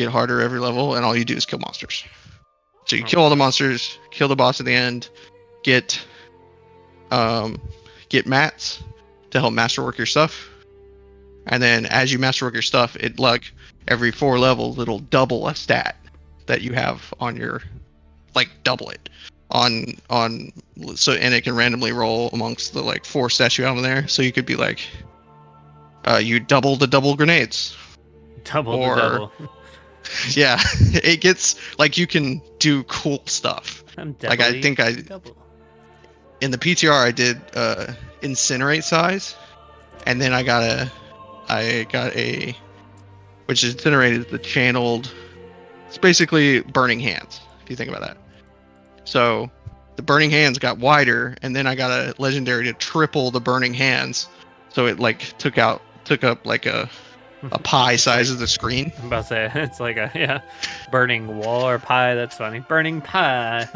get harder every level, and all you do is kill monsters. So you kill all the monsters, kill the boss at the end, get mats to help masterwork your stuff, and then as you masterwork your stuff, it like every 4 levels it'll double a stat that you have on your, like double it on so, and it can randomly roll amongst the like 4 stats you have in there. So you could be like, you double the double grenades. Double. Yeah, it gets like you can do cool stuff. Like I think in the PTR I did incinerate size, and then I got a which is incinerate is the channeled. It's basically burning hands if you think about that. So the burning hands got wider, and then I got a legendary to triple the burning hands, so it like took up like a pie size of the screen. I'm about to say it's like a burning wall or pie. That's funny. Burning pie.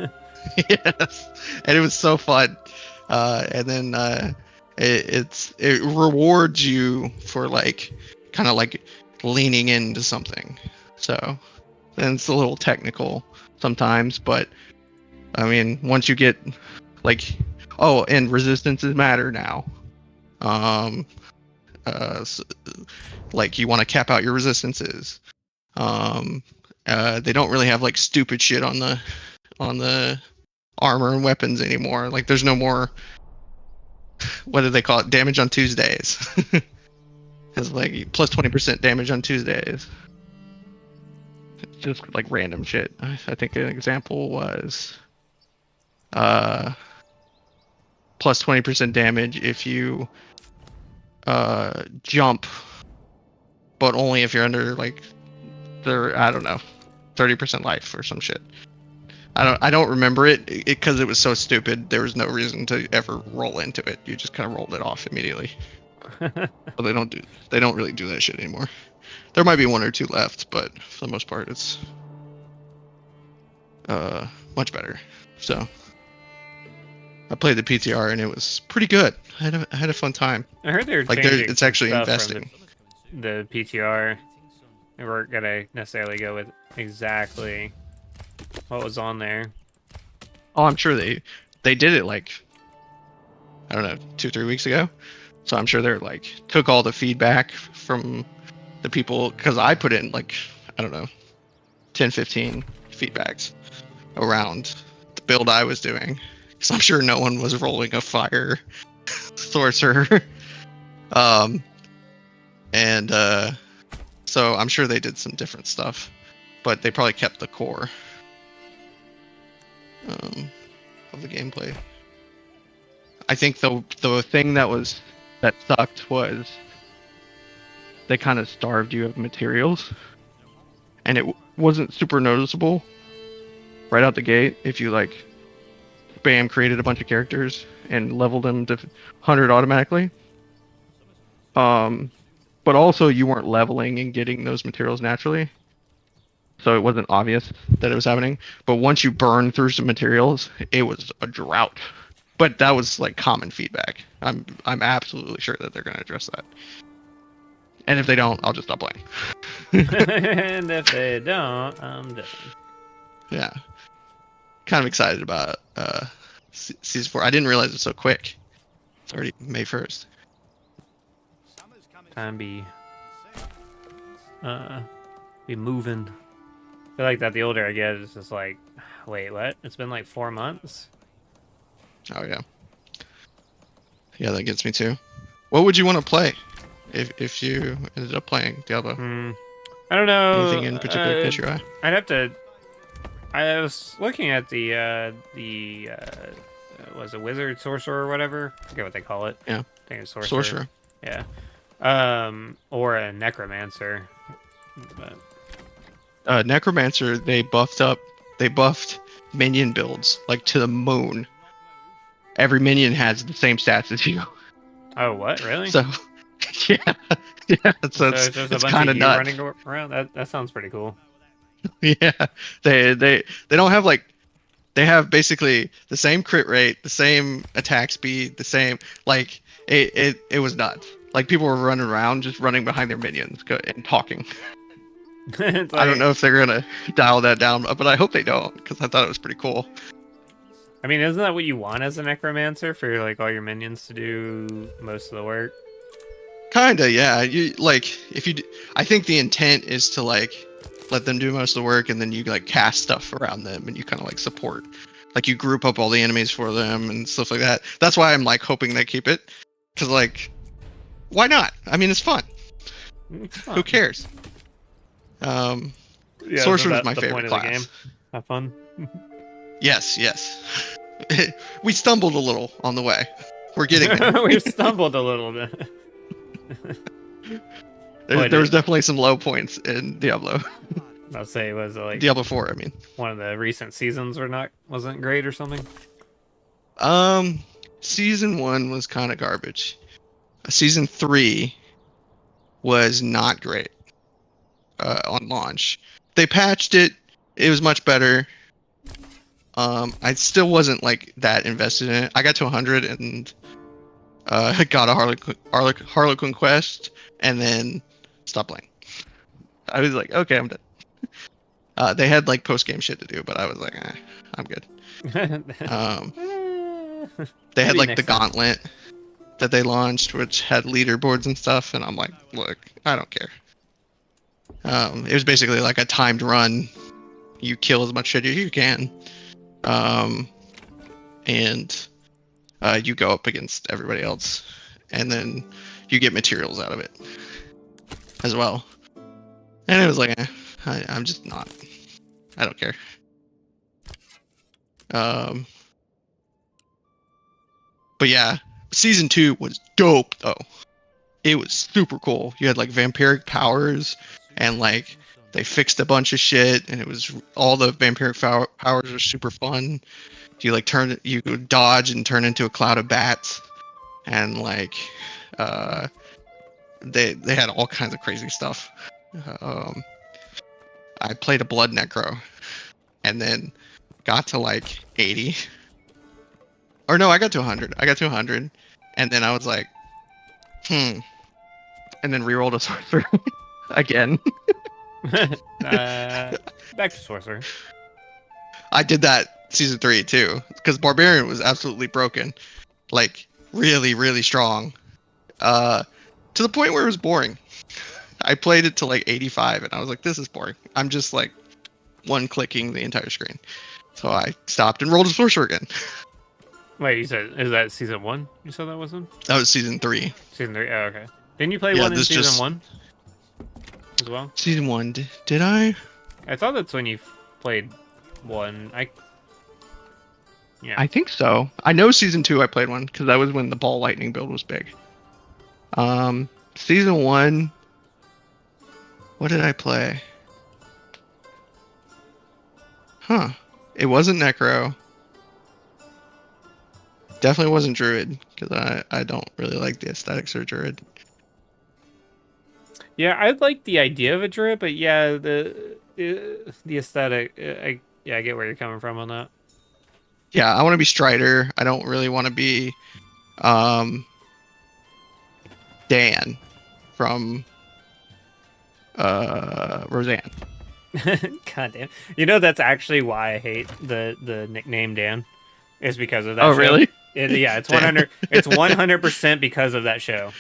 Yes, and it was so fun. And then it rewards you for like kind of like leaning into something. So then it's a little technical sometimes, but I mean once you get like, oh, and resistances matter now. So, like you want to cap out your resistances. They don't really have like stupid shit on the armor and weapons anymore. Like there's no more, what do they call it, damage on Tuesdays. It's like plus 20% damage on Tuesdays. It's just like random shit. I think an example was plus 20% damage if you jump, but only if you're under like I don't know, 30% life or some shit. I don't remember it because it was so stupid. There was no reason to ever roll into it. You just kind of rolled it off immediately. But they don't really do that shit anymore. There might be 1 or 2 left, but for the most part it's much better. So I played the PTR and it was pretty good. I had a fun time. I heard they're like changing it's actually stuff investing. From the PTR. They weren't gonna necessarily go with exactly what was on there. Oh, I'm sure they did it like, I don't know, 2-3 weeks ago. So I'm sure they're like took all the feedback from the people, because I put in like, I don't know, 10-15 feedbacks around the build I was doing, because I'm sure no one was rolling a fire sorcerer. So I'm sure they did some different stuff, but they probably kept the core of the gameplay. I think the thing that sucked was they kind of starved you of materials, and it wasn't super noticeable right out the gate if you like spam created a bunch of characters and leveled them to 100 automatically. But also you weren't leveling and getting those materials naturally, so it wasn't obvious that it was happening. But once you burn through some materials, it was a drought. But that was like common feedback. I'm absolutely sure that they're going to address that. And if they don't, I'll just stop playing. And if they don't, I'm done. Yeah. Kind of excited about season 4. I didn't realize it was so quick. It's already May 1st. Time be moving. I feel like that the older I get, it's just like, wait, what? It's been like 4 months? Oh, yeah. Yeah, that gets me too. What would you want to play if you ended up playing Diablo? I don't know. Anything in particular catch your eye? I'd have to... I was looking at the was a wizard, sorcerer, or whatever. I forget what they call it. Yeah. I think it's sorcerer. Sorcerer. Yeah. Or a necromancer. But... Necromancer, they buffed minion builds like to the moon. Every minion has the same stats as you. Oh, what? Really? So, yeah. So it's kind of nuts. Running around. That sounds pretty cool. Yeah, they don't have like, they have basically the same crit rate, the same attack speed, the same like it was nuts. Like people were running around just running behind their minions and talking. Like, I don't know if they're gonna dial that down, but I hope they don't, because I thought it was pretty cool. I mean, isn't that what you want as a necromancer, for like all your minions to do most of the work? Kinda, yeah. You like if you. I think the intent is to like let them do most of the work, and then you like cast stuff around them, and you kind of like support. Like you group up all the enemies for them and stuff like that. That's why I'm like hoping they keep it, because like, why not? I mean, it's fun. Who cares? Yeah, Sorcerer is my the favorite point class. Of the game. Have fun. Yes. We stumbled a little on the way. We're getting there. We've stumbled a little bit. There was definitely some low points in Diablo. I'll say, was it like Diablo 4? I mean, one of the recent seasons wasn't great or something. Season 1 was kind of garbage. Season 3 was not great. On launch, they patched it. It was much better. I still wasn't like that invested in it. I got to 100 and got a Harlequin quest, and then stopped playing. I was like, okay, I'm done. They had like post game shit to do, but I was like, I'm good. They had like the gauntlet that they launched, which had leaderboards and stuff, and I'm like, look, I don't care. It was basically like a timed run. You kill as much shit as you can, and you go up against everybody else, and then you get materials out of it as well. And it was like, I'm just not. I don't care. But yeah, season 2 was dope though. It was super cool. You had like vampiric powers, and like they fixed a bunch of shit, and it was all the vampiric powers are super fun. You could dodge and turn into a cloud of bats, and like they had all kinds of crazy stuff. I played a blood necro, and then got to like 80. Or no, I got to 100. And then I was like, and then rerolled a sorcerer again. Back to sorcerer. I did that season 3 too, because barbarian was absolutely broken, like really, really strong, to the point where it was boring. I played it to like 85, and I was like, this is boring. I'm just like one clicking the entire screen. So I stopped and rolled a sorcerer again. Wait, is that season 1? You said that was one? That was season 3. Season 3. Oh, okay. Didn't you play one in season 1 as well? Season 1, did I? I thought that's when you played 1. Yeah. I think so. I know season 2 I played 1 because that was when the ball lightning build was big. Season 1. What did I play? Huh. It wasn't Necro. Definitely wasn't Druid, because I don't really like the aesthetics of Druid. Yeah, I like the idea of a Druid, but yeah, the aesthetic, I get where you're coming from on that. Yeah, I want to be Strider. I don't really want to be Dan from Roseanne. God damn. You know, that's actually why I hate the nickname Dan. Is because of that. Oh, show. Really? Yeah, it's 100. It's 100% because of that show.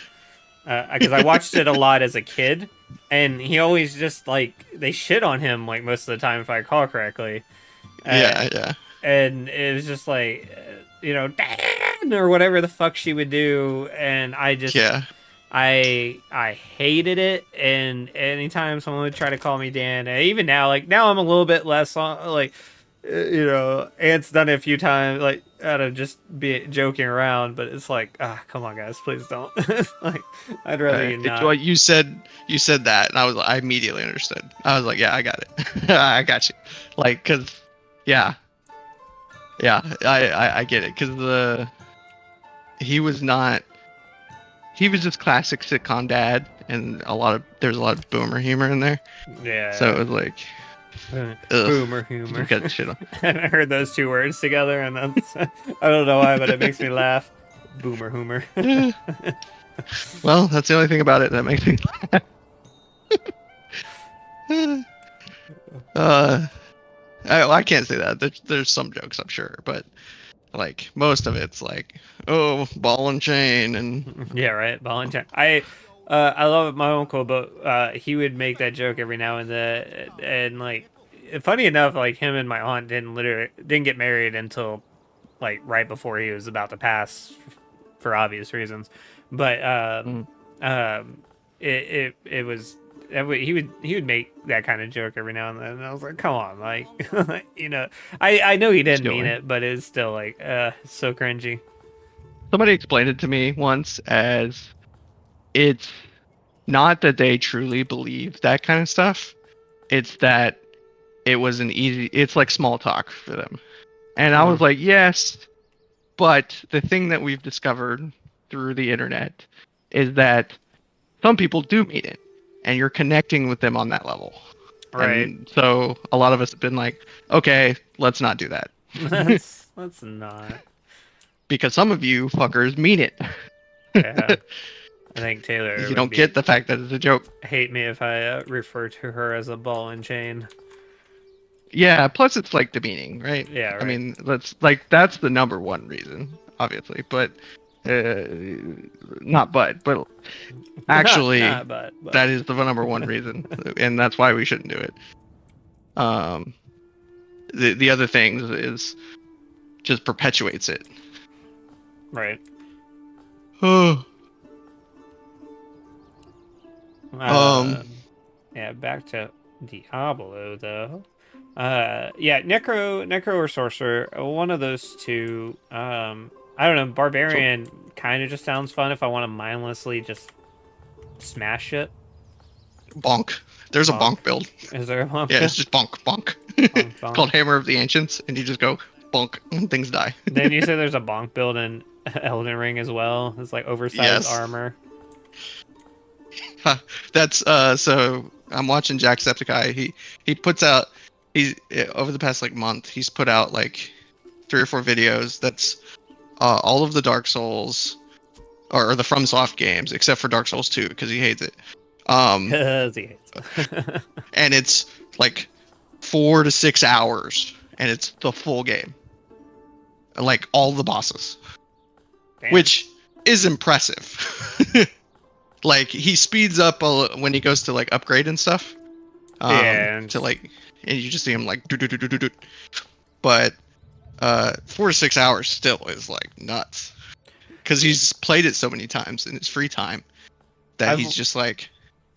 Because I watched it a lot as a kid, and he always just like they shit on him like most of the time, if I recall correctly. Yeah. And it was just like, Dan or whatever the fuck she would do, and I just I hated it. And anytime someone would try to call me Dan, and even now, like now I'm a little bit less on like. Ant's done it a few times, like out of just be joking around, but it's like, come on, guys, please don't. Like, I'd rather you not. Well, you said that, and I immediately understood. I was like, yeah, I got it. I got you. Like, cause, I get it, cause he was just classic sitcom dad, and there's a lot of boomer humor in there. Yeah. So it was like. Boomer humor. Got shit on. I heard those two words together, and that's, I don't know why, but it makes me laugh. Boomer humor. Yeah. Well, that's the only thing about it that makes me laugh. I can't say that. There's some jokes, I'm sure, but like most of it's like, oh, ball and chain, and yeah, right, ball and chain. I love my uncle, but he would make that joke every now and then, and like, funny enough, like him and my aunt didn't get married until like right before he was about to pass, for obvious reasons, but it was. He would make that kind of joke every now and then, and I was like, "Come on, like, I know he didn't mean it, but it's still like, so cringy." Somebody explained it to me once as it's not that they truly believe that kind of stuff. It's that it's like small talk for them. And I was like, yes, but the thing that we've discovered through the internet is that some people do mean it, and you're connecting with them on that level. Right. And so a lot of us have been like, okay, let's not do that. Let's not. Because some of you fuckers mean it. Yeah. I think Taylor. You don't get the fact that it's a joke. Hate me if I refer to her as a ball and chain. Yeah, plus it's like demeaning, right? Yeah, right. I mean, that's the number one reason, obviously, but but actually but. That is the number one reason, and that's why we shouldn't do it. The other things is just perpetuates it. Right. Yeah, back to Diablo though. Yeah, Necro or Sorcerer, one of those two. I don't know, Barbarian kind of just sounds fun if I want to mindlessly just smash it. Bonk. There's a bonk build. Is there a bonk? Yeah, it's just bonk. Bonk. It's called Hammer of the Ancients, and you just go bonk and things die. Then you say there's a bonk build in Elden Ring as well. It's like oversized armor. That's so I'm watching Jacksepticeye. He puts out over the past like month he's put out like 3 or 4 videos that's all of the Dark Souls or the FromSoft games except for Dark Souls 2 because he hates it. He hates it. And it's like 4 to 6 hours and it's the full game. Like all the bosses. Damn. Which is impressive. Like he speeds up when he goes to like upgrade and stuff. To like, and you just see him like do. But 4 to 6 hours still is like nuts, because he's played it so many times in his free time that he's just like,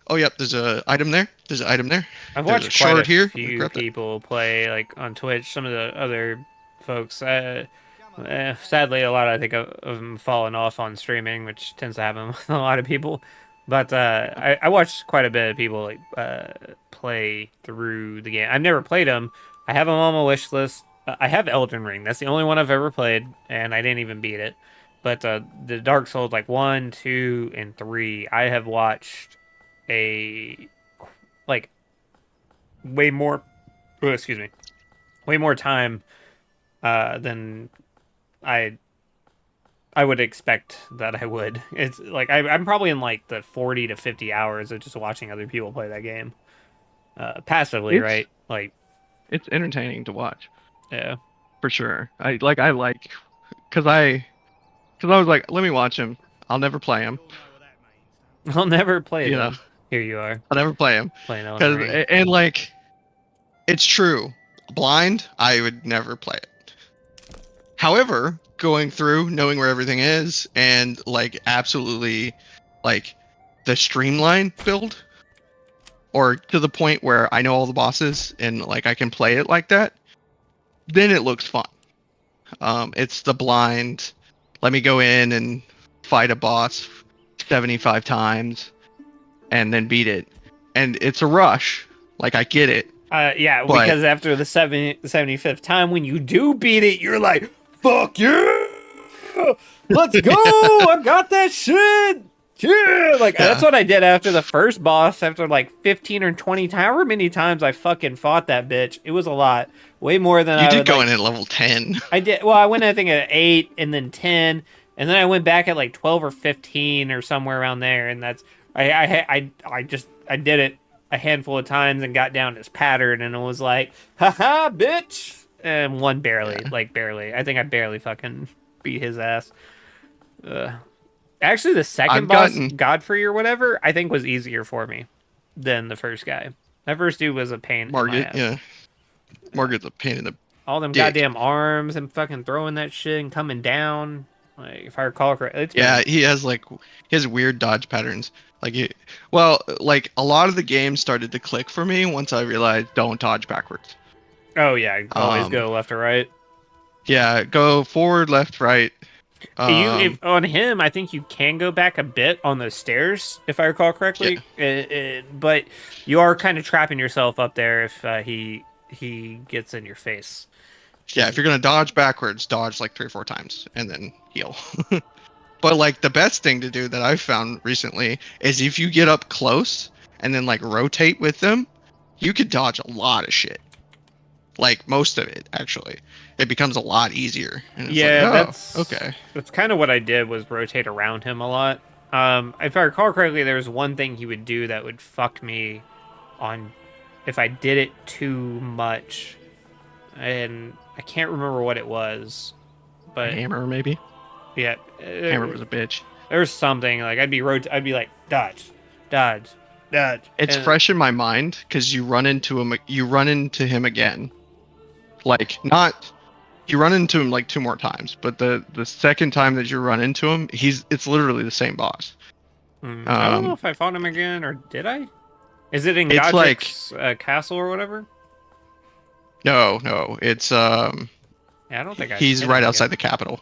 oh yep, there's a item there. There's an item there. I've watched quite a few people play like on Twitch. Some of the other folks. Sadly, a lot I think of them fallen off on streaming, which tends to happen with a lot of people. But I watched quite a bit of people like play through the game. I've never played them. I have them on my wish list. I have Elden Ring. That's the only one I've ever played, and I didn't even beat it. But the Dark Souls like 1, 2, and 3, I have watched way more. Oh, excuse me, way more time than I would expect that I would. It's like I'm probably in like the 40 to 50 hours of just watching other people play that game passively, right? Like it's entertaining to watch. Yeah, for sure. I like because I was like, let me watch him. I'll never play him. I'll never play him. Here you are. I'll never play him. And like, it's true. Blind, I would never play it. However, going through, knowing where everything is, and like absolutely like the streamline build, or to the point where I know all the bosses and like I can play it like that, then it looks fun. It's the blind, let me go in and fight a boss 75 times and then beat it. And it's a rush. Like, I get it. Yeah, because after the 75th time, when you do beat it, you're like, fuck yeah! Let's go! I got that shit! Yeah! That's what I did after the first boss, after like 15 or 20 times, however many times I fucking fought that bitch. It was a lot. Way more than You did go in at level 10. I did. Well, I went, I think, at 8 and then 10, and then I went back at like 12 or 15 or somewhere around there, and that's... I did it a handful of times and got down his pattern and it was like, haha, bitch, and won barely, barely. I think I barely fucking beat his ass. Actually, the second boss, Godfrey or whatever, I think was easier for me than the first guy. That first dude was a pain. Margit, yeah. Margit's a pain in the all them goddamn arms and fucking throwing that shit and coming down. Like, if I recall correctly, he has weird dodge patterns. Like a lot of the games started to click for me once I realized don't dodge backwards. Oh yeah, always go left or right. Yeah, go forward, left, right. On him, I think you can go back a bit on the stairs, if I recall correctly. Yeah. But you are kind of trapping yourself up there if he gets in your face. Yeah, if you're gonna dodge backwards, dodge like 3 or 4 times and then heal. But like the best thing to do that I've found recently is if you get up close and then like rotate with them, you could dodge a lot of shit. Like most of it, actually. It becomes a lot easier. And it's that's kind of what I did was rotate around him a lot. If I recall correctly, there was one thing he would do that would fuck me on if I did it too much. And I can't remember what it was. But hammer, maybe? Yeah. Hammer was a bitch. There's something, like, I'd be like, dodge. It's fresh in my mind, because you run into him again. Like, you run into him like 2 more times, but the second time that you run into him, it's literally the same boss. I don't know if I fought him again, or did I? Is it in Godric's castle or whatever? No, it's yeah, I don't think he's right outside the capital.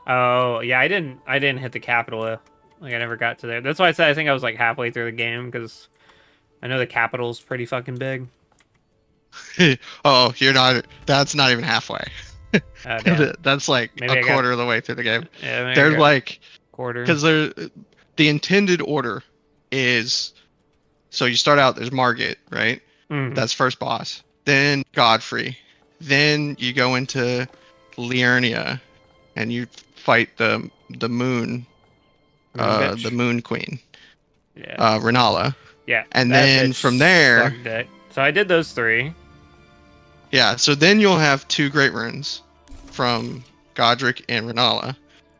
Oh yeah, I didn't hit the capital. Like I never got to there. That's why I said I think I was like halfway through the game because I know the capital's pretty fucking big. Oh, you're not. That's not even halfway. That's like maybe a quarter of the way through the game. Yeah, there's like quarter because the intended order is so you start out. There's Margit, right? Mm-hmm. That's first boss. Then Godfrey. Then you go into Liurnia, and you fight the moon, the Moon Queen. Yeah. Renala. Yeah. And then from there. So I did those 3. Yeah, so then you'll have 2 great runes from Godric and Renala.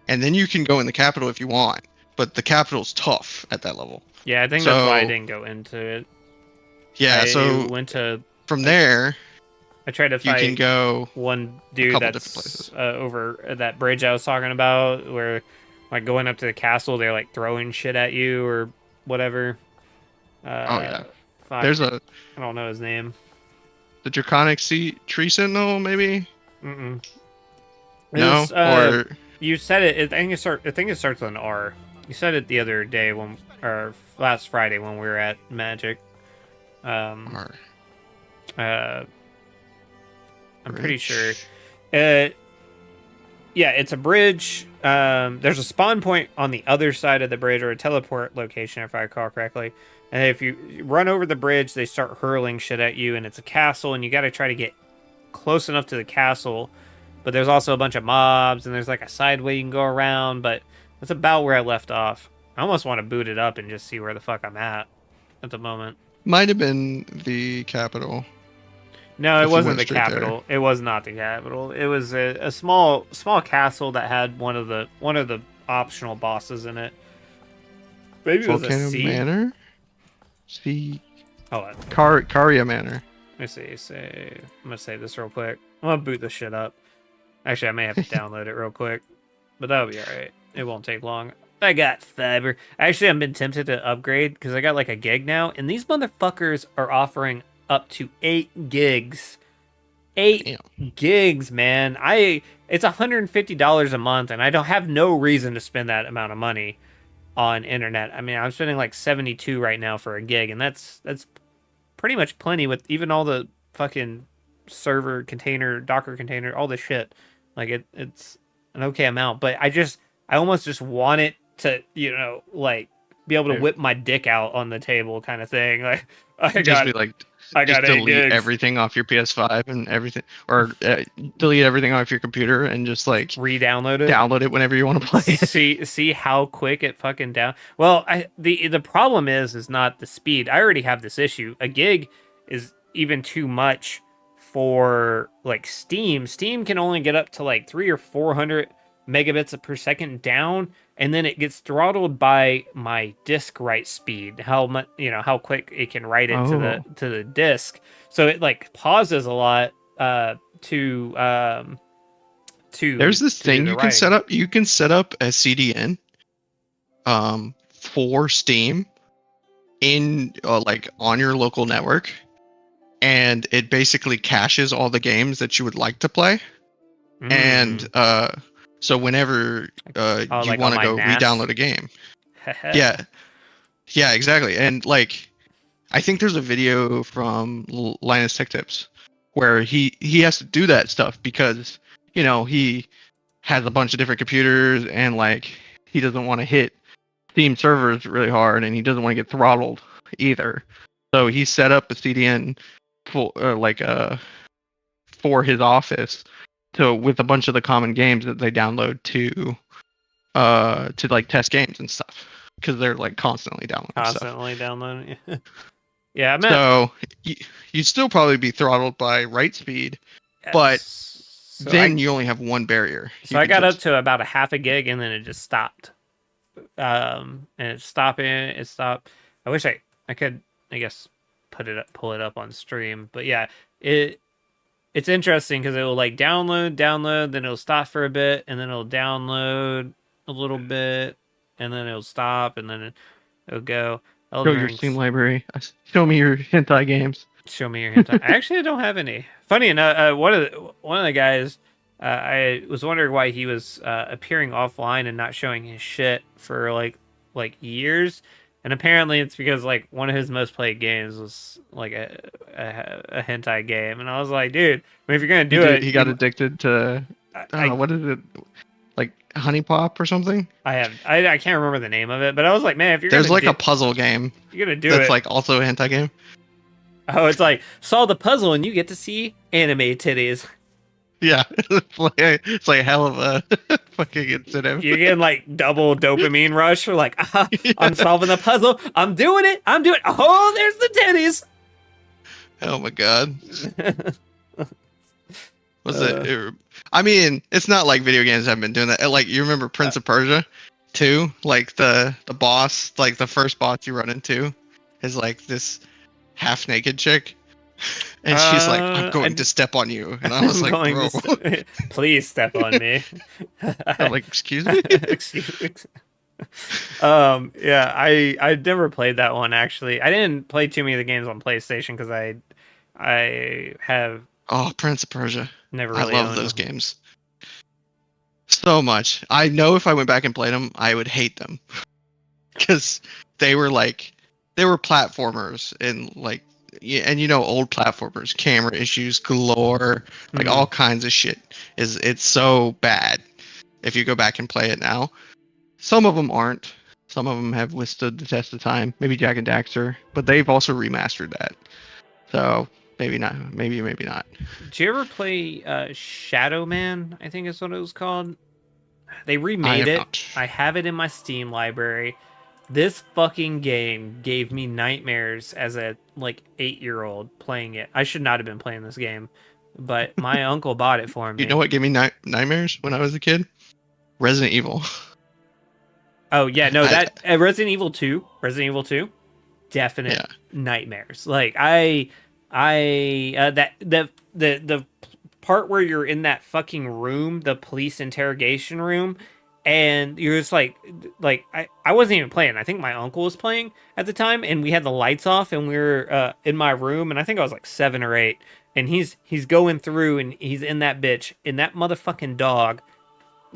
And then you can go in the capital if you want. But the capital's tough at that level. Yeah, I think that's why I didn't go into it. Yeah, I went to... From there... I tried to fight you can go one dude that's over that bridge I was talking about, where like going up to the castle, they're like throwing shit at you or whatever. There's I don't know his name. The Draconic Tree Sentinel, maybe? Mm-mm. No? Or... You said it, I think it starts with an R. You said it the other day, or last Friday when we were at Magic. R. I'm pretty sure. Yeah, it's a bridge. There's a spawn point on the other side of the bridge, or a teleport location, if I recall correctly. And if you run over the bridge, they start hurling shit at you, and it's a castle, and you got to try to get close enough to the castle. But there's also a bunch of mobs, and there's like a side way you can go around, but that's about where I left off. I almost want to boot it up and just see where the fuck I'm at the moment. Might have been the capital. No, it wasn't the capital. It was not the capital. It was a small castle that had one of the optional bosses in it. Maybe it was a C. Manor? C. Hold on. Caria Manor. Let me see. I'm gonna save this real quick. I'm gonna boot this shit up. Actually, I may have to download it real quick, but that'll be all right. It won't take long. I got fiber. Actually, I've been tempted to upgrade because I got like a gig now, and these motherfuckers are offering up to 8 gigs. 8 gigs, man. It's $150 a month, and I don't have no reason to spend that amount of money on internet. I mean, I'm spending like $72 right now for a gig, and that's pretty much plenty with even all the fucking server container, Docker container, all this shit. Like it's an okay amount, but I almost just want it to, like be able to whip my dick out on the table kind of thing. Like just be like I just got 8 delete gigs. everything off your PS5 and everything, or delete everything off your computer and just like re-download it. Download it whenever you want to play it. See how quick it fucking down. Well, the problem is not the speed. I already have this issue. A gig is even too much for like Steam. Steam can only get up to like 300 or 400 megabits per second down, and then it gets throttled by my disk write speed. How much, how quick it can write it to the disk. So it like pauses a lot to There's this thing you can set up. You can set up a CDN for Steam in like on your local network, and it basically caches all the games that you would like to play. And so whenever you like want to go NAS? re-download a game. Yeah, exactly. And like I think there's a video from Linus Tech Tips where he has to do that stuff because he has a bunch of different computers and like he doesn't want to hit Steam servers really hard and he doesn't want to get throttled either. So he set up a CDN for for his office with a bunch of the common games that they download to like test games and stuff because they're like constantly downloading. Yeah, so you'd still probably be throttled by write speed, but so then you only have one barrier. So I got up to about a half a gig and then it just stopped. And it stopped. I wish I could, I guess, pull it up on stream. But yeah, it's interesting because it will like download, then it'll stop for a bit, and then it'll download a little bit, and then it'll stop, and then it'll go. Show your Steam library. Show me your hentai games. Show me your hentai. Actually, I don't have any. Funny enough, one of the guys, I was wondering why he was appearing offline and not showing his shit for like years, and apparently it's because like one of his most played games was like a hentai game, and I was like, dude, I mean, if you're gonna do it, he got addicted to what is it? Like Honey Pop or something? I can't remember the name of it, but I was like, man, if you're there's like a puzzle game, you're gonna do that's like also a hentai game. Oh, it's like solve the puzzle and you get to see anime titties. Yeah, it's like hell of a fucking incentive. You're getting like double dopamine rush for like, I'm solving the puzzle, I'm doing it. Oh, there's the titties. Oh my god. Was it? I mean, it's not like video games have been doing that. Like, you remember Prince of Persia 2? Like the boss, like the first boss you run into is like this half naked chick. And she's like, I'm going to step on you. And I was like, bro. Please step on me. I'm like, excuse me? Excuse me. Yeah, I never played that one, actually. I didn't play too many of the games on PlayStation because I have... Oh, Prince of Persia. Never really I love those games so much. I know if I went back and played them, I would hate them. Because they were platformers and like, and old platformers, camera issues galore, like all kinds of shit. It's so bad if you go back and play it now. Some of them aren't. Some of them have withstood the test of time. Maybe Jak and Daxter, but they've also remastered that. So maybe not. Maybe not. Did you ever play Shadow Man? I think is what it was called. They remade it. Not. I have it in my Steam library. This fucking game gave me nightmares as a 8-year-old playing it. I should not have been playing this game, but my uncle bought it for me. You know what gave me nightmares when I was a kid? Resident Evil. Oh yeah, no, that Resident Evil 2, definite nightmares. Like the part where you're in that fucking room, the police interrogation room. And you're just like I wasn't even playing. I think my uncle was playing at the time, and we had the lights off, and we were in my room, and I think I was like 7 or 8, and he's going through, and he's in that bitch, and that motherfucking dog,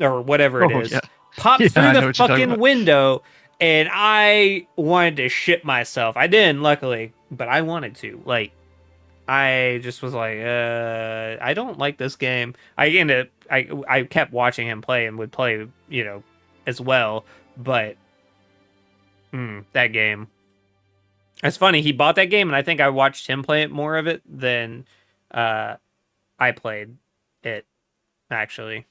or whatever it is, pops through the fucking window, and I wanted to shit myself. I didn't, luckily, but I wanted to. Like, I just was like, I don't like this game. I kept watching him play and would play, as well. But that game, It's funny. He bought that game, and I think I watched him play it more of it than I played it, actually.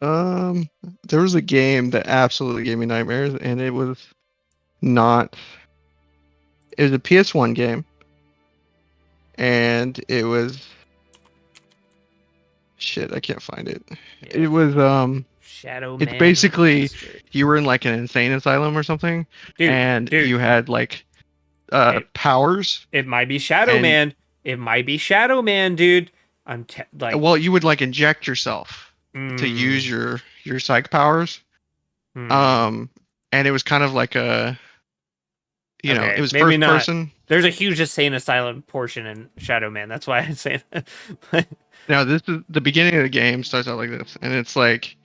There was a game that absolutely gave me nightmares, and it was not. It was a PS1 game, and it was. Shit, I can't find it. Yeah. It was Shadow It's Man basically Remastered. You were in like an insane asylum or something, dude, you had like powers. It might be Shadow Man. It might be Shadow Man, dude. Well, you would like inject yourself to use your psych powers. And it was kind of like a, you know, it was first person. There's a huge insane asylum portion in Shadow Man. That's why I say that. Now, this is the beginning of the game. Starts out like this, and it's like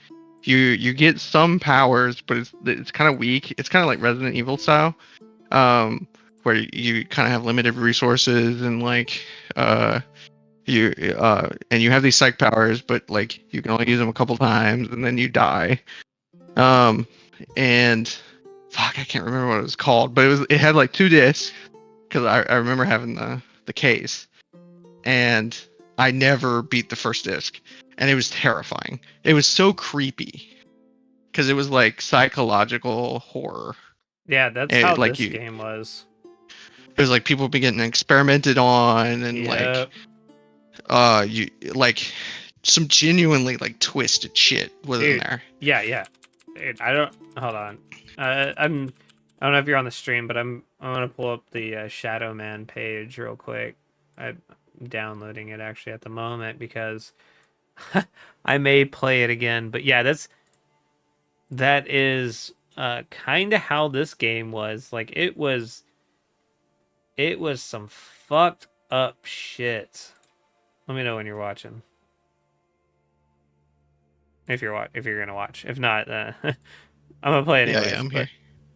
you get some powers, but it's kind of weak. It's kind of like Resident Evil style, where you kind of have limited resources and like you have these psych powers, but like you can only use them a couple times and then you die. And fuck, I can't remember what it was called, but it had like 2 discs, because I remember having the case, and I never beat the first disc, and it was terrifying. It was so creepy because it was like psychological horror. Yeah, that's how like this game was. It was like people be getting experimented on, and like you like some genuinely like twisted shit was in there. Yeah. Dude, hold on. I don't know if you're on the stream, but I'm gonna pull up the Shadow Man page real quick. I'm downloading it actually at the moment because I may play it again. But yeah, that is kind of how this game was. Like it was some fucked up shit. Let me know when you're watching. If you're gonna watch. If not, I'm gonna play it anyways. Yeah, I'm here.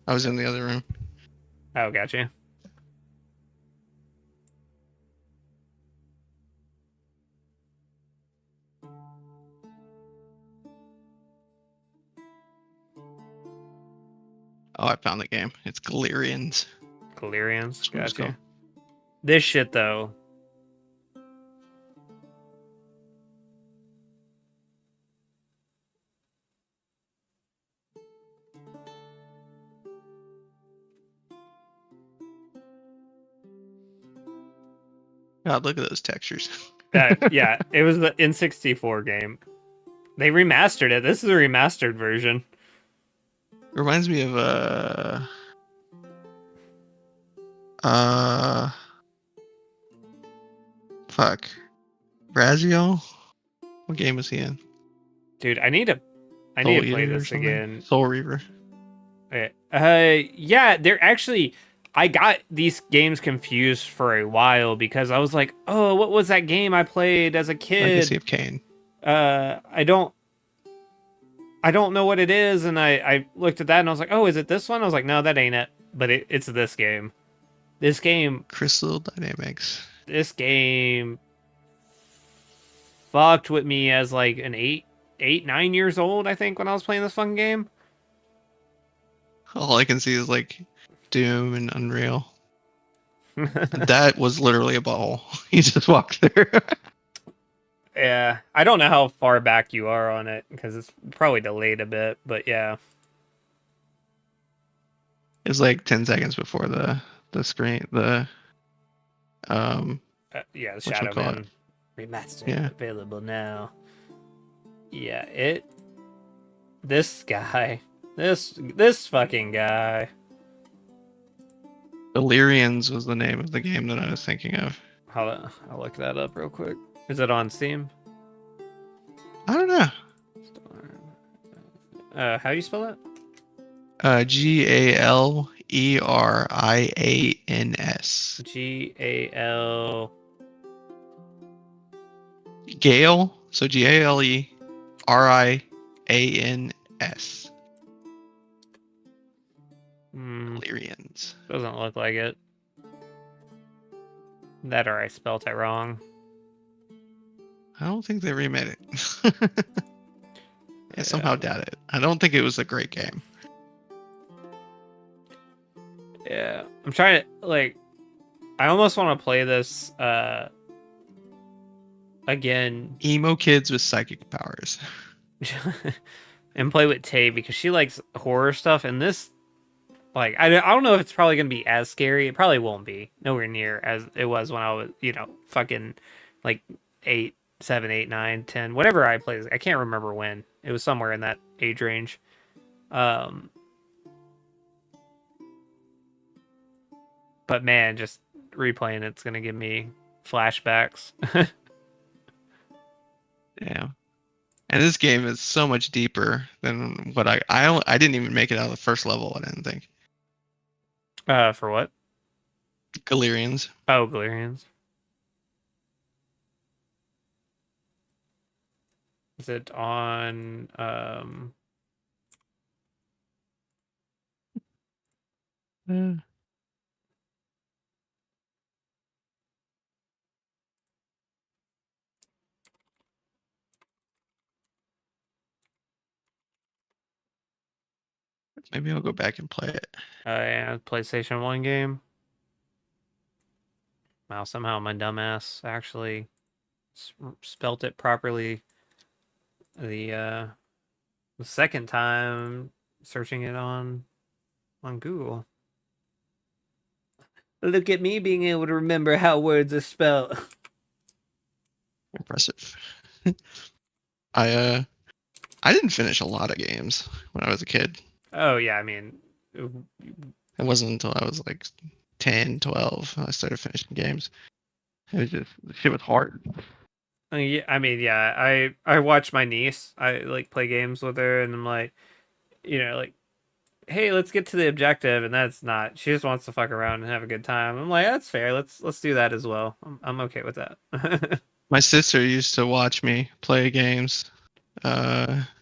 I was in the other room. Oh, gotcha. Oh, I found the game. It's Galerians. Galerians? Gotcha. This shit, though. God, look at those textures. Yeah, it was the N64 game. They remastered it. This is a remastered version. It reminds me of fuck, Raziel. What game was he in? Dude, I need to play this again. Soul Reaver. Yeah, they're actually. I got these games confused for a while because I was like, oh, what was that game I played as a kid? Legacy of Kain. I don't know what it is, and I looked at that and I was like, oh, is it this one? I was like, no, that ain't it. But it's this game. This game. Crystal Dynamics. This game fucked with me as like an 9 years old, I think, when I was playing this fucking game. All I can see is like Doom and Unreal. That was literally a ball. You just walked there. Yeah, I don't know how far back you are on it because it's probably delayed a bit, but yeah. It was like 10 seconds before the screen, the the Shadow Man remastered available now. Yeah, this guy, this fucking guy. Galerians was the name of the game that I was thinking of. I'll look that up real quick. Is it on Steam? I don't know. How do you spell that? Galerians. GAL. Gale. So Galerians. Galerians. Doesn't look like it. That or I spelt it wrong. I don't think they remade it. I somehow doubt it. I don't think it was a great game. Yeah, I'm trying to like. I almost want to play this again. Emo kids with psychic powers. And play with Tay because she likes horror stuff, and this, like, I don't know if it's probably gonna be as scary. It probably won't be nowhere near as it was when I was, fucking like 8, 7, 8, 9, 10, whatever I played. I can't remember when. It was somewhere in that age range. But man, just replaying it's gonna give me flashbacks. Yeah. And this game is so much deeper than what I didn't even make it out of the first level, I didn't think. For what? Galerians. Oh, Galerians. Is it on Maybe I'll go back and play it. yeah, PlayStation 1 game. Wow, somehow my dumbass actually spelt it properly the second time searching it on Google. Look at me being able to remember how words are spelled. Impressive. I didn't finish a lot of games when I was a kid. Oh yeah, I mean, it wasn't until I was like 10, 12 I started finishing games. It was just, the shit was hard. Yeah, I mean, yeah, I watch my niece. I like play games with her, and I'm like, like, hey, let's get to the objective, and that's not. She just wants to fuck around and have a good time. I'm like, that's fair. Let's do that as well. I'm okay with that. My sister used to watch me play games.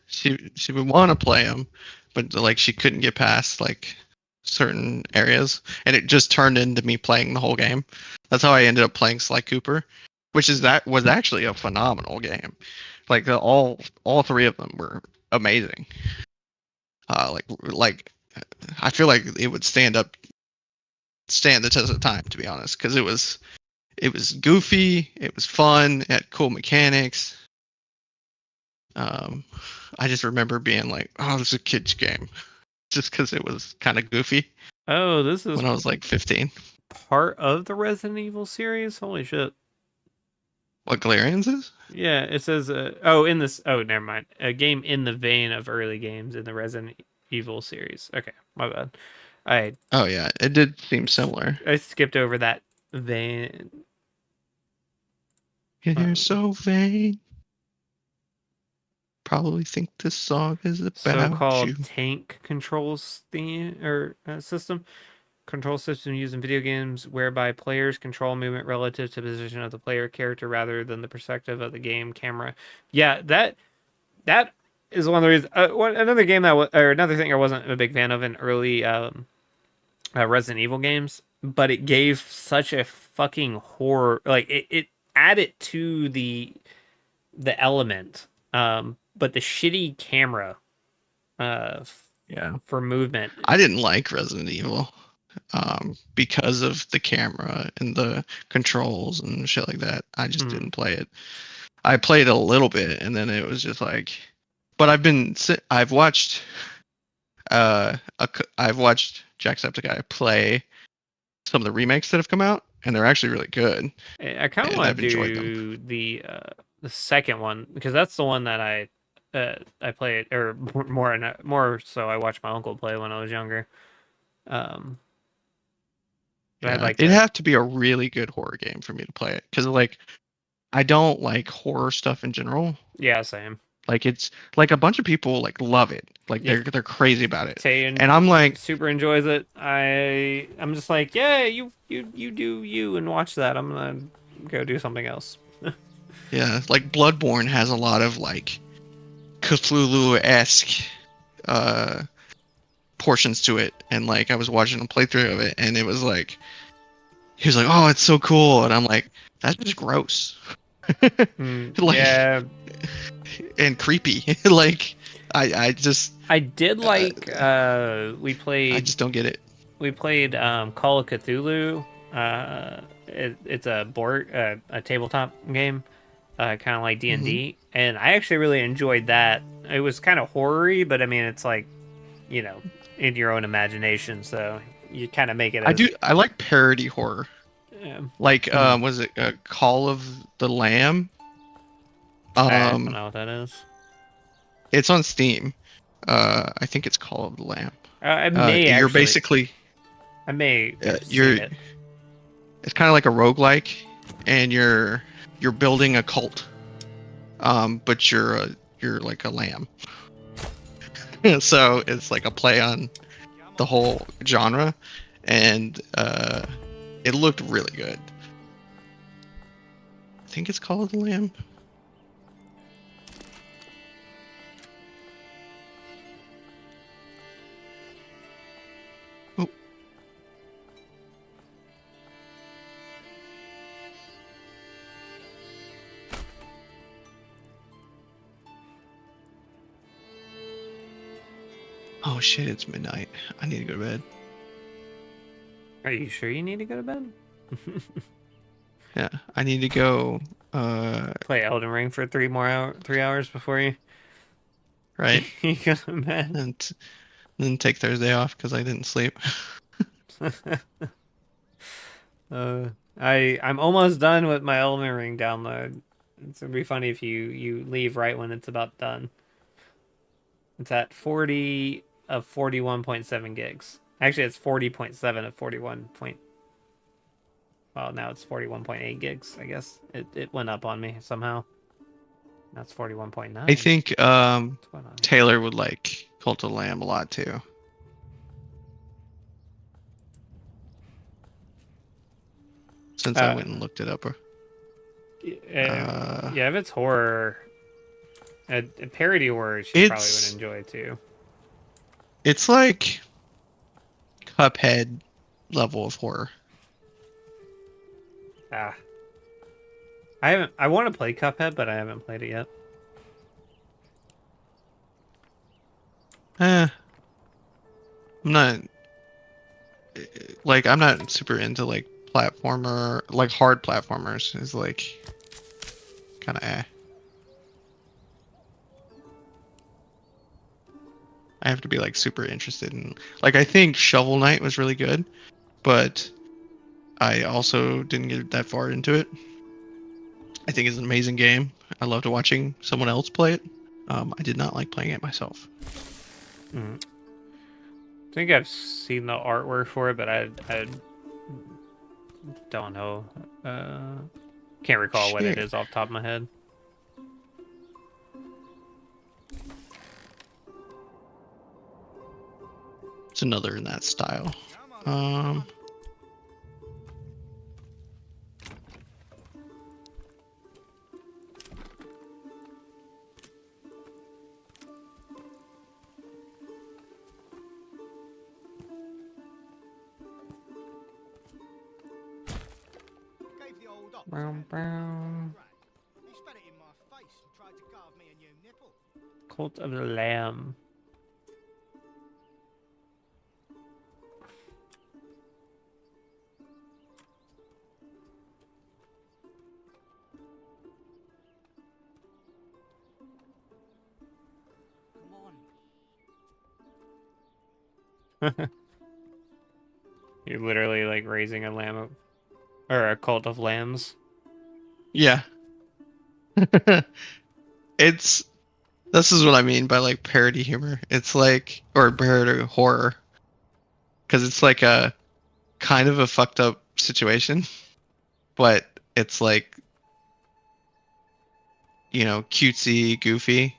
She would want to play them, but like she couldn't get past like certain areas, and it just turned into me playing the whole game. That's how I ended up playing Sly Cooper, which was actually a phenomenal game. Like all three of them were amazing. Like I feel like it would stand the test of time, to be honest, because it was goofy, it was fun, it had cool mechanics. I just remember being like, oh, this is a kid's game, just because it was kind of goofy. Oh, this is when I was like 15. Part of the Resident Evil series? Holy shit. What Galerians is? Yeah, it says, never mind. A game in the vein of early games in the Resident Evil series. Okay, my bad. Oh yeah, it did seem similar. I skipped over that vein. You're so vain. Probably think this song is about so-called you. Tank controls theme or system. Control system used in video games whereby players control movement relative to the position of the player character rather than the perspective of the game camera. Yeah, that is one of the reasons. Another game another thing I wasn't a big fan of in early Resident Evil games, but it gave such a fucking horror. Like it added to the element, but the shitty camera, for movement. I didn't like Resident Evil. Because of the camera and the controls and shit like that. I just didn't play it. I played a little bit and then it was just like, but I've watched Jacksepticeye play some of the remakes that have come out, and they're actually really good. I kind of want to do the second one, because that's the one that I played, or more so I watched my uncle play when I was younger. It'd have to be a really good horror game for me to play it, because like I don't like horror stuff in general. Yeah, same. Like it's like a bunch of people like love it, like they're crazy about it, and I'm like super enjoys it. I'm just like, yeah, you do you and watch that. I'm gonna go do something else. Yeah, like Bloodborne has a lot of like Cthulhu-esque portions to it, and like I was watching a playthrough of it, and it was like he was like, oh, it's so cool, and I'm like, that's just gross. Like, yeah, and creepy. Like I did like we played, I just don't get it. we played Call of Cthulhu. It's a board, a tabletop game, kind of like D&D, and I actually really enjoyed that. It was kind of horror-y, but I mean, it's like, you know, in your own imagination, so you kind of make it as... I like parody horror. Like, was it Call of the Lamb? I don't know what that is. It's on Steam. I think it's Call of the Lamb. I may you're actually... basically... I may have seen it. It's kind of like a roguelike, and you're building a cult. But you're like a lamb. So it's like a play on the whole genre, and it looked really good. I think it's Call of the Lamb. Oh. Oh shit, it's midnight. I need to go to bed. Are you sure you need to go to bed? Yeah, I need to go play Elden Ring for 3 hours before you... Right. You go to bed. And then take Thursday off because I didn't sleep. I'm almost done with my Elden Ring download. It's gonna be funny if you leave right when it's about done. It's at 40 of 41.7 gigs. Actually, it's 40.7 of 41. Well, now it's 41.8 gigs. I guess it went up on me somehow. That's 41.9. I think Taylor would like Cult of the Lamb a lot too. Since I went and looked it up. Yeah, if it's horror, a parody horror, she probably would enjoy too. It's like Cuphead level of horror. I want to play Cuphead, but I haven't played it yet. I'm not I'm not super into like platformer, like hard platformers is like kind of I have to be like super interested in, like, I think Shovel Knight was really good, but I also didn't get that far into it. I think it's an amazing game. I loved watching someone else play it. I did not like playing it myself. I think I've seen the artwork for it, but I don't know. Can't recall what it is off the top of my head. It's another in that style. Cult of the Lamb. You're literally like raising a lamb or a cult of lambs. Yeah. This is what I mean by like parody humor. It's like, or parody horror. Because it's like a kind of a fucked up situation, but it's like, you know, cutesy, goofy.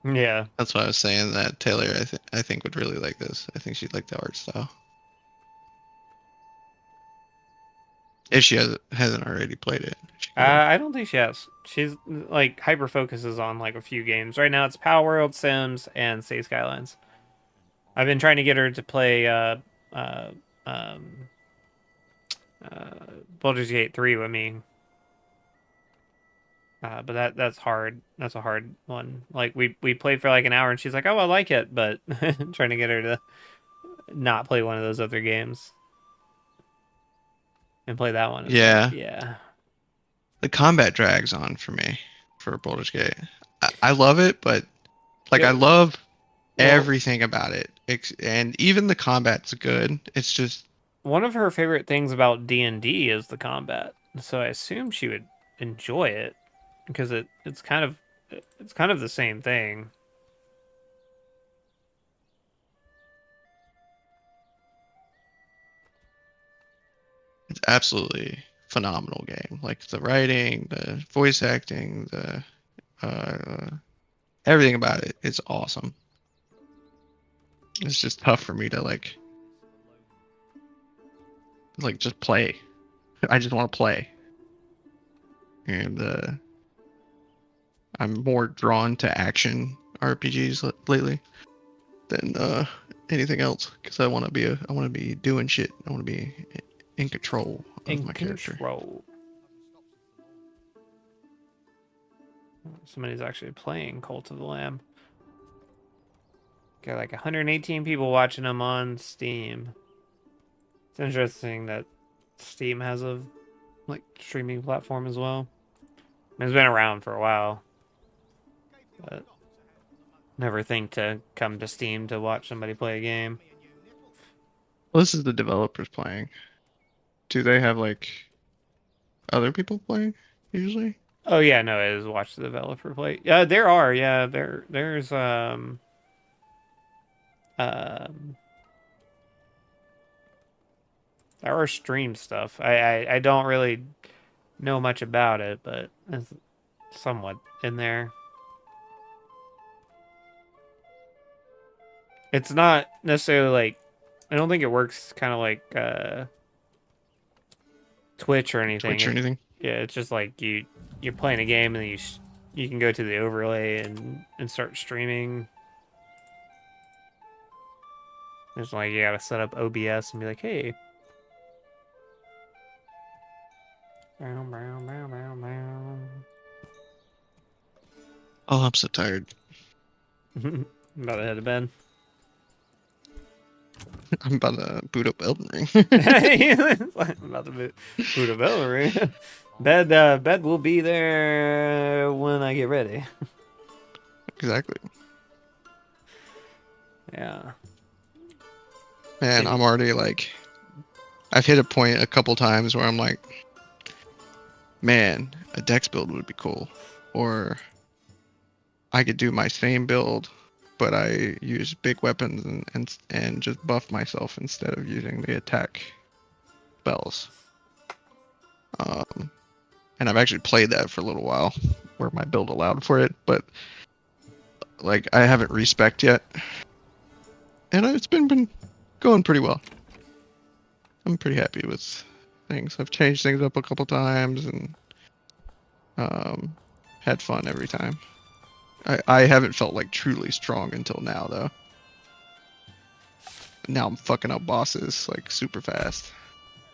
Yeah. That's why I was saying that Taylor, I think would really like this. I think she'd like the art style. If she hasn't already played it. I don't think she has. She's like hyper focuses on like a few games. Right now it's Power World, Sims, and City Skylines. I've been trying to get her to play Baldur's Gate 3 with me. But that's hard. That's a hard one. Like we played for like an hour and she's like, "Oh, I like it," but trying to get her to not play one of those other games and play that one. It's Yeah. like, yeah. The combat drags on for me for Baldur's Gate. I love it, but like I love everything about it. And even the combat's good. It's just one of her favorite things about D&D is the combat. So I assume she would enjoy it because it's kind of the same thing. it's absolutely phenomenal game. Like the writing, the voice acting, the everything about it is awesome. It's just tough for me to like just play. I just want to play. And I'm more drawn to action RPGs lately than anything else because I want to be doing shit. I want to be in control of my character. Somebody's actually playing Cult of the Lamb. Got like 118 people watching them on Steam. It's interesting that Steam has a like streaming platform as well. It's been around for a while, but never think to come to Steam to watch somebody play a game. Well, this is the developers playing. Do they have like other people playing usually? Oh yeah, no, it is watch the developer play. Yeah, there are. Yeah, there's there are stream stuff. I don't really know much about it, but it's somewhat in there. It's not necessarily like I don't think it works kind of like Twitch or anything. Yeah, it's just like you're playing a game and then you can go to the overlay and start streaming. It's like you gotta set up OBS and be like, hey. Oh, I'm so tired. I'm about to head to bed. I'm about to boot up Elden Ring. I'm about to boot up Elden Ring. Bed will be there when I get ready. Exactly. Yeah. Man, I'm already like, I've hit a point a couple times where I'm like, man, a dex build would be cool. Or I could do my same build, but I use big weapons and just buff myself instead of using the attack spells. And I've actually played that for a little while, where my build allowed for it, but like I haven't respect yet, and it's been going pretty well. I'm pretty happy with things. I've changed things up a couple times and had fun every time. I haven't felt like truly strong until now, though. Now I'm fucking up bosses like super fast.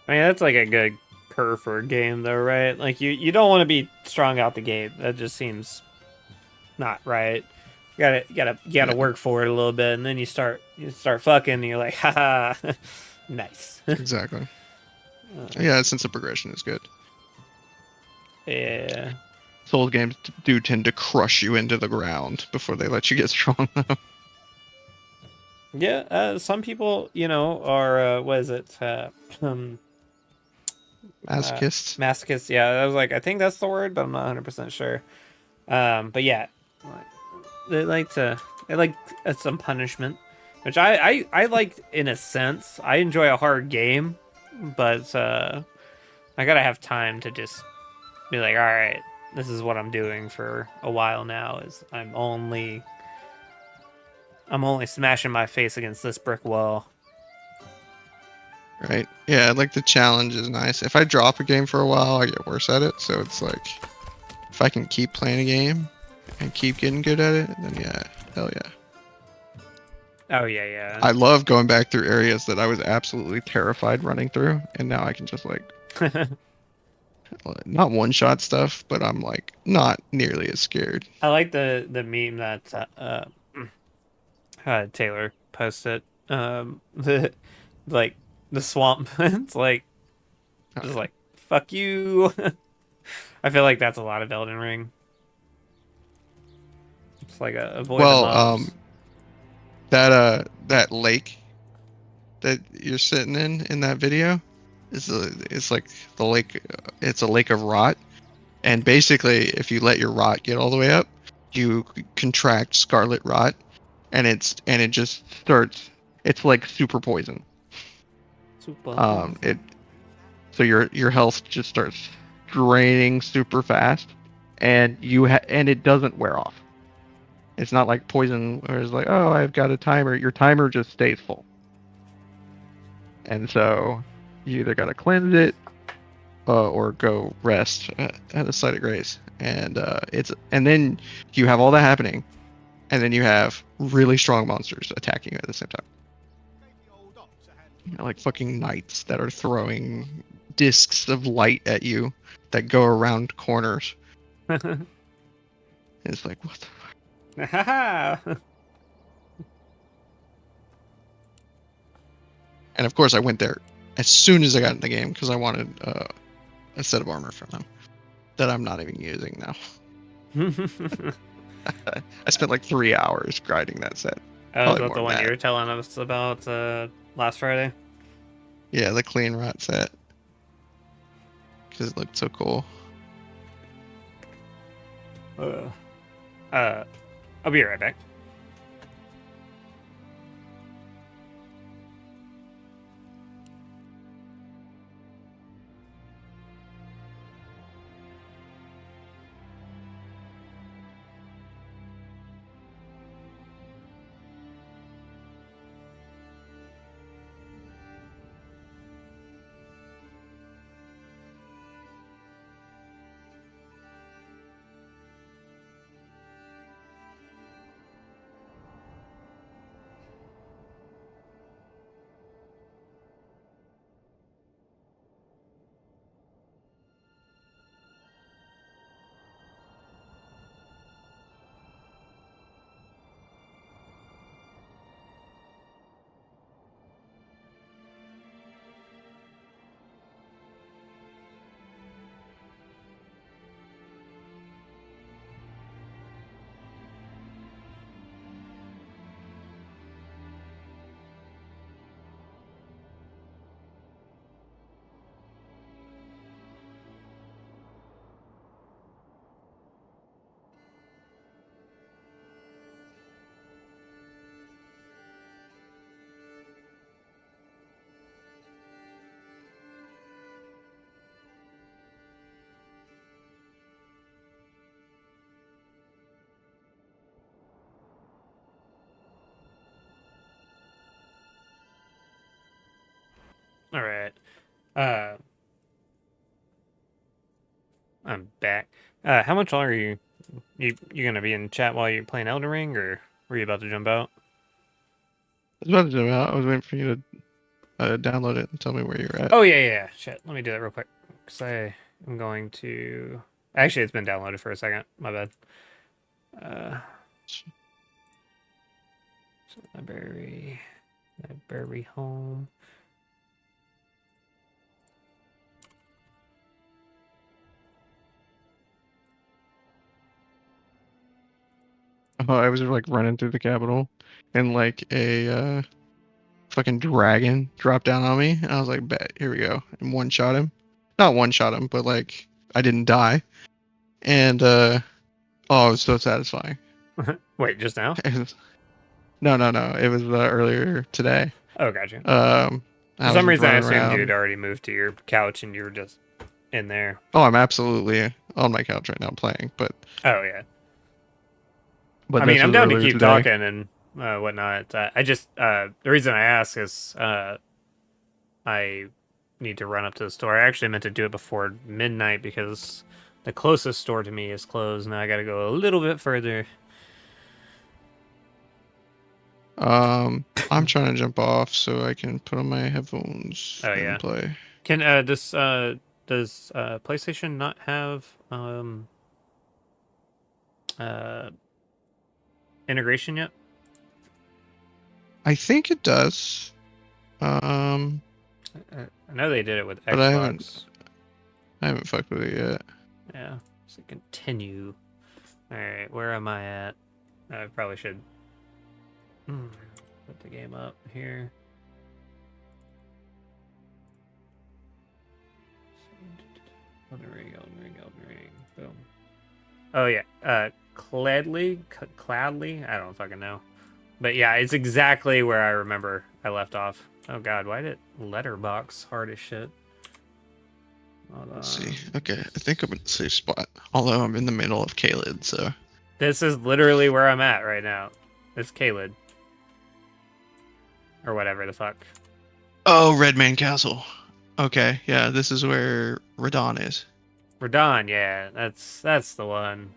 I mean, that's like a good curve for a game, though, right? Like you don't want to be strong out the gate. That just seems not right. You gotta work for it a little bit, and then you start fucking, and you're like, haha, nice. Exactly. Yeah, sense of progression is good. Yeah. Souls games do tend to crush you into the ground before they let you get strong. Yeah, some people, are what is it? Masochists. Masochists. Yeah, I was like, I think that's the word, but I'm not 100% sure. But yeah, they like some punishment, which I like in a sense. I enjoy a hard game, but I gotta have time to just be like, all right, this is what I'm doing for a while now. Is I'm only smashing my face against this brick wall. Right. Yeah, like the challenge is nice. If I drop a game for a while, I get worse at it. So it's like, if I can keep playing a game and keep getting good at it, then yeah, hell yeah. Oh yeah. I love going back through areas that I was absolutely terrified running through, and now I can just like not one-shot stuff, but I'm like not nearly as scared. I like the meme that Taylor posted. The like the swamp. It's like just like fuck you. I feel like that's a lot of Elden Ring. It's like avoid the mobs. That lake that you're sitting in that video it's like the lake. It's a lake of rot, and basically, if you let your rot get all the way up, you contract scarlet rot, and it just starts. It's like super poison. Super poison. It so your health just starts draining super fast, and and it doesn't wear off. It's not like poison where it's like, oh, I've got a timer. Your timer just stays full. And so you either got to cleanse it or go rest at the site of grace. And and then you have all that happening, and then you have really strong monsters attacking you at the same time. Like fucking knights that are throwing discs of light at you that go around corners. It's like, what the fuck? And of course, I went there as soon as I got in the game because I wanted a set of armor from them that I'm not even using now. I spent like 3 hours grinding that set. Oh, is that the one you were telling us about last Friday? Yeah, the clean rot set. Because it looked so cool. I'll be right back. All right. I'm back. How much longer are you gonna be in chat while you're playing Elden Ring, or were you about to jump out? I was about to jump out. I was waiting for you to download it and tell me where you're at. Oh yeah. Shit. Let me do that real quick. Cause I am going to. Actually, it's been downloaded for a second. My bad. So library home. Oh, I was like running through the Capitol, and like a fucking dragon dropped down on me, and I was like, "Bet, here we go," and one shot him. Not one shot him, but like I didn't die, and oh, it was so satisfying. Wait, just now? No. It was earlier today. Oh, gotcha. For some reason, I assumed you'd already moved to your couch and you were just in there. Oh, I'm absolutely on my couch right now playing, but. Oh yeah. But I mean, I'm down to keep talking and whatnot. I just the reason I ask is I need to run up to the store. I actually meant to do it before midnight because the closest store to me is closed. Now I got to go a little bit further. I'm trying to jump off so I can put on my headphones and play. Can does Does PlayStation not have integration yet? I think it does. I know they did it with but Xbox. I haven't fucked with it yet. Yeah. So continue. All right, where am I at? I probably should put the game up here. Elden Ring. Boom. Oh yeah, Cladley. I don't fucking know. But yeah, it's exactly where I remember I left off. Oh god, why did letterbox hard as shit? Let's see. Okay, I think I'm in the safe spot. Although I'm in the middle of Caelid, so. This is literally where I'm at right now. It's Caelid. Or whatever the fuck. Oh, Redman Castle. Okay, yeah, this is where Radon is. Radon, yeah, that's the one.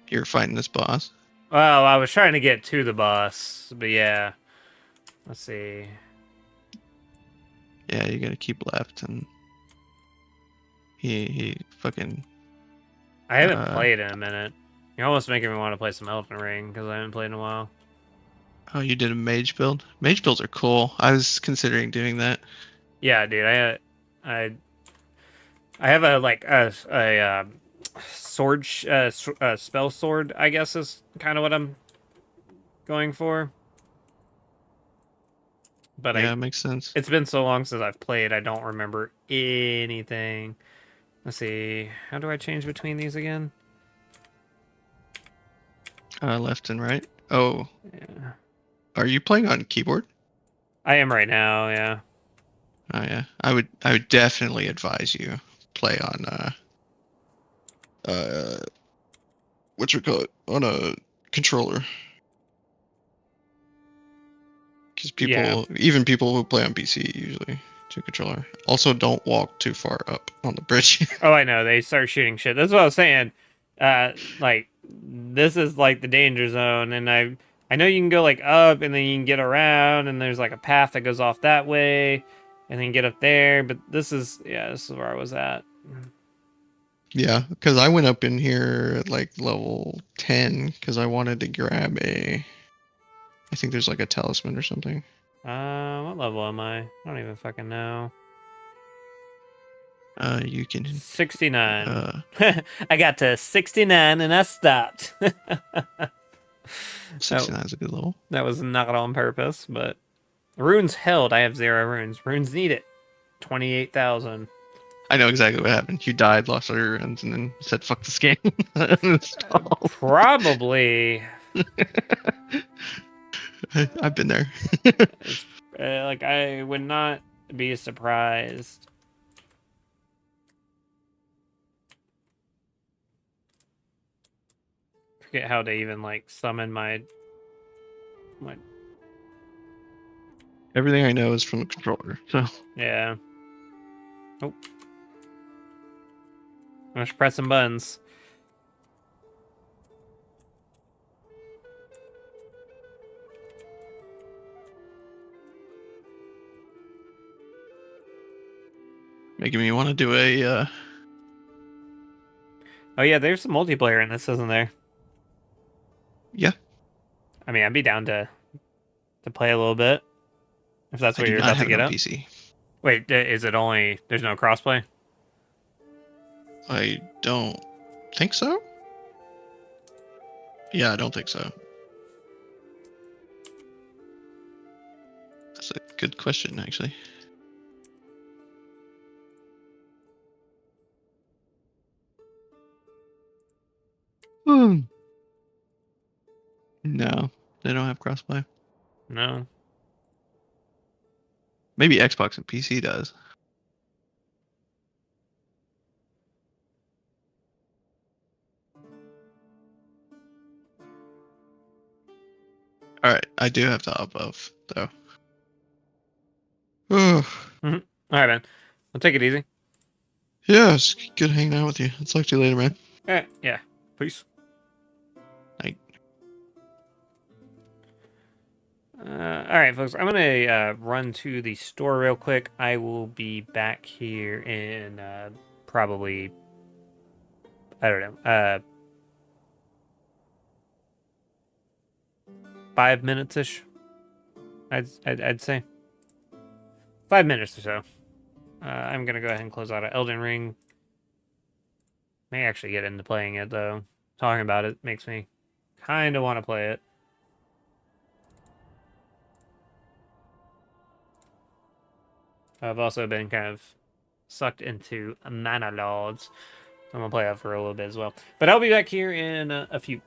You're fighting this boss? Well, I was trying to get to the boss, but yeah. Let's see. Yeah, you gotta keep left, and he fucking. I haven't played in a minute. You're almost making me want to play some Elden Ring because I haven't played in a while. Oh, you did a mage build? Mage builds are cool. I was considering doing that. Yeah, dude. I have a sword spell sword. I guess is kind of what I'm going for. But yeah, it makes sense. It's been so long since I've played. I don't remember anything. Let's see. How do I change between these again? Left and right. Oh. Yeah. Are you playing on keyboard? I am right now, yeah. Oh yeah. I would definitely advise you play on what you call it? On a controller. Because even people who play on PC usually do controller. Also, don't walk too far up on the bridge. Oh, I know. They start shooting shit. That's what I was saying. Like, this is like the danger zone, and I know you can go like up, and then you can get around, and there's like a path that goes off that way, and then get up there. But this is where I was at. Yeah, because I went up in here at like level 10 because I wanted to grab I think there's like a talisman or something. What level am I? I don't even fucking know. You can 69. I got to 69 and I stopped. 69 is a good level. That was not on purpose, but runes held. I have 0 runes. Runes need it. 28,000. I know exactly what happened. You died, lost all your runes, and then said, "Fuck this game." Probably. I've been there. Like, I would not be surprised. Forget how to even like summon my. Everything I know is from the controller. So yeah. Oh. I'm just pressing buttons. making me want to do a. Oh yeah, there's some multiplayer in this, isn't there? Yeah. I mean, I'd be down to play a little bit if that's what you're about to get up. PC. Wait, is it only? There's no crossplay? I don't think so. Yeah, I don't think so. That's a good question, actually. No, they don't have crossplay. No. Maybe Xbox and PC does. All right, I do have to hop off though. All right, man. I'll take it easy. Yeah, it's good hanging out with you. I'll talk to you later, man. Yeah. Peace. Night. All right, folks. I'm gonna run to the store real quick. I will be back here in probably, I don't know, 5 minutes ish. I'd say 5 minutes or so. I'm gonna go ahead and close out of Elden Ring. May actually get into playing it though. Talking about it makes me kind of want to play it. I've also been kind of sucked into Manor. I'm gonna play that for a little bit as well. But I'll be back here in a few.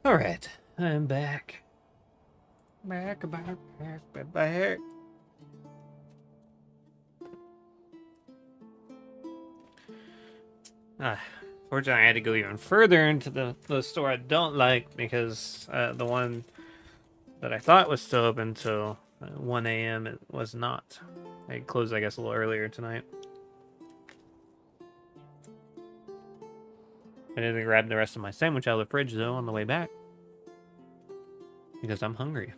All right, I'm back. Back. Fortunately, I had to go even further into the store I don't like because the one that I thought was still open until 1 a.m. it was not. It closed, I guess, a little earlier tonight. I didn't grab the rest of my sandwich out of the fridge, though, on the way back. Because I'm hungry.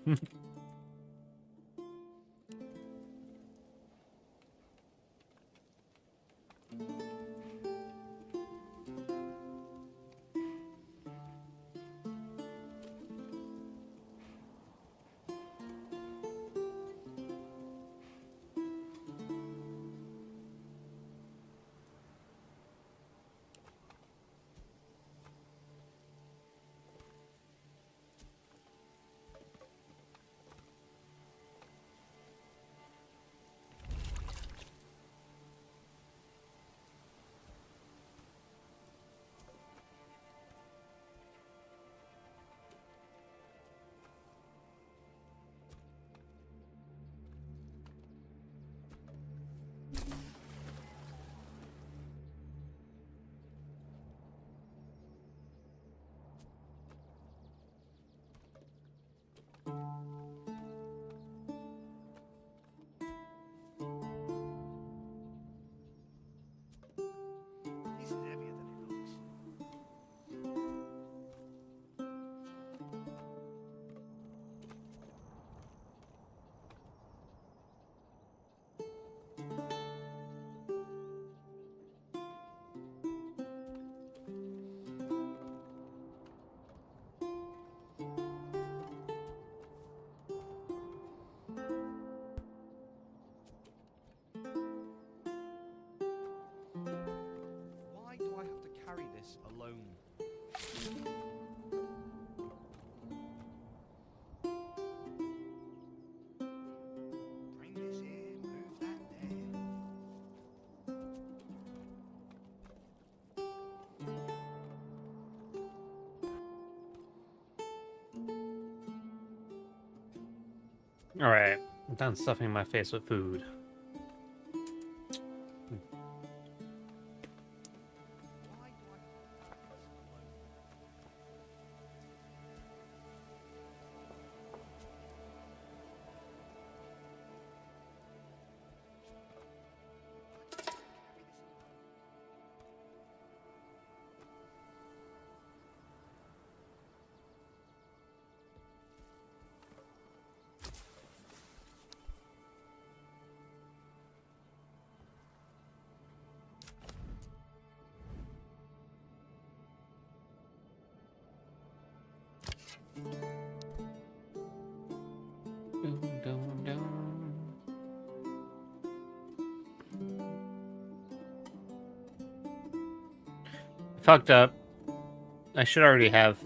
Why do I have to carry this alone? Bring this here, move that there. Alright, I'm done stuffing my face with food. Fucked up. I should already have.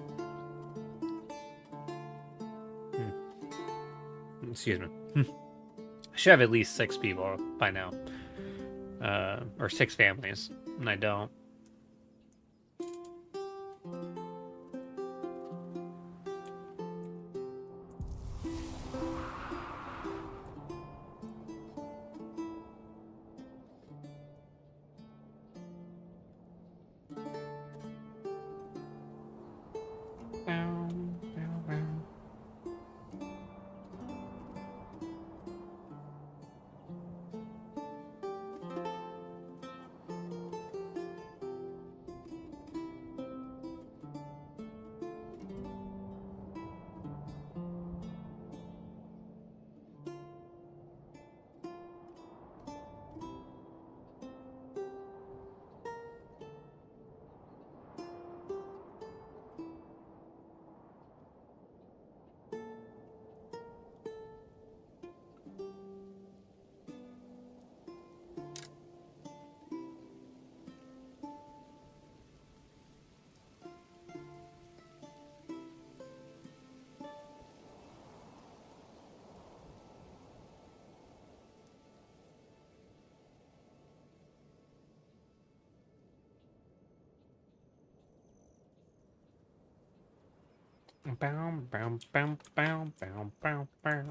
Excuse me. I should have at least 6 people by now. Or 6 families. And I don't. Bow, bow, bow, bow, bow, bow, bow.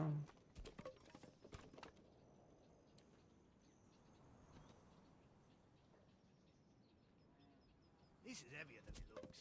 This is heavier than it looks.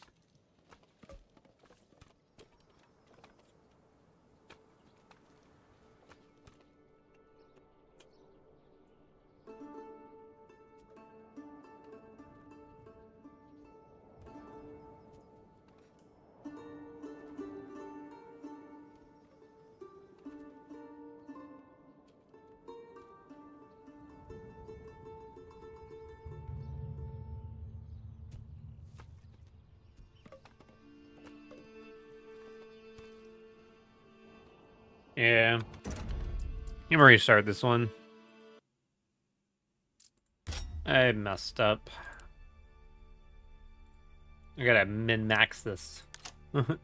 Yeah. I'm gonna restart this one. I messed up. I gotta min-max this. Alright.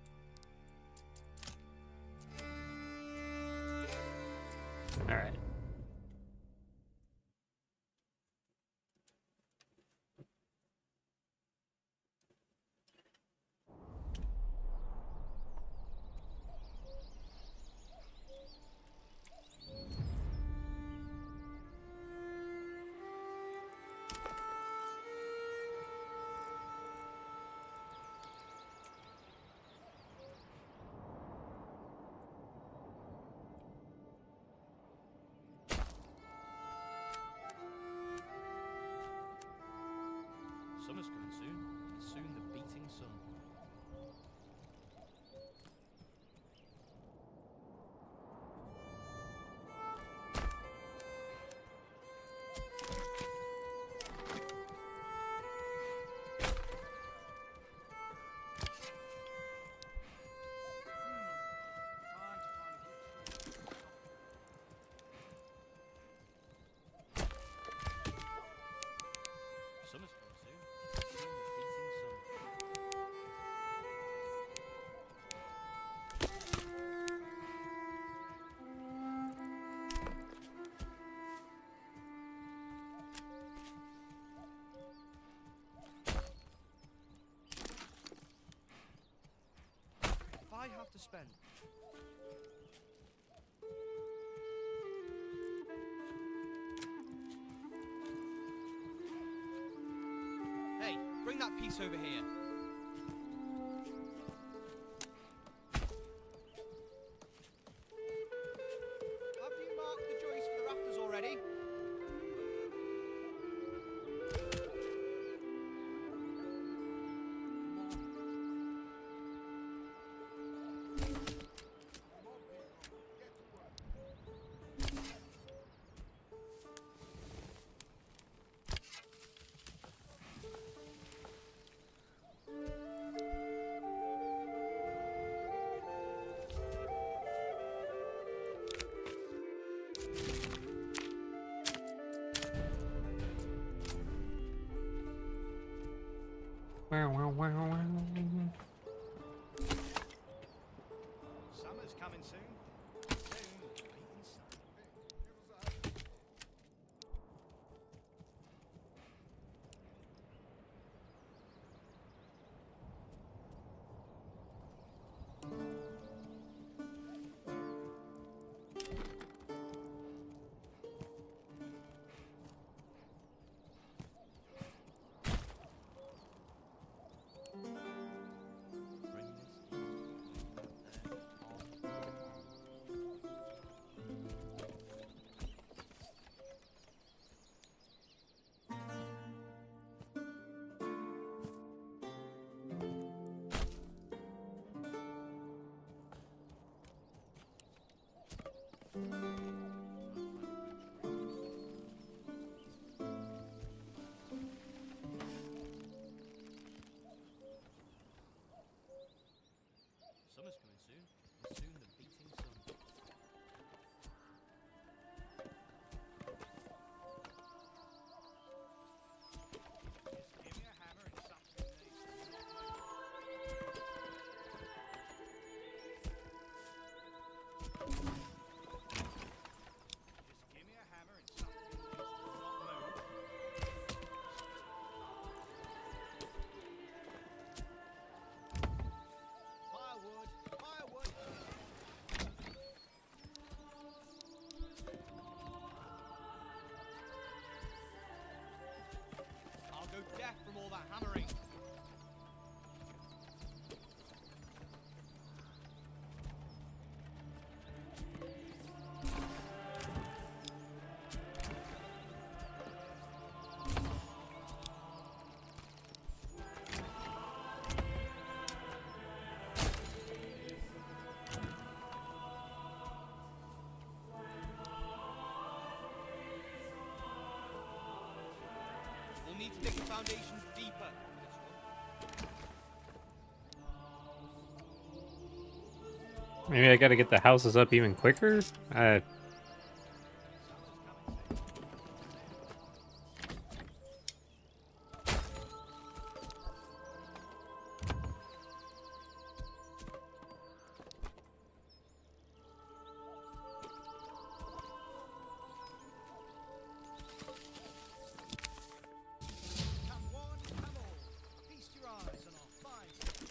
Summer's coming soon. Soon the beating sun. Summer's coming soon. Soon the beating sun. If I have to spend Hey, bring that piece over here. Have you marked the joist for the rafters already? Wow, wow, wow, wow. Summer's coming soon. Soon the beating sun. Bring this there on. Summer's coming soon. Soon the beating sun. Just give me a hammer and something needs to knock me. death from all that hammering. We'll need to dig the foundations deeper for this one. Maybe I gotta get the houses up even quicker? Come one, come all. Feast your eyes on our fine city.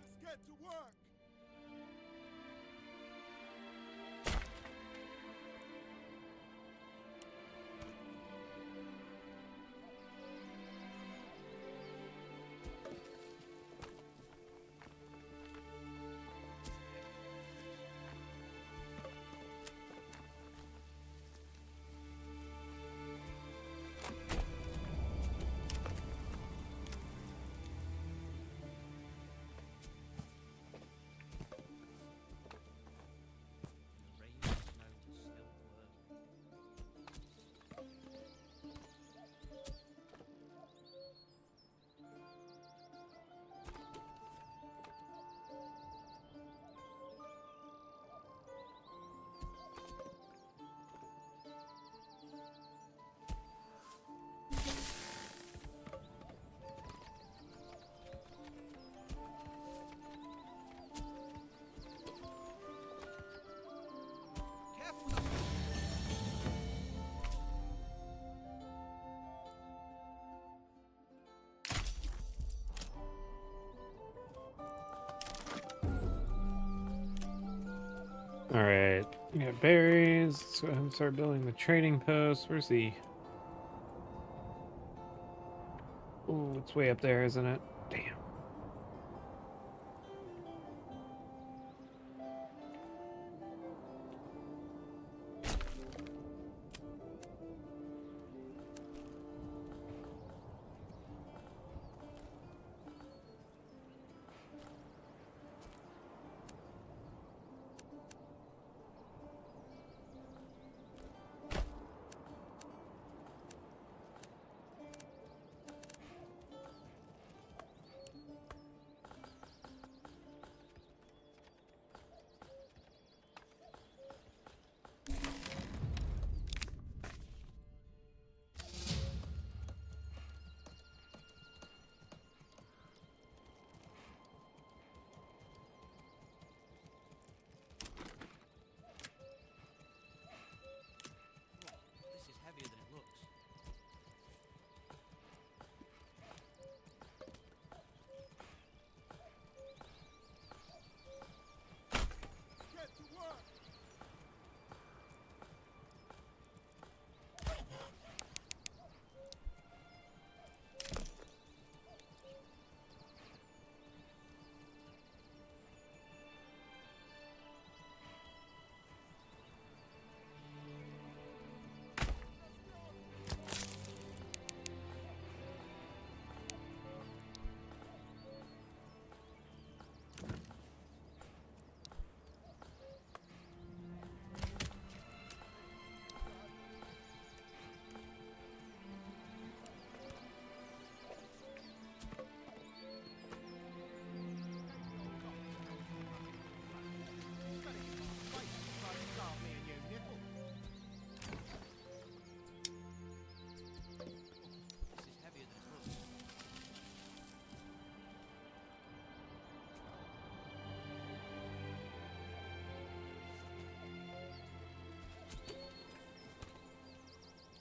Let's get to work. The rain and snow still were. Careful now. Alright, we got berries. Let's go ahead and start building the trading post. Where's the... Oh, it's way up there, isn't it? Damn.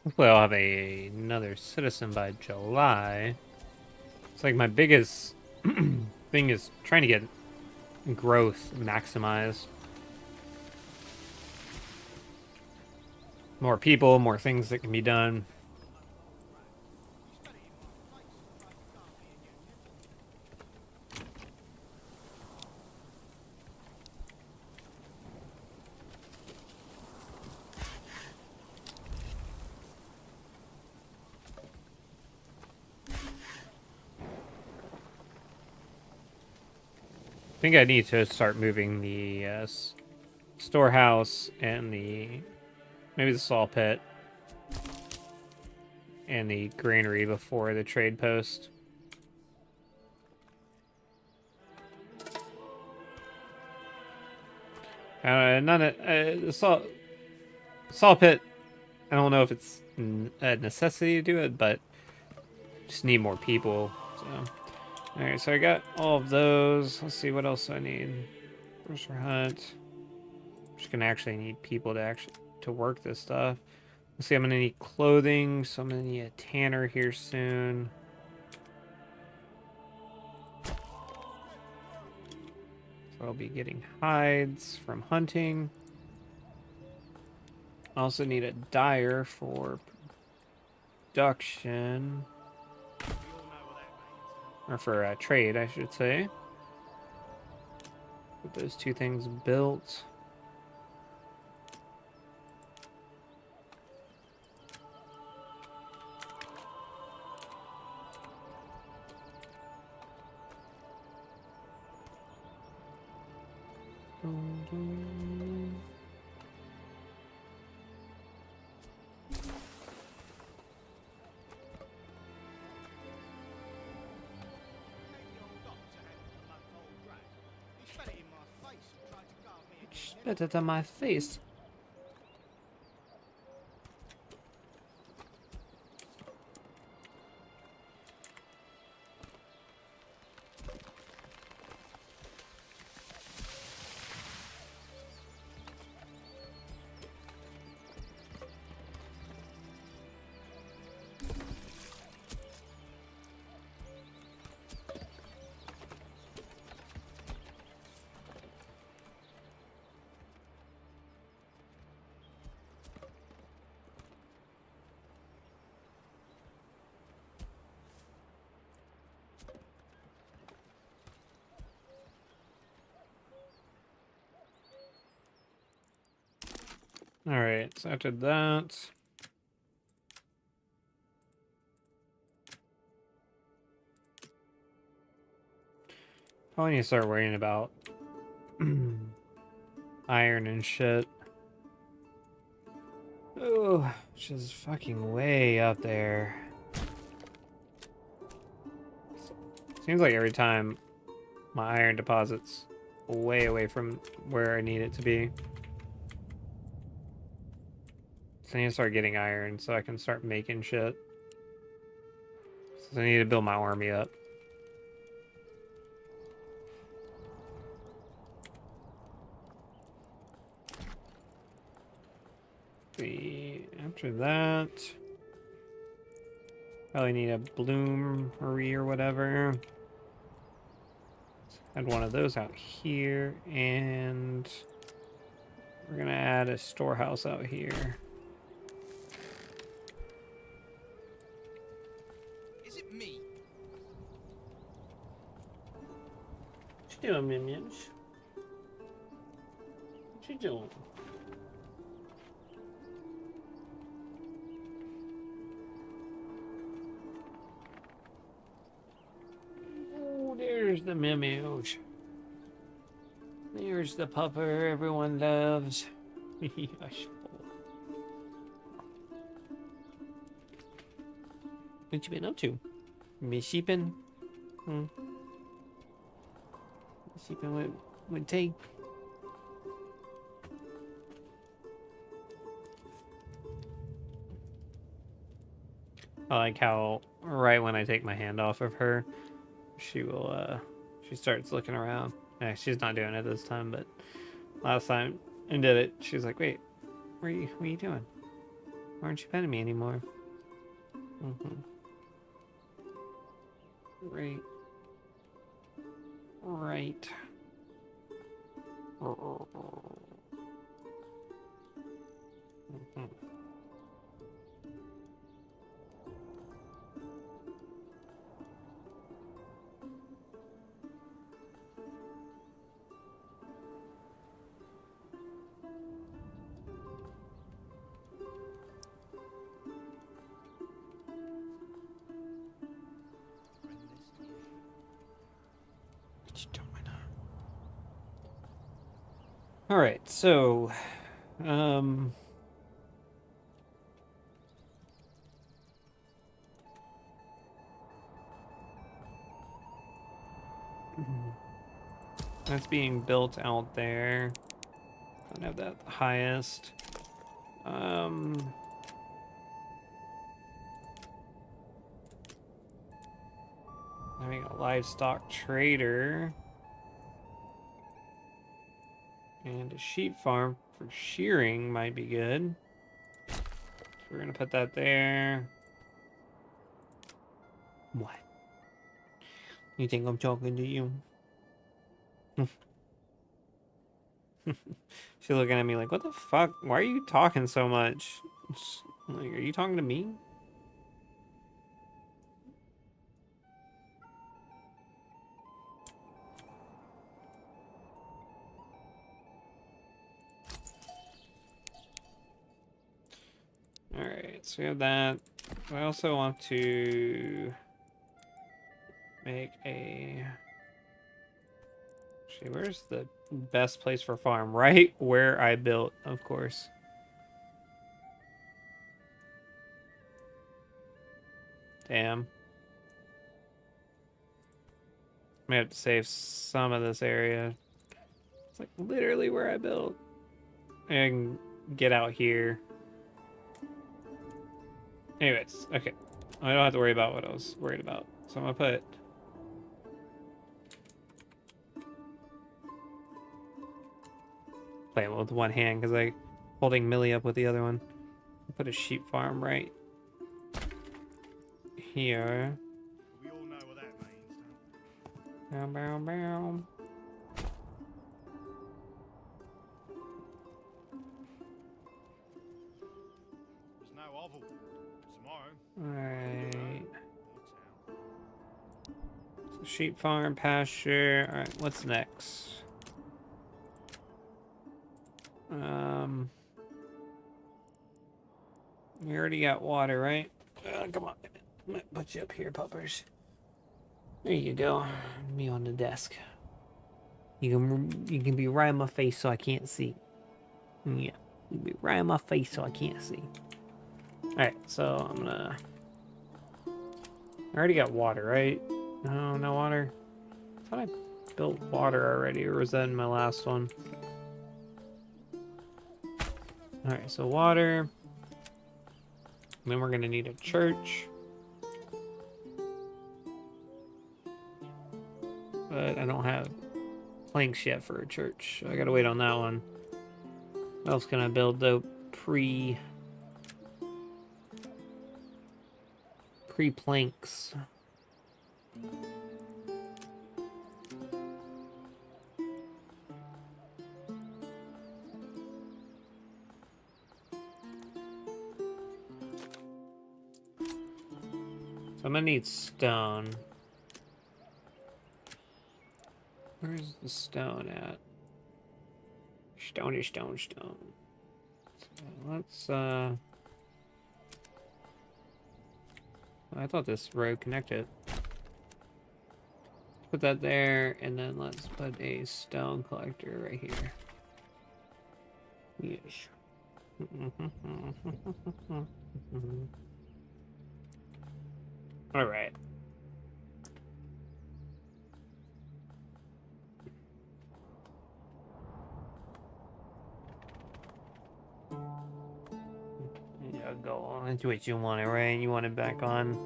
Hopefully I'll have another citizen by July. It's like my biggest thing is trying to get growth maximized. More people, more things that can be done. I think I need to start moving the storehouse and maybe the saw pit and the granary before the trade post. The saw pit. I don't know if it's a necessity to do it, but just need more people. So, all right. So I got all of those. Let's see what else I need. Grocery hunt. I'm just gonna actually need people to work this stuff. Let's see. I'm gonna need clothing, so I'm gonna need a tanner here soon. I'll be getting hides from hunting. I also need a dyer for production. Or for trade, I should say. Get those two things built. Spit it in my face. Alright, so after that... probably need to start worrying about iron and shit. Oh, which is fucking way up there. Seems like every time my iron deposit's way away from where I need it to be. So I need to start getting iron so I can start making shit. So I need to build my army up. After that, probably need a bloomery or whatever. Add one of those out here, and we're gonna add a storehouse out here. Is it me? What you doing, minions? What you doing? There's the memos. There's the pupper everyone loves. Yes. What you been up to? Me sheeping? Sheeping with Tay. I like how right when I take my hand off of her, she will she starts looking around. Yeah, she's not doing it this time, but last time I did it, she's like, wait, what are you doing? Why aren't you petting me anymore? Mm-hmm. Right. Right. Mm-hmm. All right, so, that's being built out there. Don't have that highest. Having a livestock trader and a sheep farm for shearing might be good. So we're gonna put that there. What? You think I'm talking to you? She's looking at me like, what the fuck? Why are you talking so much? Like, are you talking to me? Alright, so we have that. I also want to make a... Actually, where's the best place for farm? Right where I built, of course. Damn. I may have to save some of this area. It's like literally where I built. I can get out here. Anyways, okay. I don't have to worry about what I was worried about. So I'm gonna put... Playing with one hand because I holding Millie up with the other one. Put a sheep farm right here. We all know what that means, Bow, bow, bow. There's no oval. Tomorrow. Alright. So sheep farm, pasture. Alright, what's next? We already got water, right? Come on. I'm gonna put you up here, puppers. There you go. Me on the desk. You can be right in my face so I can't see. Yeah. You can be right in my face so I can't see. Alright, so I'm gonna... I already got water, right? No, no water. I thought I built water already, or was that in my last one? Alright, so water. And then we're gonna need a church. But I don't have planks yet for a church. So I gotta wait on that one. What else can I build though? Pre-planks. So I'm gonna need stone. Where's the stone at? Stone. So let's I thought this road connected. Put that there, and then let's put a stone collector right here. Yes. All right. Yeah, go on. That's what you wanted, right? You want it back on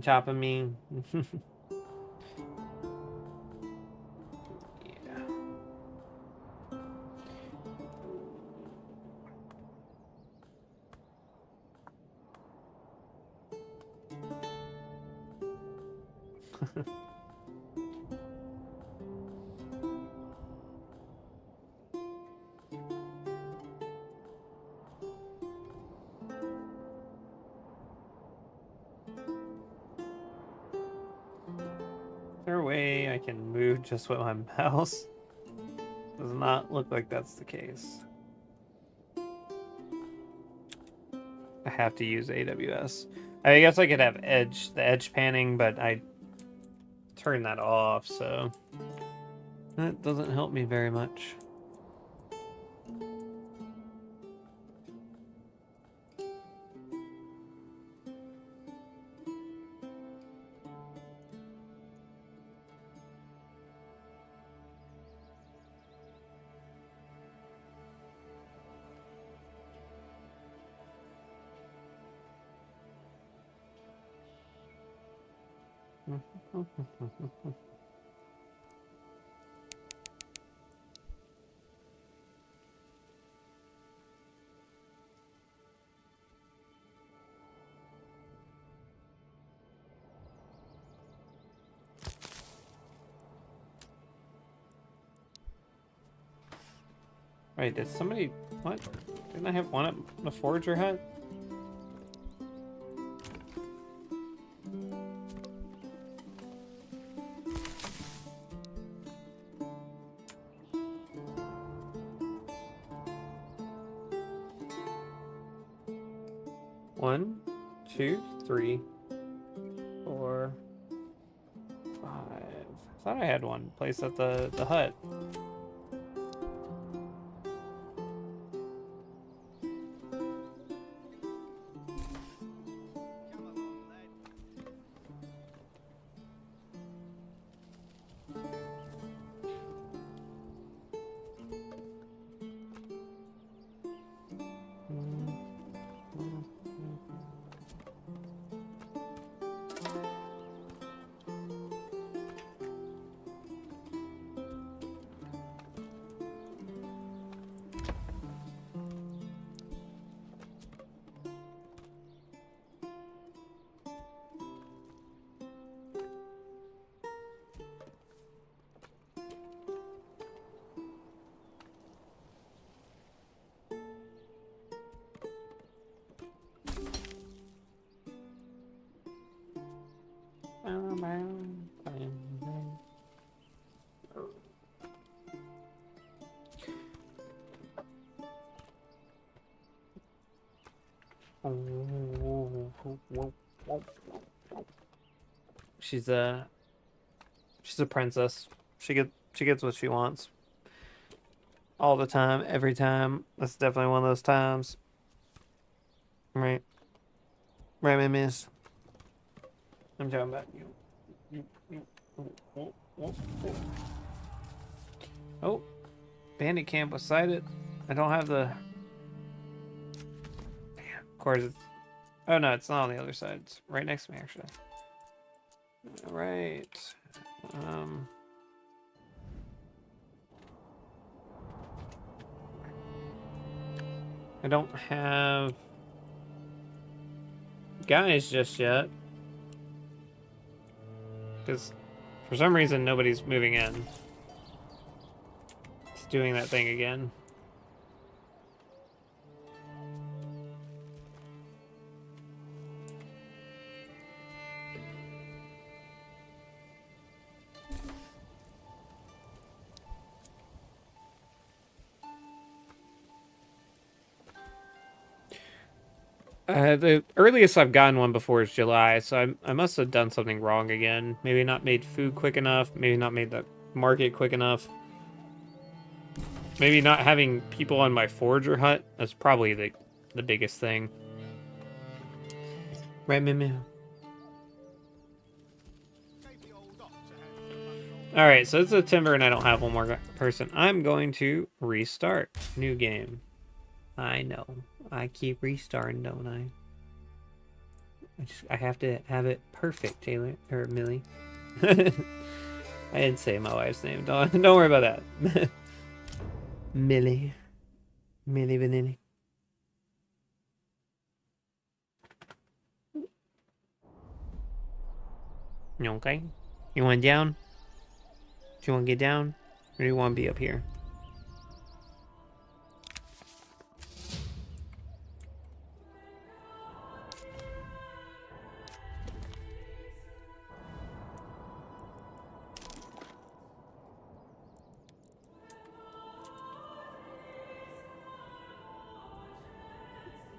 top of me. Yeah. Is there a way I can move just with my mouse? Does not look like that's the case. I have to use AWS. I guess I could have the edge panning, but I turned that off, so that doesn't help me very much. Wait, did somebody... What? Didn't I have one at the Forager hut? One, two, three, four, five. I thought I had one placed at the hut. She's a princess. She gets what she wants. All the time, every time. That's definitely one of those times. Right. Right, my miss. I'm talking about you. Oh. Bandit camp was sighted. I don't have the... Of course it's... Oh no, it's not on the other side. It's right next to me, actually. Alright. I don't have guys just yet. Because for some reason nobody's moving in. It's doing that thing again. The earliest I've gotten one before is July, so I must have done something wrong again. Maybe not made food quick enough, maybe not made the market quick enough. Maybe not having people on my forager hut. That's probably the biggest thing. Right, Mimi? Alright, so it's September and I don't have one more person. I'm going to restart. New game. I know. I keep restarting, don't I? I have to have it perfect, Taylor. Or Millie. I didn't say my wife's name. Don't worry about that. Millie. Millie Vanilli. Okay. You want down? Do you want to get down? Or do you want to be up here?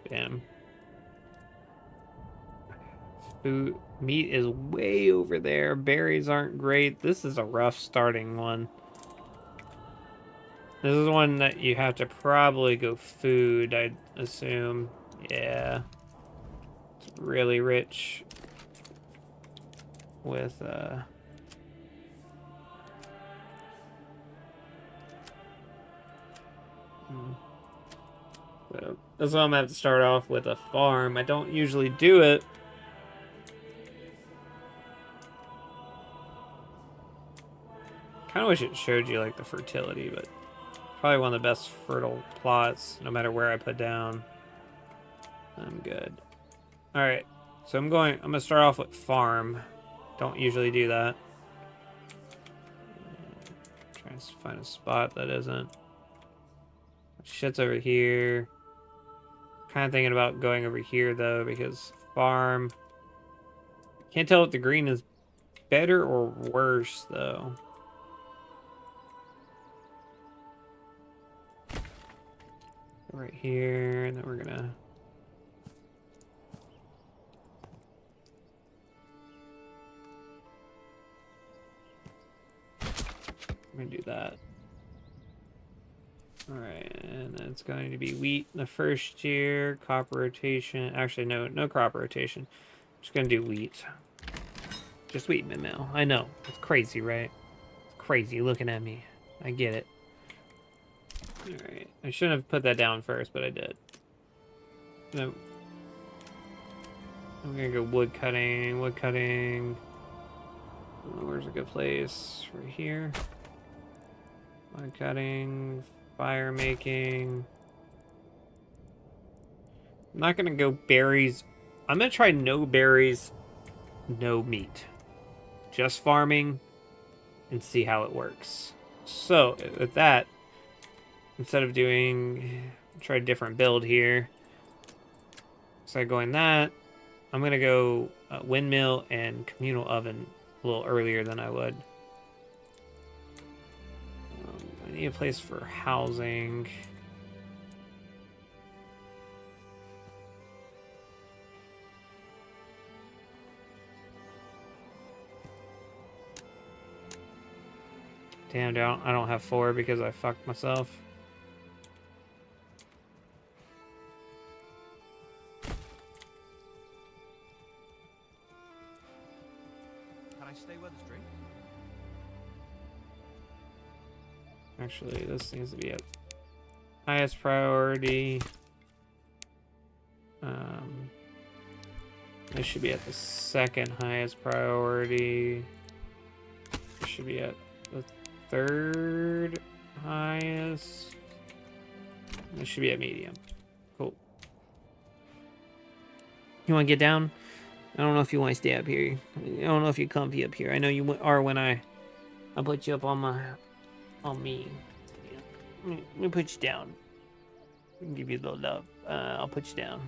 Damn. Food, meat is way over there. Berries aren't great. This is a rough starting one. This is one that you have to probably go food, I'd assume. Yeah. It's really rich with, So that's why I'm gonna have to start off with a farm. I don't usually do it. Kind of wish it showed you like the fertility, but probably one of the best fertile plots, no matter where I put down. I'm good. All right, so I'm gonna start off with farm. Don't usually do that. Trying to find a spot that isn't. Shit's over here. Kind of thinking about going over here though, because farm. Can't tell if the green is better or worse though. Right here, and then we're gonna. We're gonna do that. Alright, and then it's going to be wheat in the first year, crop rotation. Actually, no crop rotation. Just gonna do wheat. Just wheat in the mill. I know. It's crazy, right? It's crazy looking at me. I get it. Alright. I shouldn't have put that down first, but I did. No. I'm gonna go wood cutting. Wood cutting. Where's a good place? Right here. Wood cutting. Fire making. I'm not gonna go berries. I'm gonna try no berries, no meat. Just farming and see how it works. So with that, instead of doing, try a different build here. Instead of going that, I'm gonna go windmill and communal oven a little earlier than I would. I need a place for housing. Damn, I don't have 4 because I fucked myself. Can I stay where there's drink? Actually, this needs to be at highest priority. This should be at the second highest priority. This should be at the third highest. This should be at medium. Cool. You want to get down? I don't know if you want to stay up here. I don't know if you're comfy up here. I know you are when I put you up on me. Yeah. Let me put you down. Give you a little love. I'll put you down.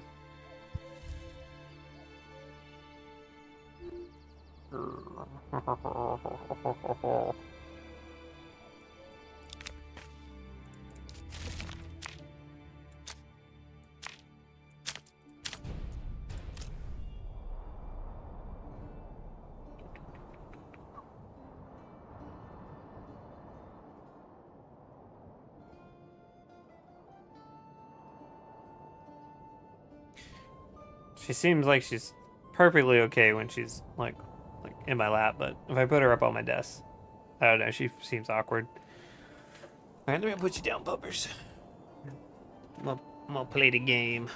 She seems like she's perfectly okay when she's like in my lap, but if I put her up on my desk, I don't know, she seems awkward. Alright, let me put you down, puppers. I'm gonna play the game.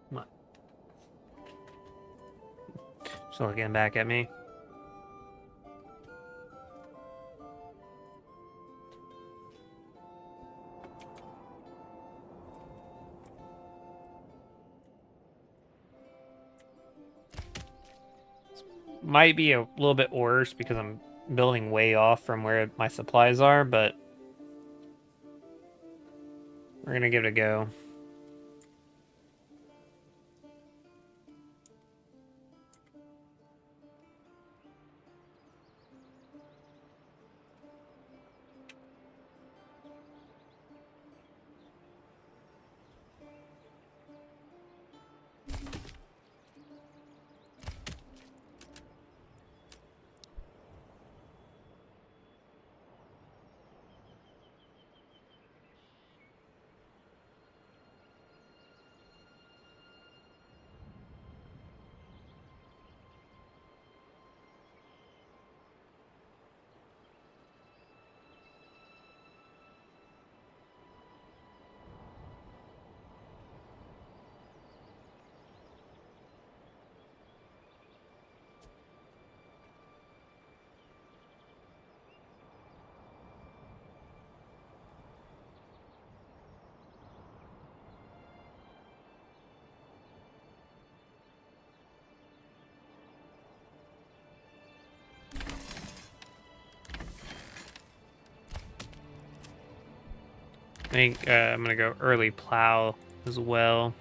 Come on. She's looking back at me. might be a little bit worse because I'm building way off from where my supplies are, but we're gonna give it a go. I think I'm gonna go early plow as well.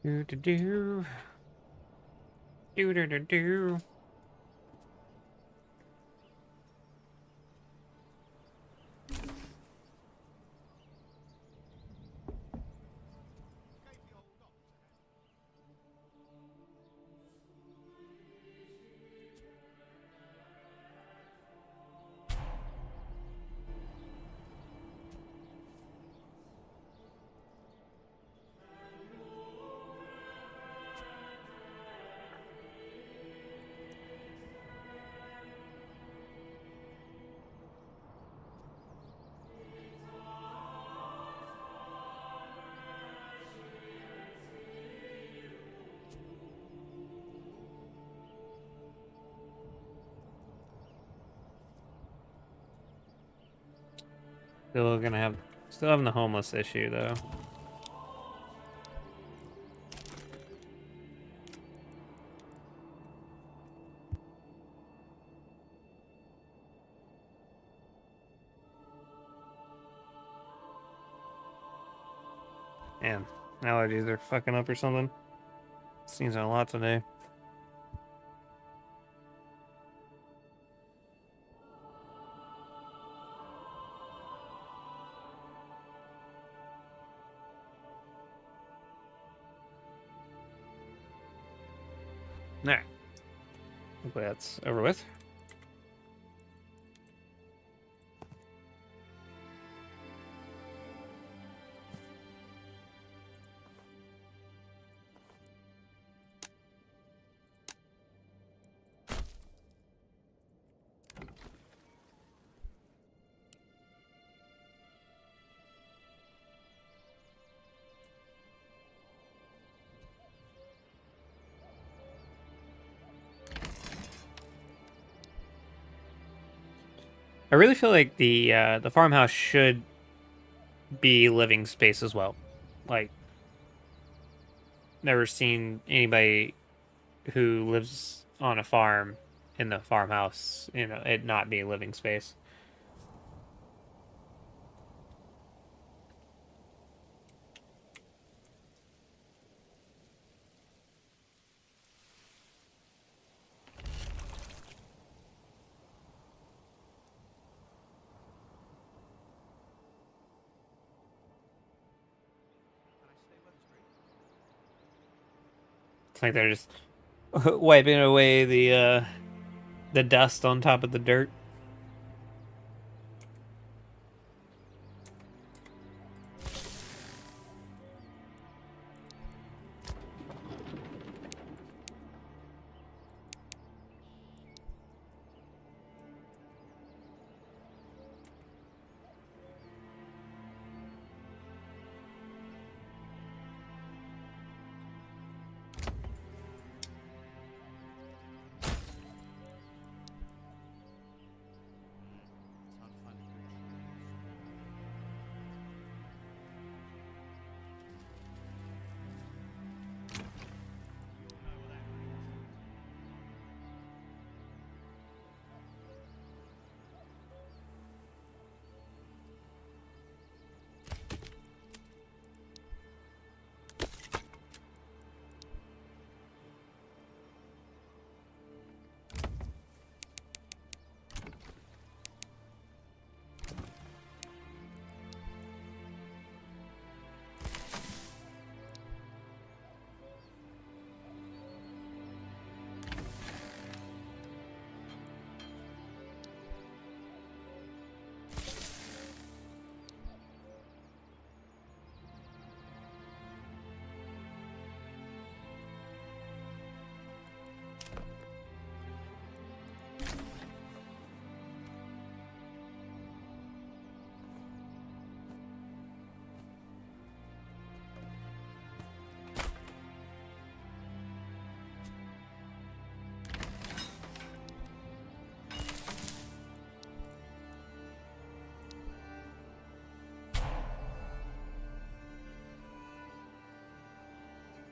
Do do do. Do do do do. Still having the homeless issue though. Man, allergies are fucking up or something. Seems a lot today. Alright. Hopefully that's over with. I really feel like the farmhouse should be living space as well. Like, never seen anybody who lives on a farm in the farmhouse, you know, it not be living space. It's like they're just wiping away the dust on top of the dirt. It's hard to find a good tree. You'll know what that means.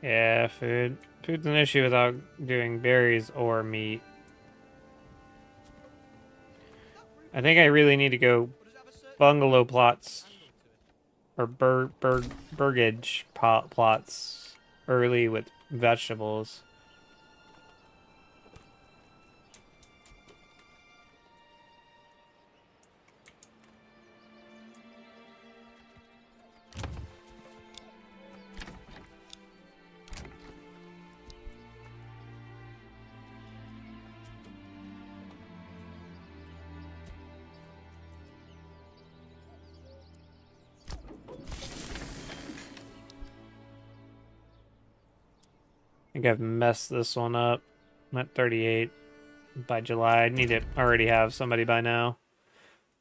Yeah, food. Food's an issue without doing berries or meat. I think I really need to go bungalow plots or burgage plots early with vegetables. I think I've messed this one up. I'm at 38 by July. I need to already have somebody by now.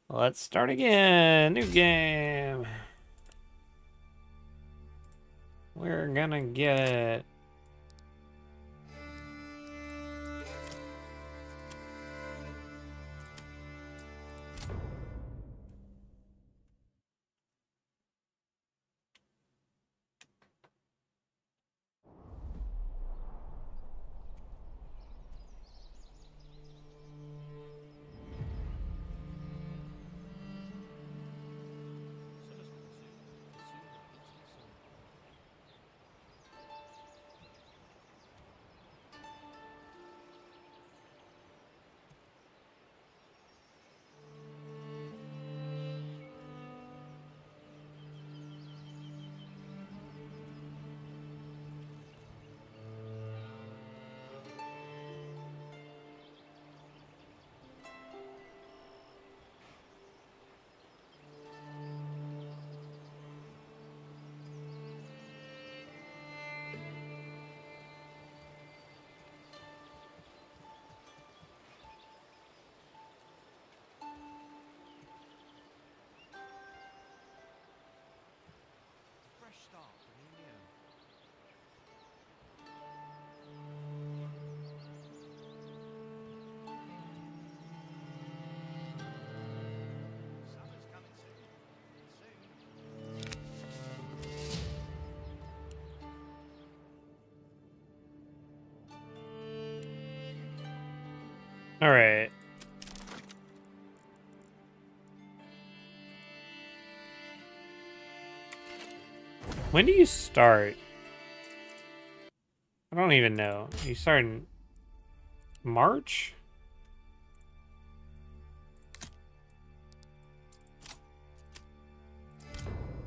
Let's start again. New game. We're gonna get it. Summer's coming soon. Soon we're eating some. Fresh start for a new year. Summer's coming soon. Soon. All right. When do you start? I don't even know. You start in March?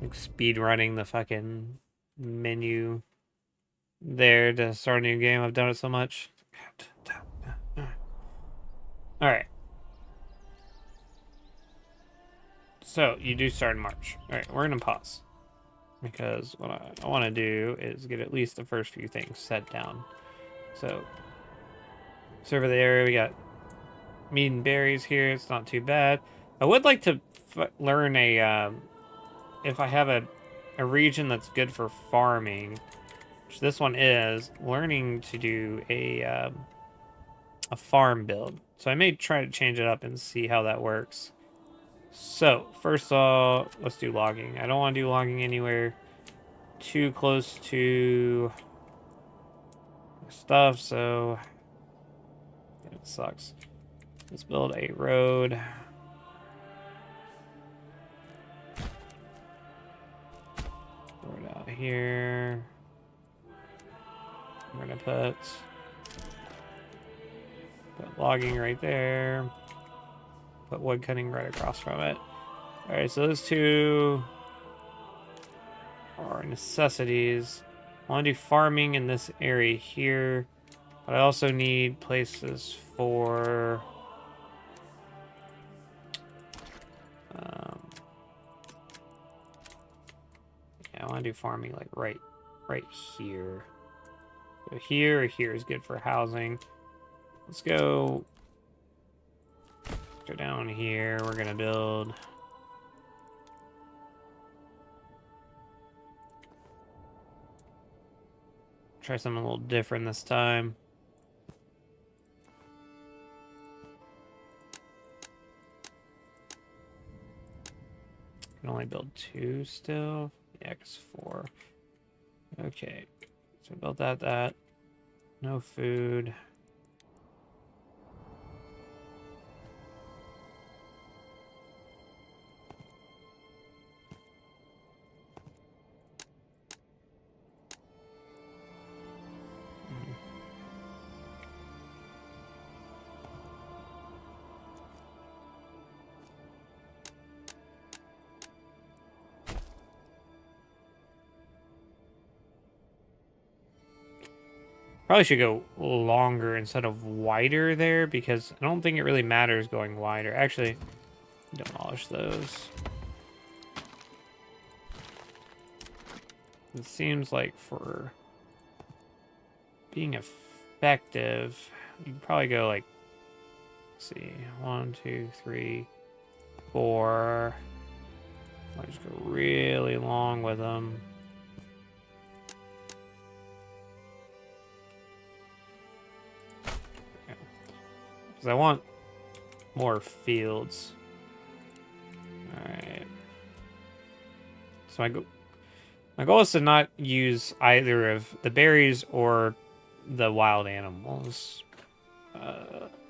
Like speed running the fucking menu. there to start a new game. I've done it so much. Alright. So, you do start in March. Alright, we're going to pause. Because what I want to do is get at least the first few things set down. So, over the area, we got meat and berries here. It's not too bad. I would like to learn a, if I have a region that's good for farming, which this one is, learning to do a farm build. So I may try to change it up and see how that works. So, first of all, let's do logging. I don't want to do logging anywhere too close to stuff, so it sucks. Let's build a road. Road out here. I'm gonna put logging right there. Put wood cutting right across from it. Alright, so those two are necessities. I want to do farming in this area here, but I also need places for yeah, I want to do farming like right here. So here or here is good for housing. Let's go down here. We're gonna build try something a little different this time. Can only build 2 still. Yeah, because 4. Okay, so build that. No food. Probably should go longer instead of wider there, because I don't think it really matters going wider. Actually, demolish those. It seems like for being effective, you can probably go like, let's see, 1, 2, 3, 4. I'll just go really long with them. Because I want more fields. Alright. So my goal is to not use either of the berries or the wild animals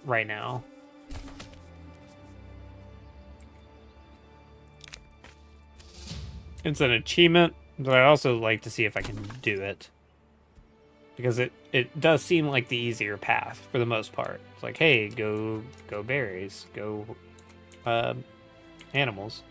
right now. It's an achievement, but I also like to see if I can do it. Because it does seem like the easier path for the most part. It's like, hey, go berries, go animals.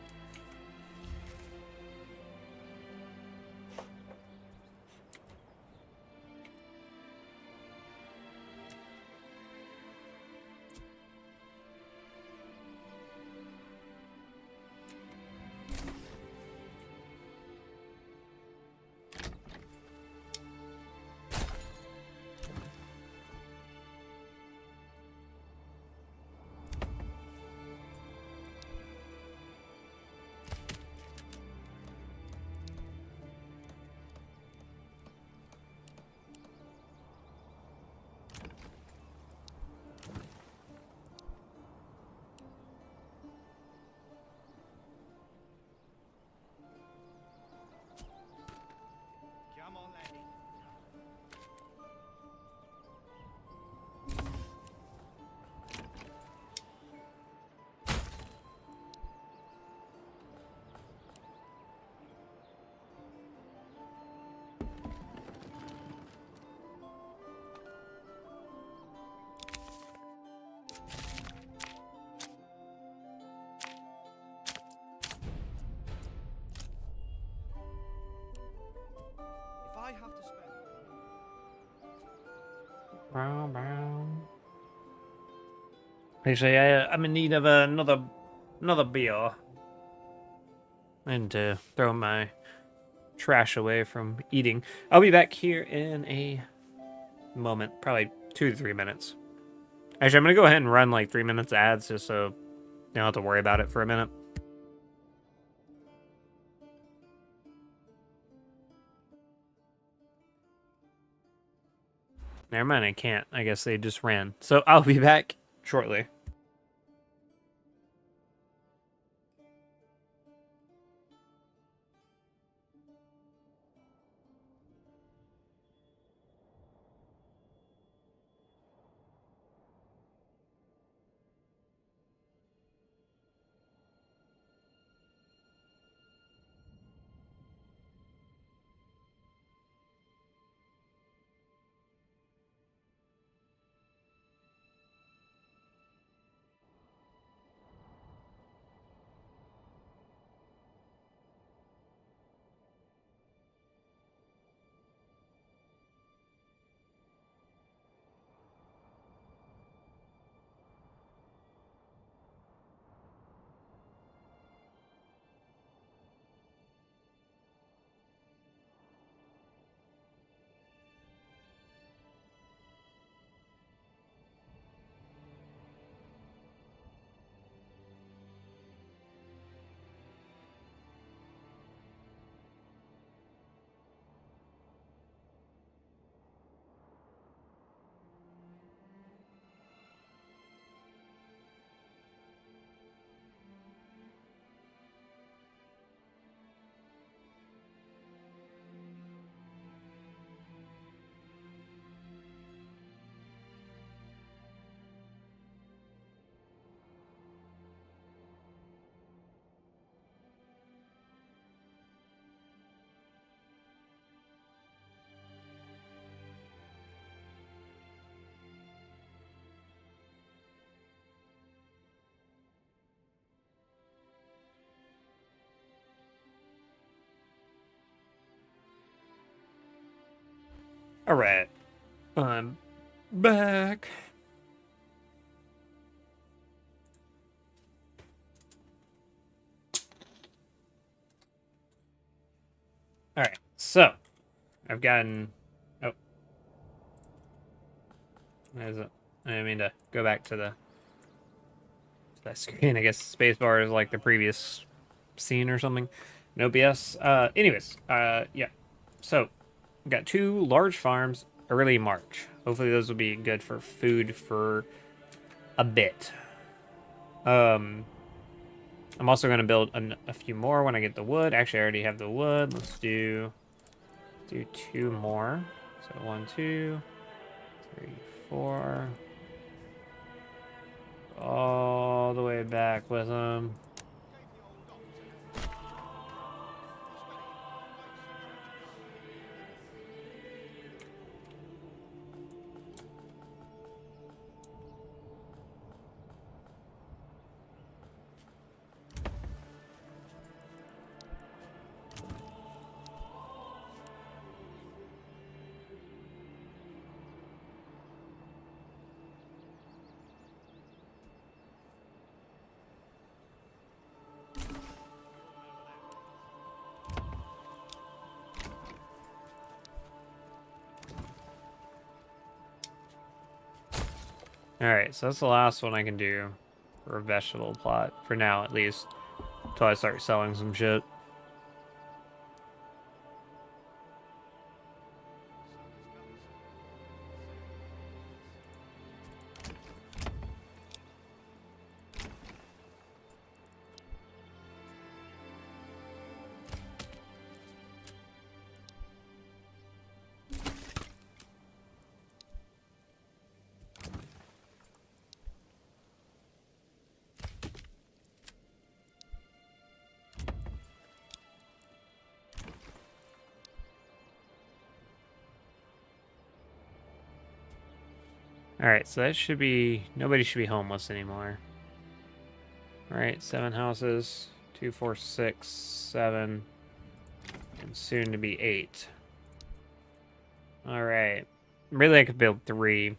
Actually, I'm in need of another beer. And to throw my trash away from eating. I'll be back here in a moment, probably 2 to 3 minutes. Actually, I'm gonna go ahead and run like 3 minutes ads just so you don't have to worry about it for a minute. Never mind, I can't. I guess they just ran. So I'll be back shortly. Alright. I'm back. Alright, so I've gotten I didn't mean to go back to that screen. I guess spacebar is like the previous scene or something. No BS. Yeah. So got 2 large farms early March. Hopefully those will be good for food for a bit. I'm also going to build a few more when I get the wood. Actually, I already have the wood. Let's do 2 more. So 1, 2, 3, 4. All the way back with them. Alright, so that's the last one I can do for a vegetable plot, for now at least, until I start selling some shit. Alright, so that should be... Nobody should be homeless anymore. Alright, 7 houses. 2, 4, 6, 7. And soon to be 8. Alright. Really, I could build 3.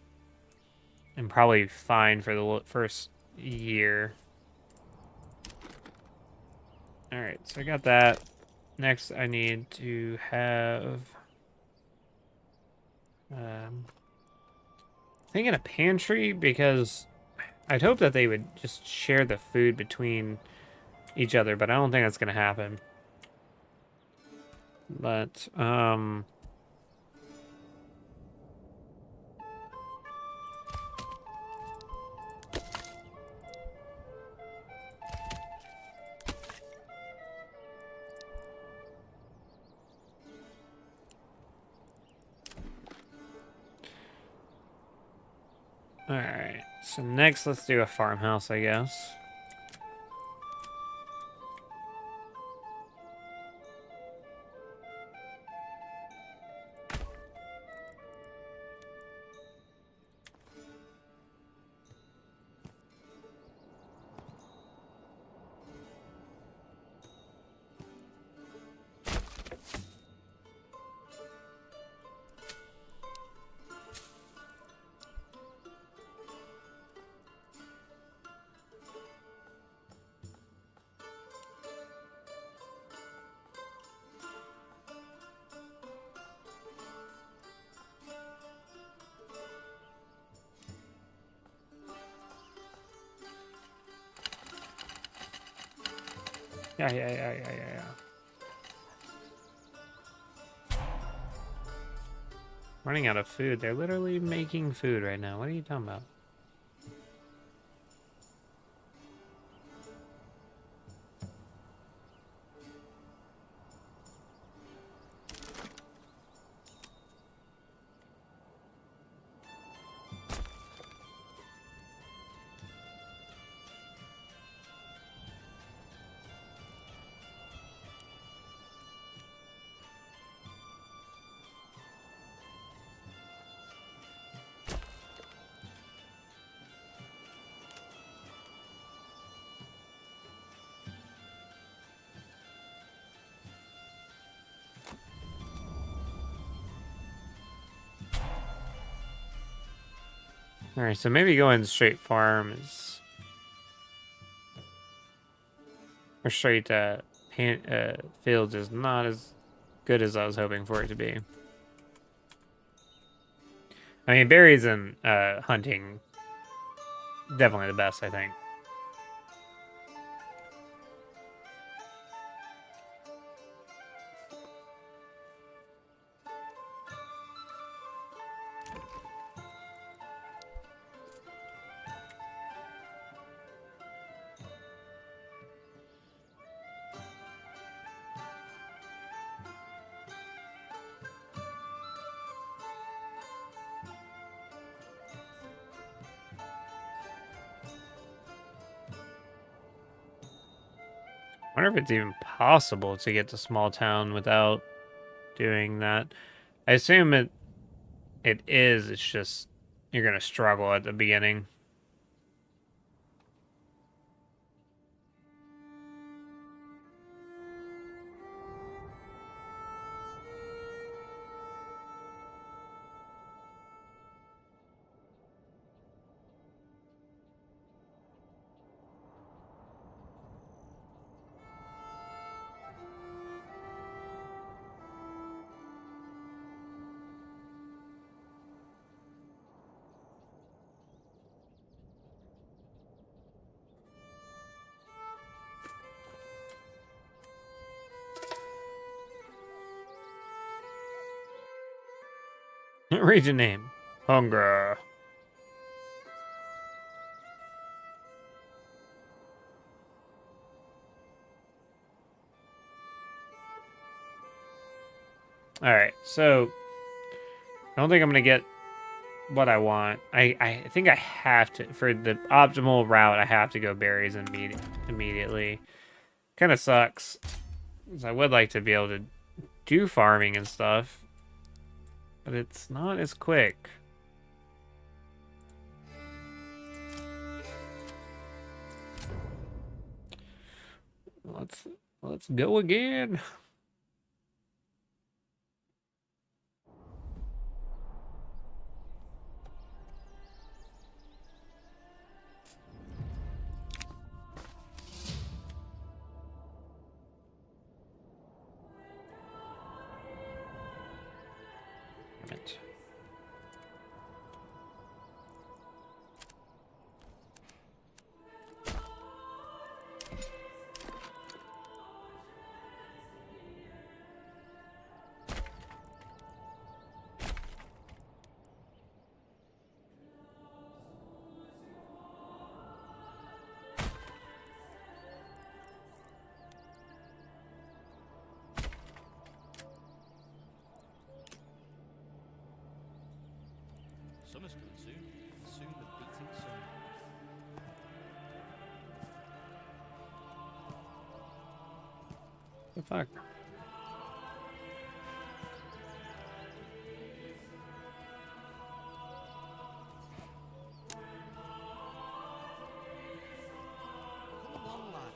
and probably fine for the first year. Alright, so I got that. Next, I need to have... thinking a pantry, because I'd hope that they would just share the food between each other, but I don't think that's going to happen. But, alright, so next let's do a farmhouse, I guess. Yeah. Running out of food. They're literally making food right now. What are you talking about? Alright, so maybe going straight farm is... or straight fields is not as good as I was hoping for it to be. I mean, berries and hunting, definitely the best, I think. I wonder if it's even possible to get to small town without doing that. I assume it is, it's just you're gonna struggle at the beginning. Region name. Hunger. Alright, so I don't think I'm gonna get what I want. I think I have to, for the optimal route, I have to go berries immediately. Kind of sucks, because I would like to be able to do farming and stuff, but it's not as quick. Let's go again. It. Summer's coming soon. Soon the beating sun. The fuck? Come along, lad.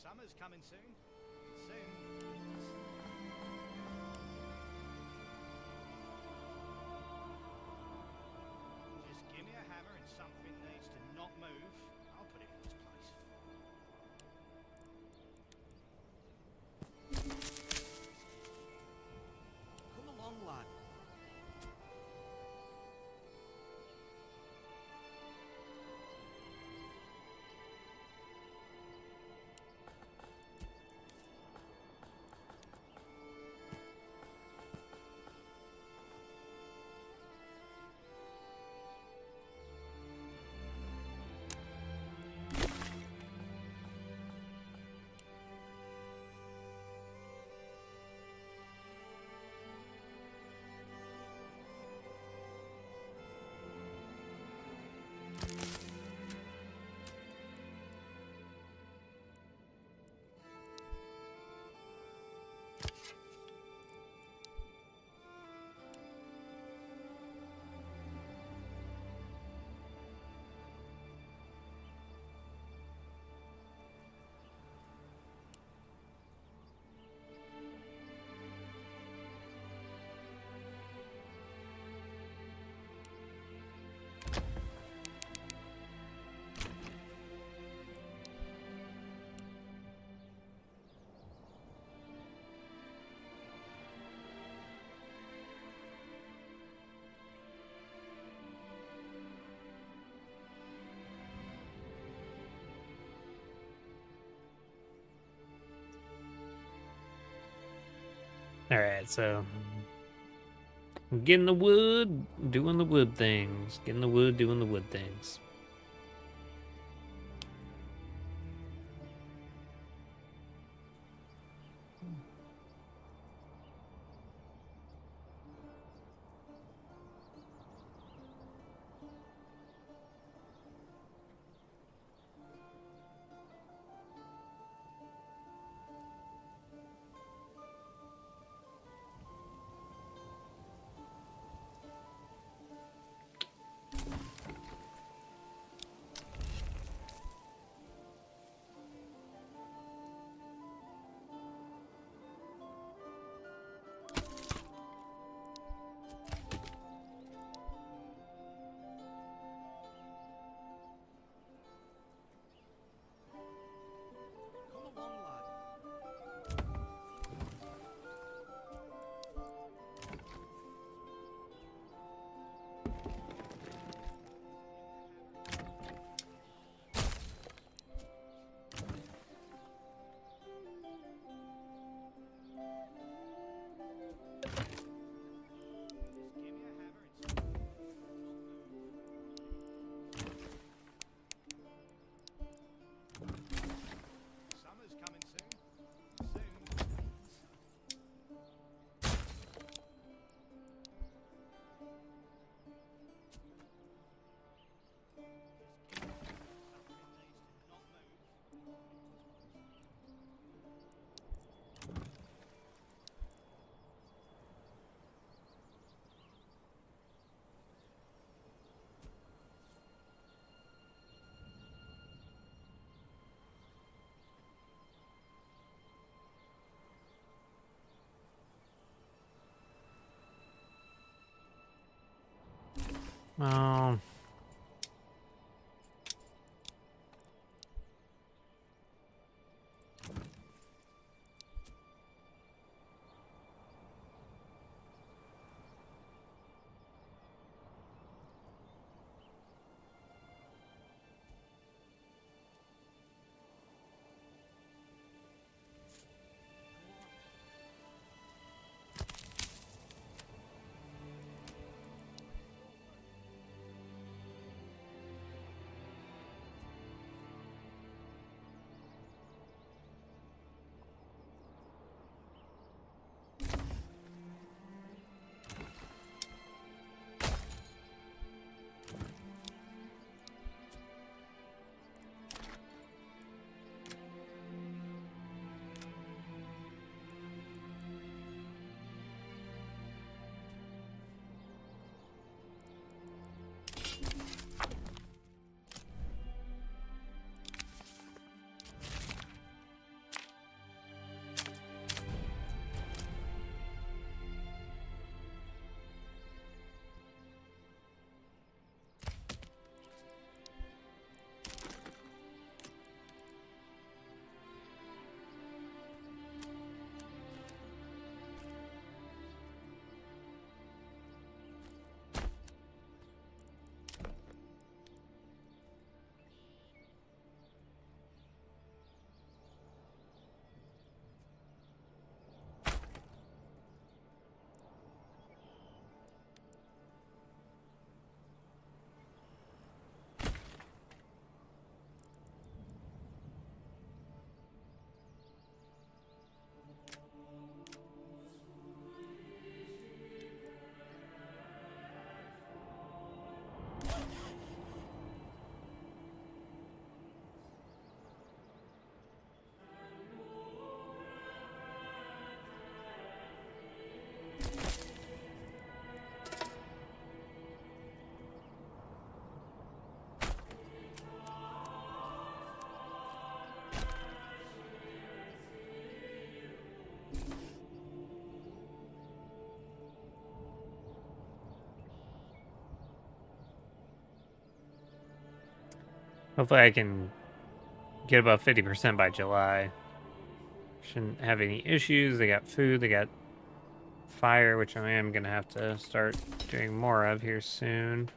Summer's coming soon. Soon. Just give me a hammer and something needs to not move. I'll put it in its place. Come along, lad. All right, so getting the wood, doing the wood things, getting the wood, doing the wood things. Come along, lad. Well... Hopefully I can get above 50% by July. Shouldn't have any issues. They got food, they got fire, which I am going to have to start doing more of here soon.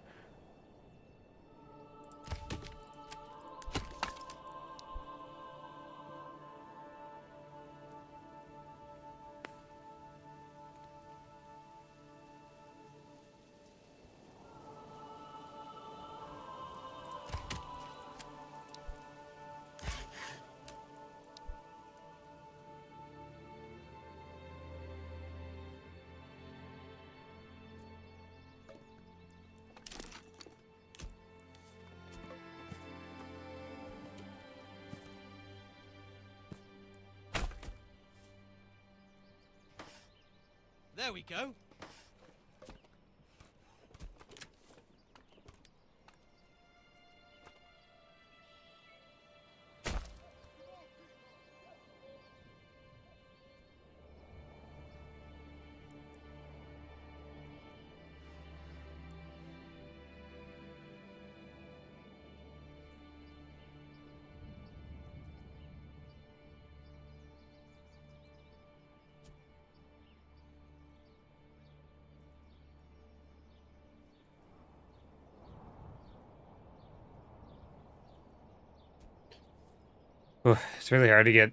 There we go. Ooh, it's really hard to get.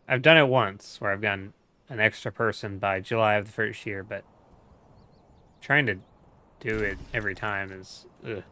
I've done it once where I've gotten an extra person by July of the first year, but trying to do it every time is ugh.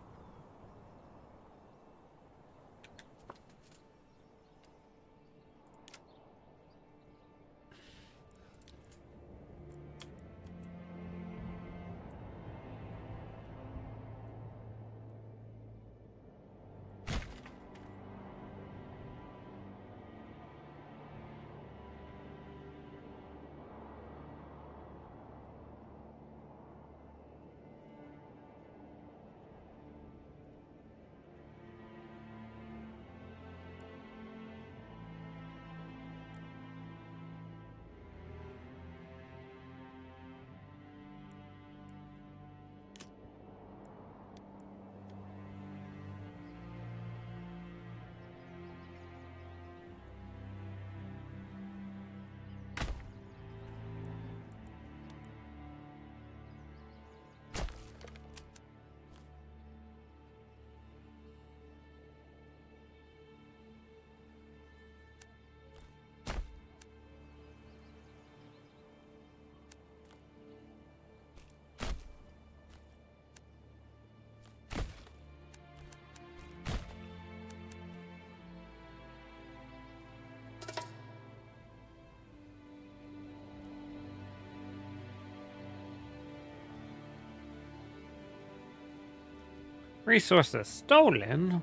Resources stolen?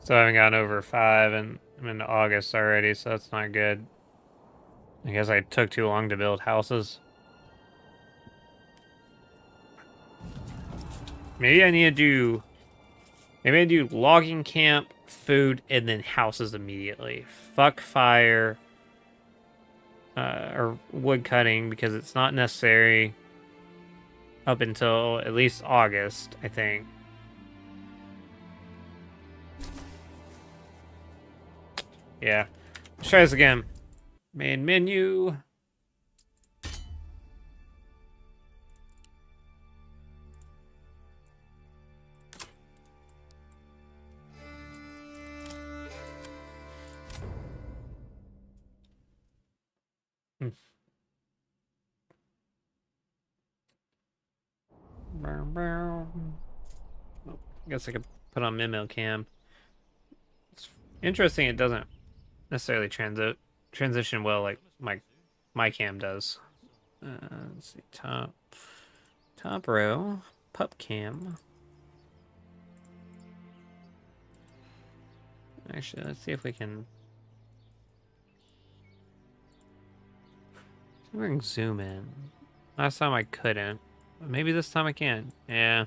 So I haven't gotten over 5, and I'm into August already, so that's not good. I guess I took too long to build houses. Maybe I need to do... Maybe I do logging camp, food, and then houses immediately. Fuck fire. Or wood cutting, because it's not necessary up until at least August, I think. Yeah. Let's try this again. Main menu. Oh, I guess I could put on Mimo Cam. It's interesting it doesn't necessarily transition well like my cam does. Let's see, top row, pup cam. Actually, let's see if we can zoom in. Last time I couldn't. But maybe this time I can. Yeah.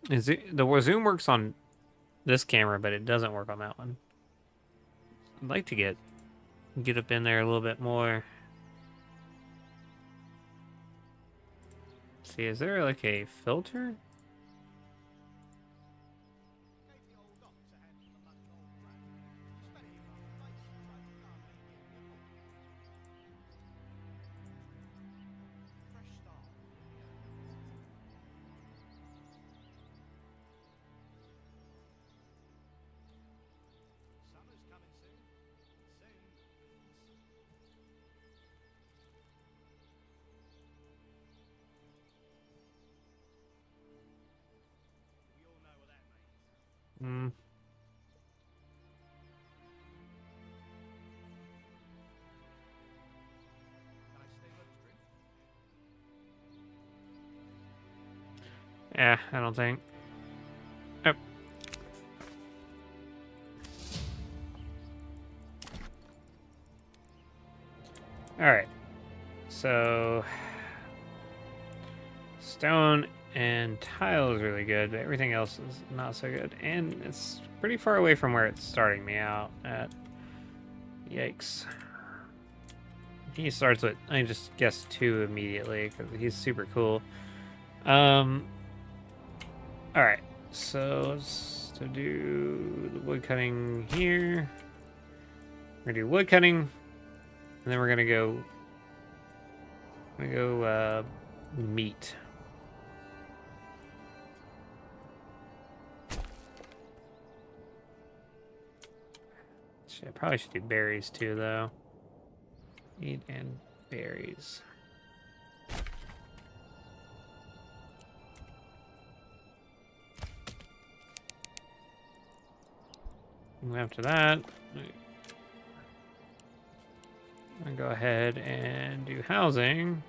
The zoom works on this camera, but it doesn't work on that one. I'd like to get up in there a little bit more. Let's see, is there like a filter? Hmm. Yeah, I don't think. Oh. Alright. So stone and tile is really good, but everything else is not so good. And it's pretty far away from where it's starting me out at. Yikes. He starts with, I just guessed 2 immediately because he's super cool. Alright, so let's do the wood cutting here. We're gonna do wood cutting, and then we're gonna go meat. I probably should do berries too, though. Meat and berries. And after that, I'm gonna go ahead and do housing.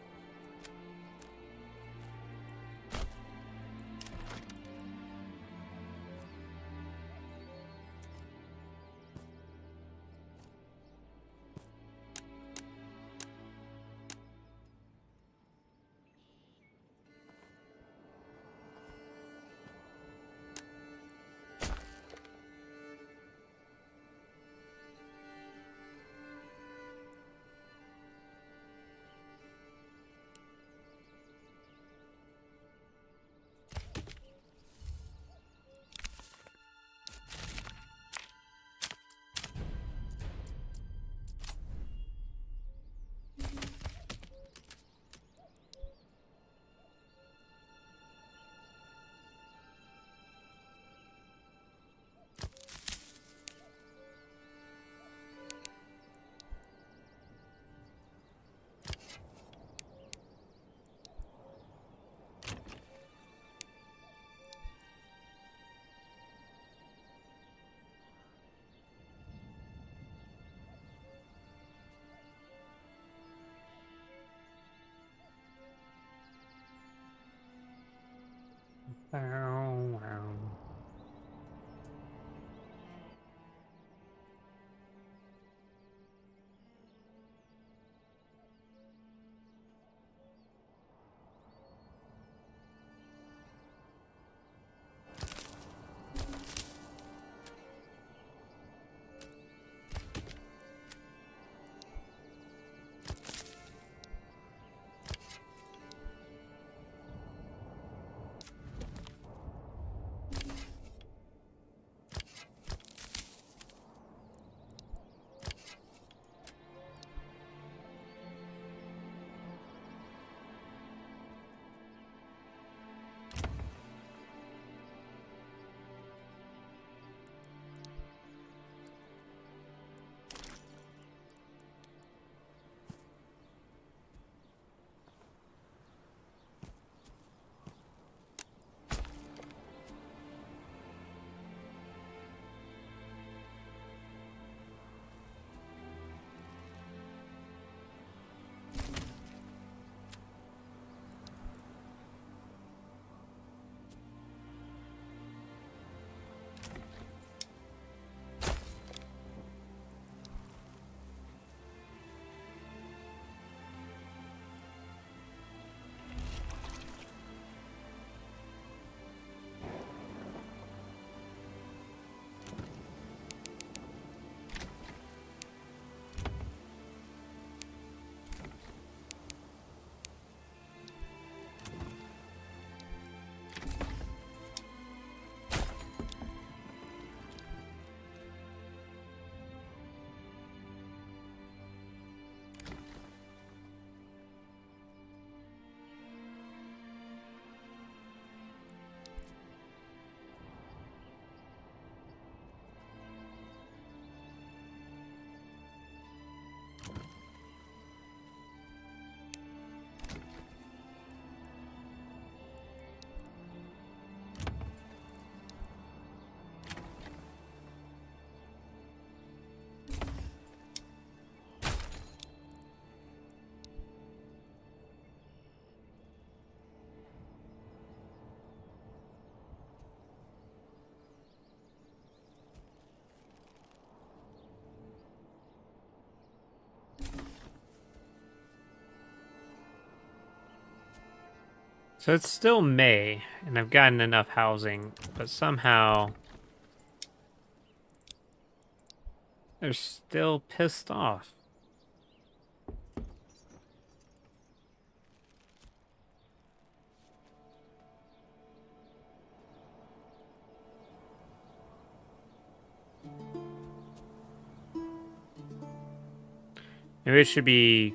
Wow, wow. So it's still May, and I've gotten enough housing, but somehow they're still pissed off. Maybe it should be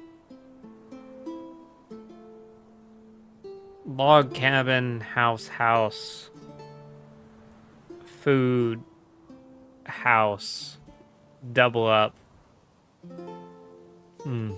log cabin, house, food, house, double up. Hmm.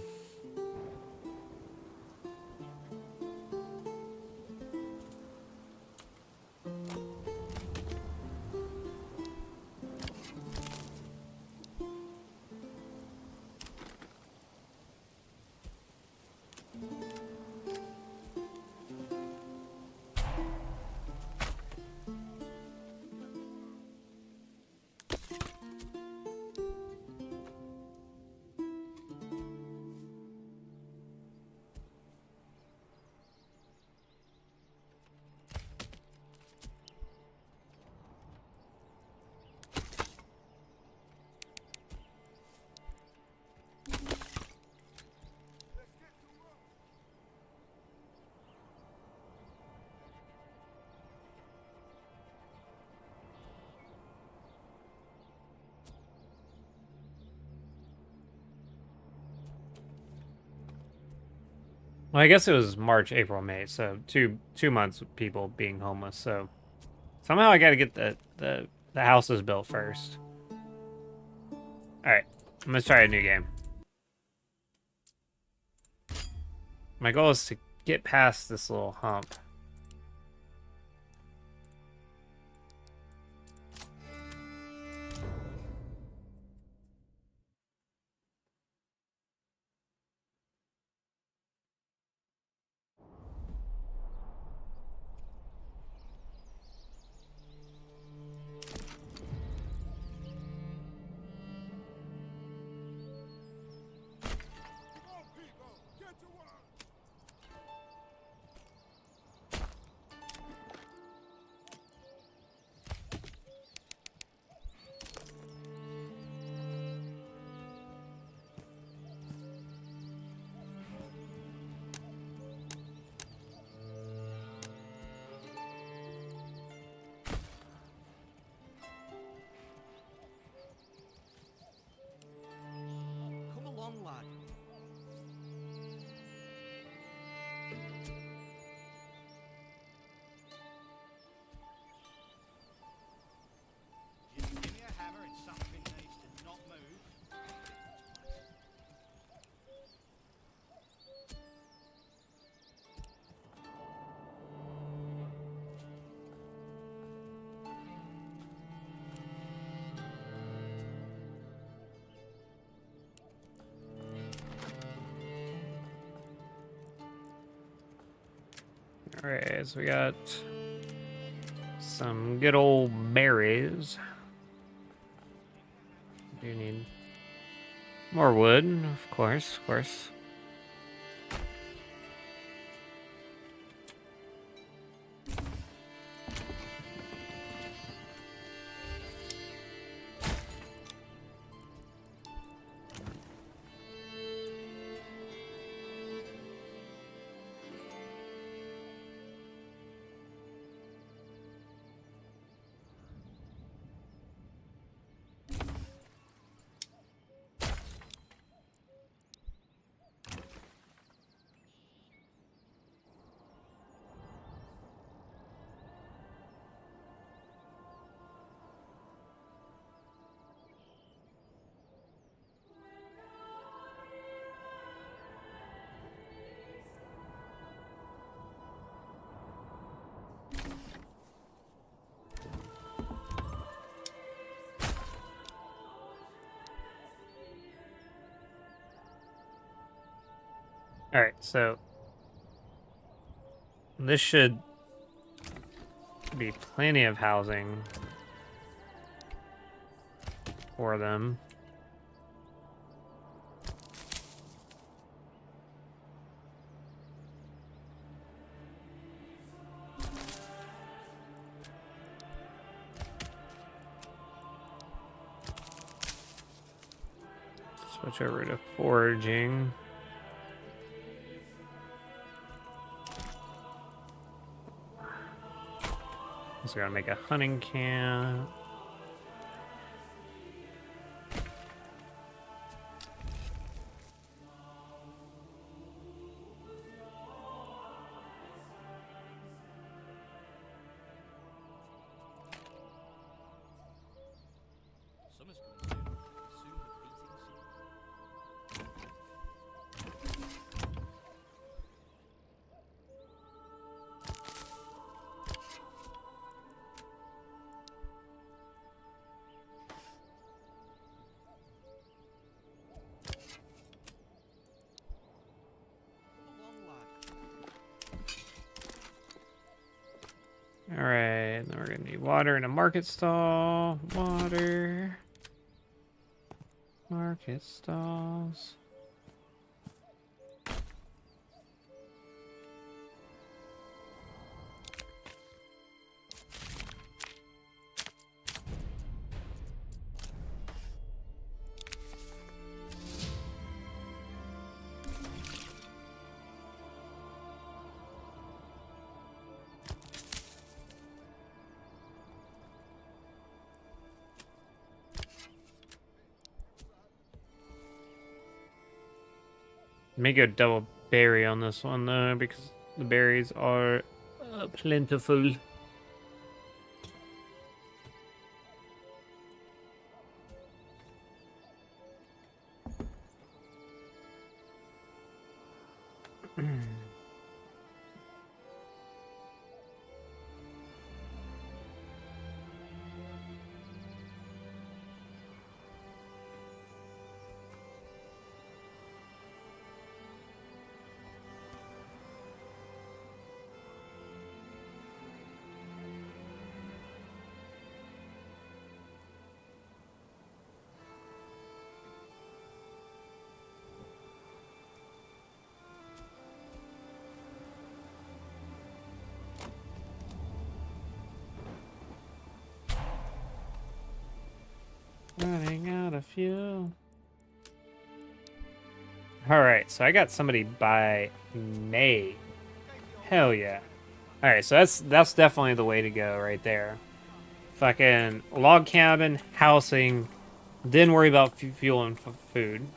Well, I guess it was March, April, May, so two months of people being homeless. So somehow I got to get the houses built first. All right, I'm gonna try a new game. My goal is to get past this little hump. Alright, so we got some good old berries. Do need more wood, of course, of course. Alright, so this should be plenty of housing for them. Switch over to foraging. So we're gonna make a hunting camp. Summer's coming soon. Soon the beating sun. Alright, then we're gonna need water in a market stall. Water. Market stalls. May go double berry on this one though, because the berries are plentiful. Running out of fuel. Alright, so I got somebody by May. Hell yeah. Alright, so that's definitely the way to go right there. Fucking log cabin, housing, then worry about fuel and food.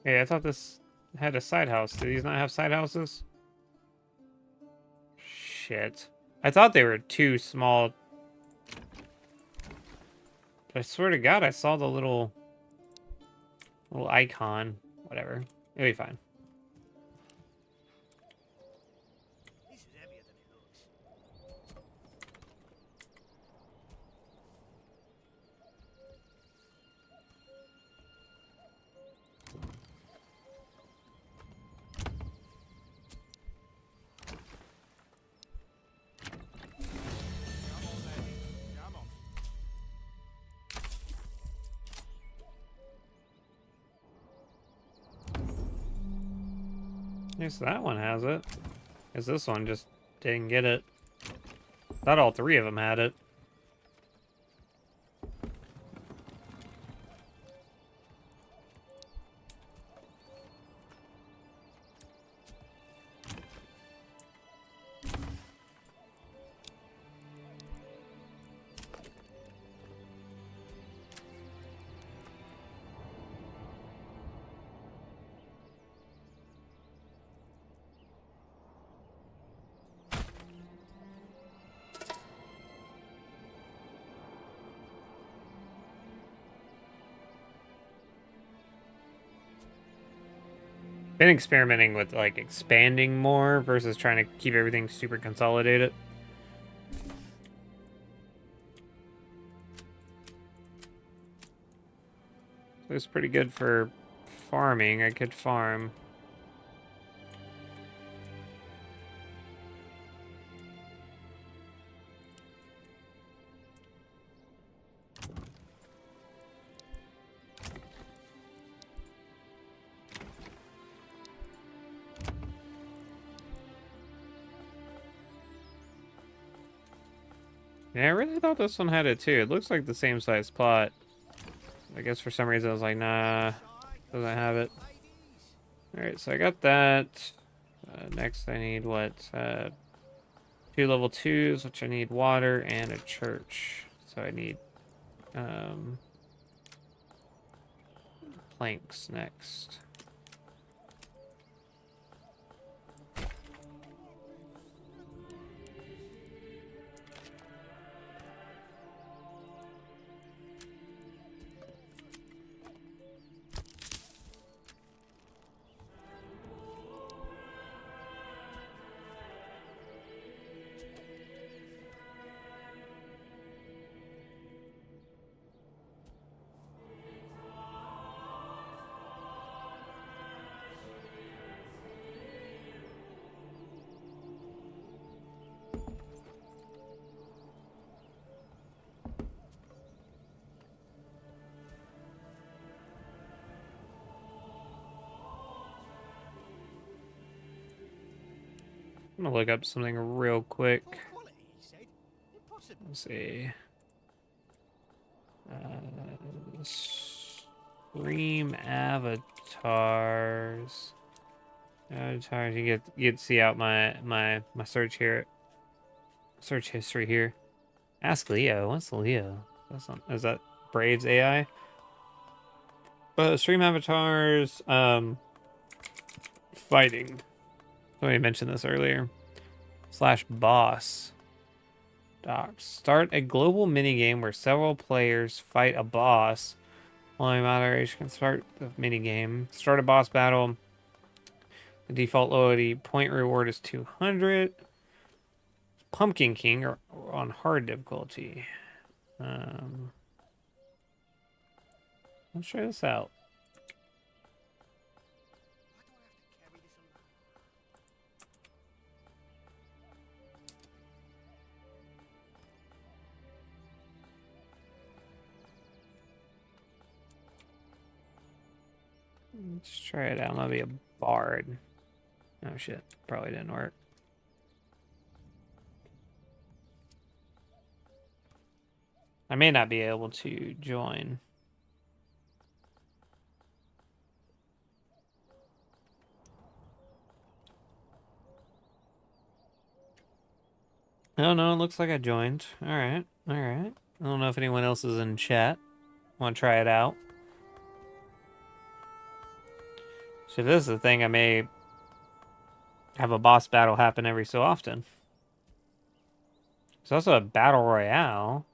Hey, I thought this had a side house. Do these not have side houses? Shit. I thought they were too small. But I swear to God, I saw the little icon. Whatever. It'll be fine. This is heavier than it looks. Come on, then. Come on. Yes, that one has it. Guess this one just didn't get it. Thought all three of them had it. Been experimenting with like expanding more versus trying to keep everything super consolidated. So it's pretty good for farming. I could farm. Yeah, I really thought this one had it too. It looks like the same size plot. I guess for some reason I was like, nah, doesn't have it. Alright, so I got that. Next I need what? 2 level 2s, which I need water and a church. So I need planks next. I'm gonna look up something real quick. Let's see. Stream avatars. Avatars. You get to see out my search here. Search history here. Ask Leo. What's Leo? That's not. Is that Braves AI? Stream avatars. Fighting. Somebody mentioned this earlier. /boss. Docs. Start a global minigame where several players fight a boss. Only moderation can start the minigame. Start a boss battle. The default loyalty point reward is 200. Pumpkin King or on hard difficulty. Let's try this out. Let's try it out. I'm gonna be a bard. Oh shit, probably didn't work. I may not be able to join. Oh no, it looks like I joined. Alright, alright. I don't know if anyone else is in chat. Want to try it out? So this is the thing, I may have a boss battle happen every so often. There's also a battle royale.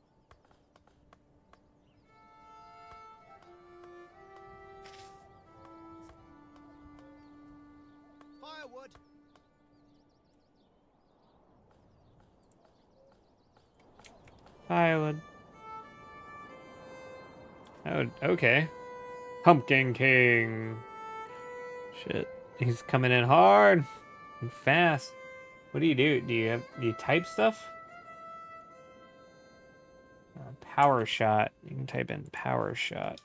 Firewood. Firewood. Oh, okay. Pumpkin King. Shit. He's coming in hard and fast. What do? Do you type stuff? Power shot. You can type in power shot.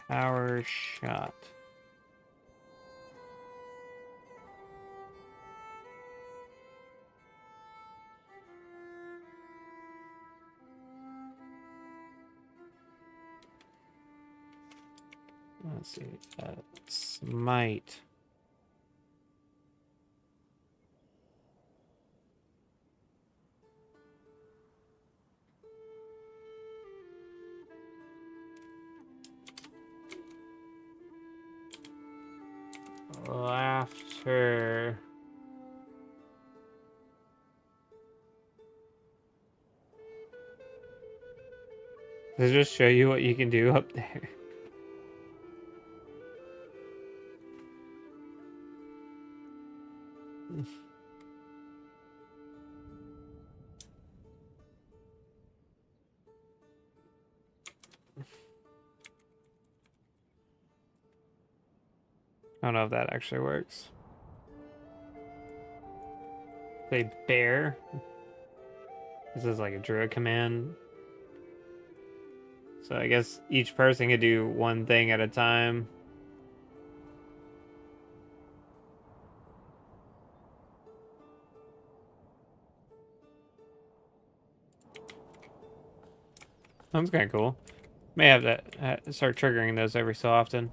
Power shot. Let's see. Smite. Laughter. Does it just show you what you can do up there? I don't know if that actually works. Say bear. This is like a druid command. So I guess each person could do one thing at a time. That's kind of cool. May have that start triggering those every so often.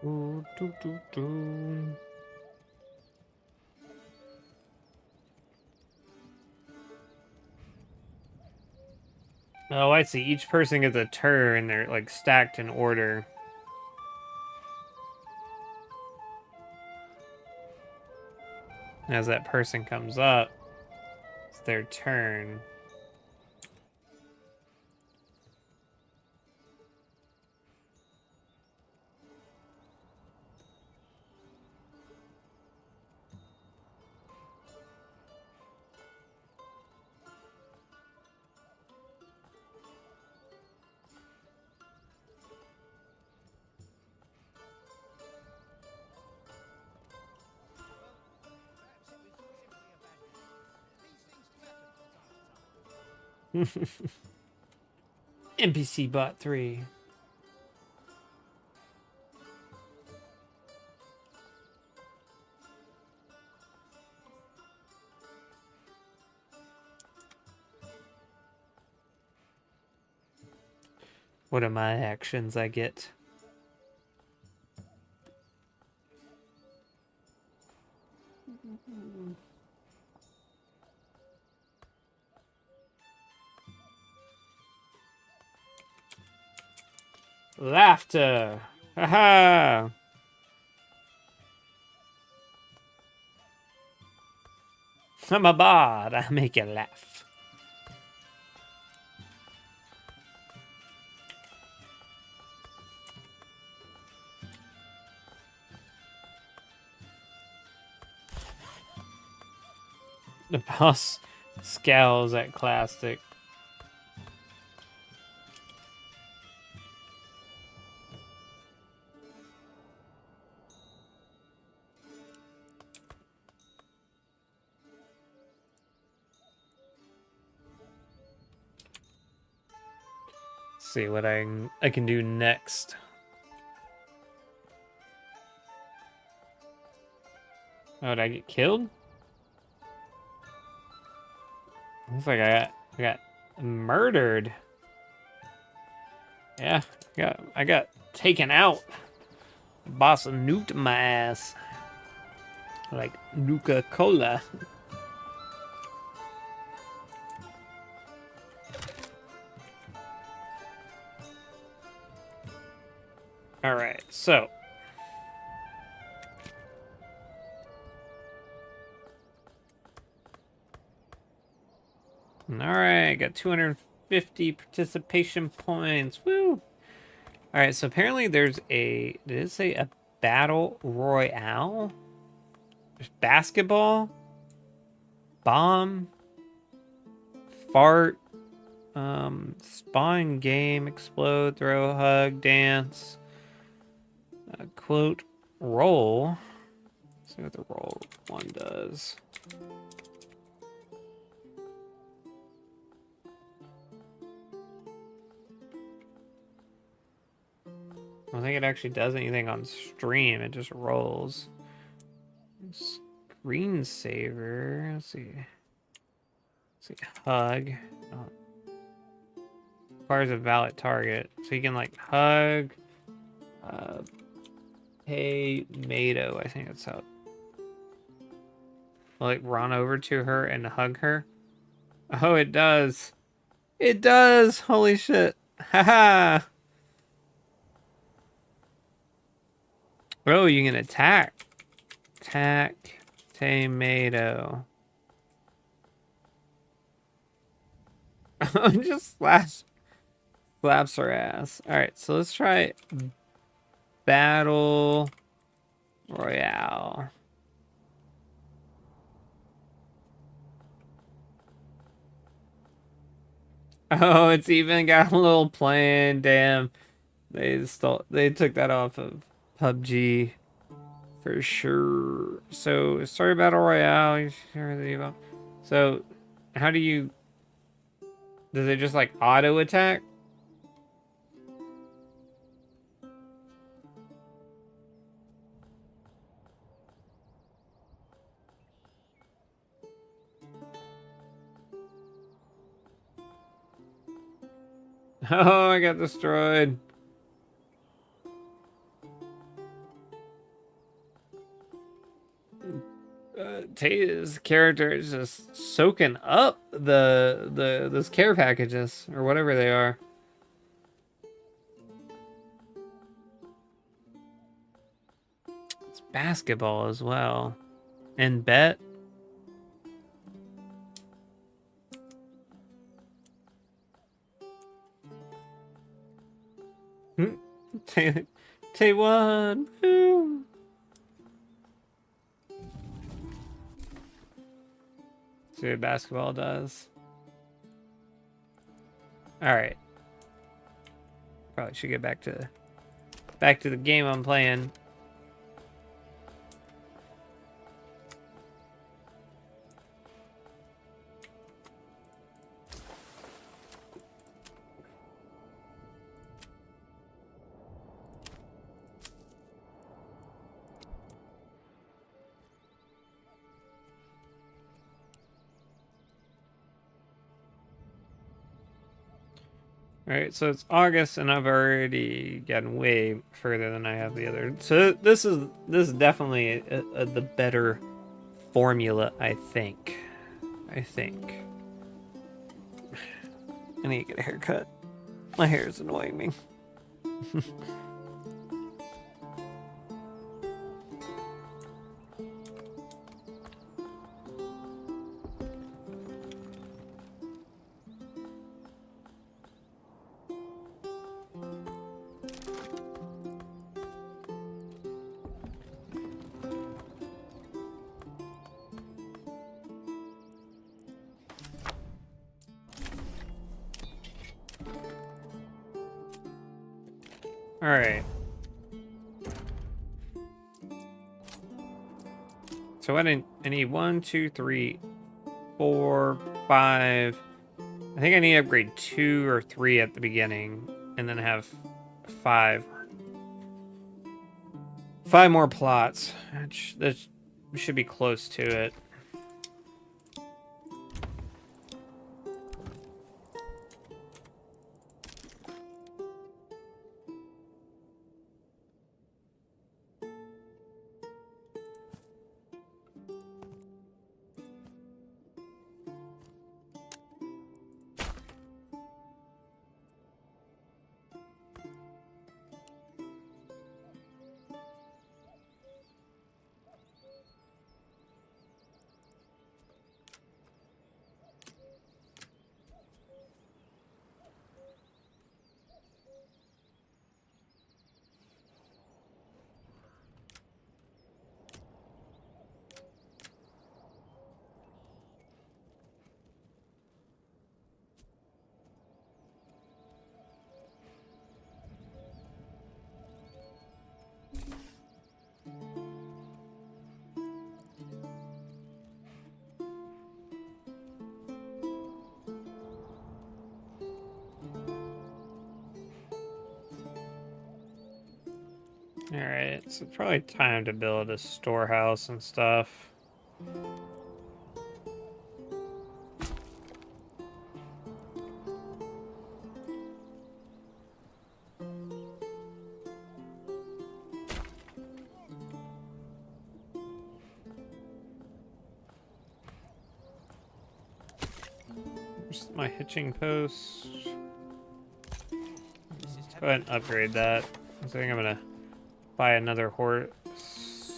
Ooh, doo, doo, doo. Oh, I see. Each person gets a turn. They're like stacked in order. As that person comes up, it's their turn. NPC bot 3. What are my actions I get? Laughter. Haha. I'm a bard. I make you laugh. The boss scowls at Clastic. See what I can do next. Oh, did I get killed? Looks like I got murdered. Yeah, I got taken out. The boss nuked my ass. Like Nuka-Cola. Alright, so. Alright, got 250 participation points. Woo! Alright, so apparently there's a... Did it say a battle royale? There's basketball, bomb, fart, spawn, game, explode, throw, hug, dance, quote, roll. Let's see what the roll one does. I don't think it actually does anything on stream. It just rolls. Screensaver. Let's see. Hug. Oh. Requires a valid target. So you can like hug. Hey, Mado. I think that's how. Like run over to her and hug her. Oh, it does. It does. Holy shit. Haha. Oh, you can attack. Attack Tomato. Just slaps her ass. Alright, so let's try Battle Royale. Oh, it's even got a little plan. Damn. They took that off of PUBG for sure. So start Battle Royale. So how do you... Does it just like auto attack? Oh, I got destroyed. Tate's character is just soaking up those care packages or whatever they are. It's basketball as well. And bet. Tay1. Woo. See what basketball does. Alright. Probably should get back to the game I'm playing. Alright, so it's August and I've already gotten way further than I have the other. So this is definitely the better formula, I think. I need to get a haircut. My hair is annoying me. All right. So I need 1, 2, 3, 4, 5. I think I need to upgrade 2 or 3 at the beginning, and then have 5. 5 more plots. That should be close to it. Alright, so it's probably time to build a storehouse and stuff. Where's my hitching post? Go ahead and upgrade that. I think I'm gonna buy another horse,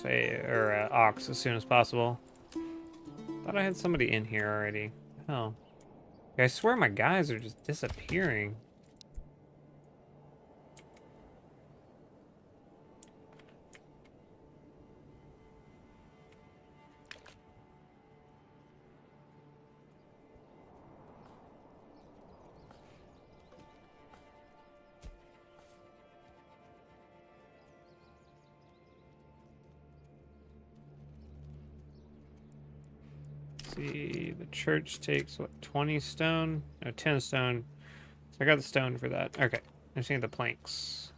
or ox as soon as possible. Thought I had somebody in here already. Oh. I swear my guys are just disappearing. See, the church takes what, 20 stone? No, 10 stone. So I got the stone for that. Okay, I just need the planks.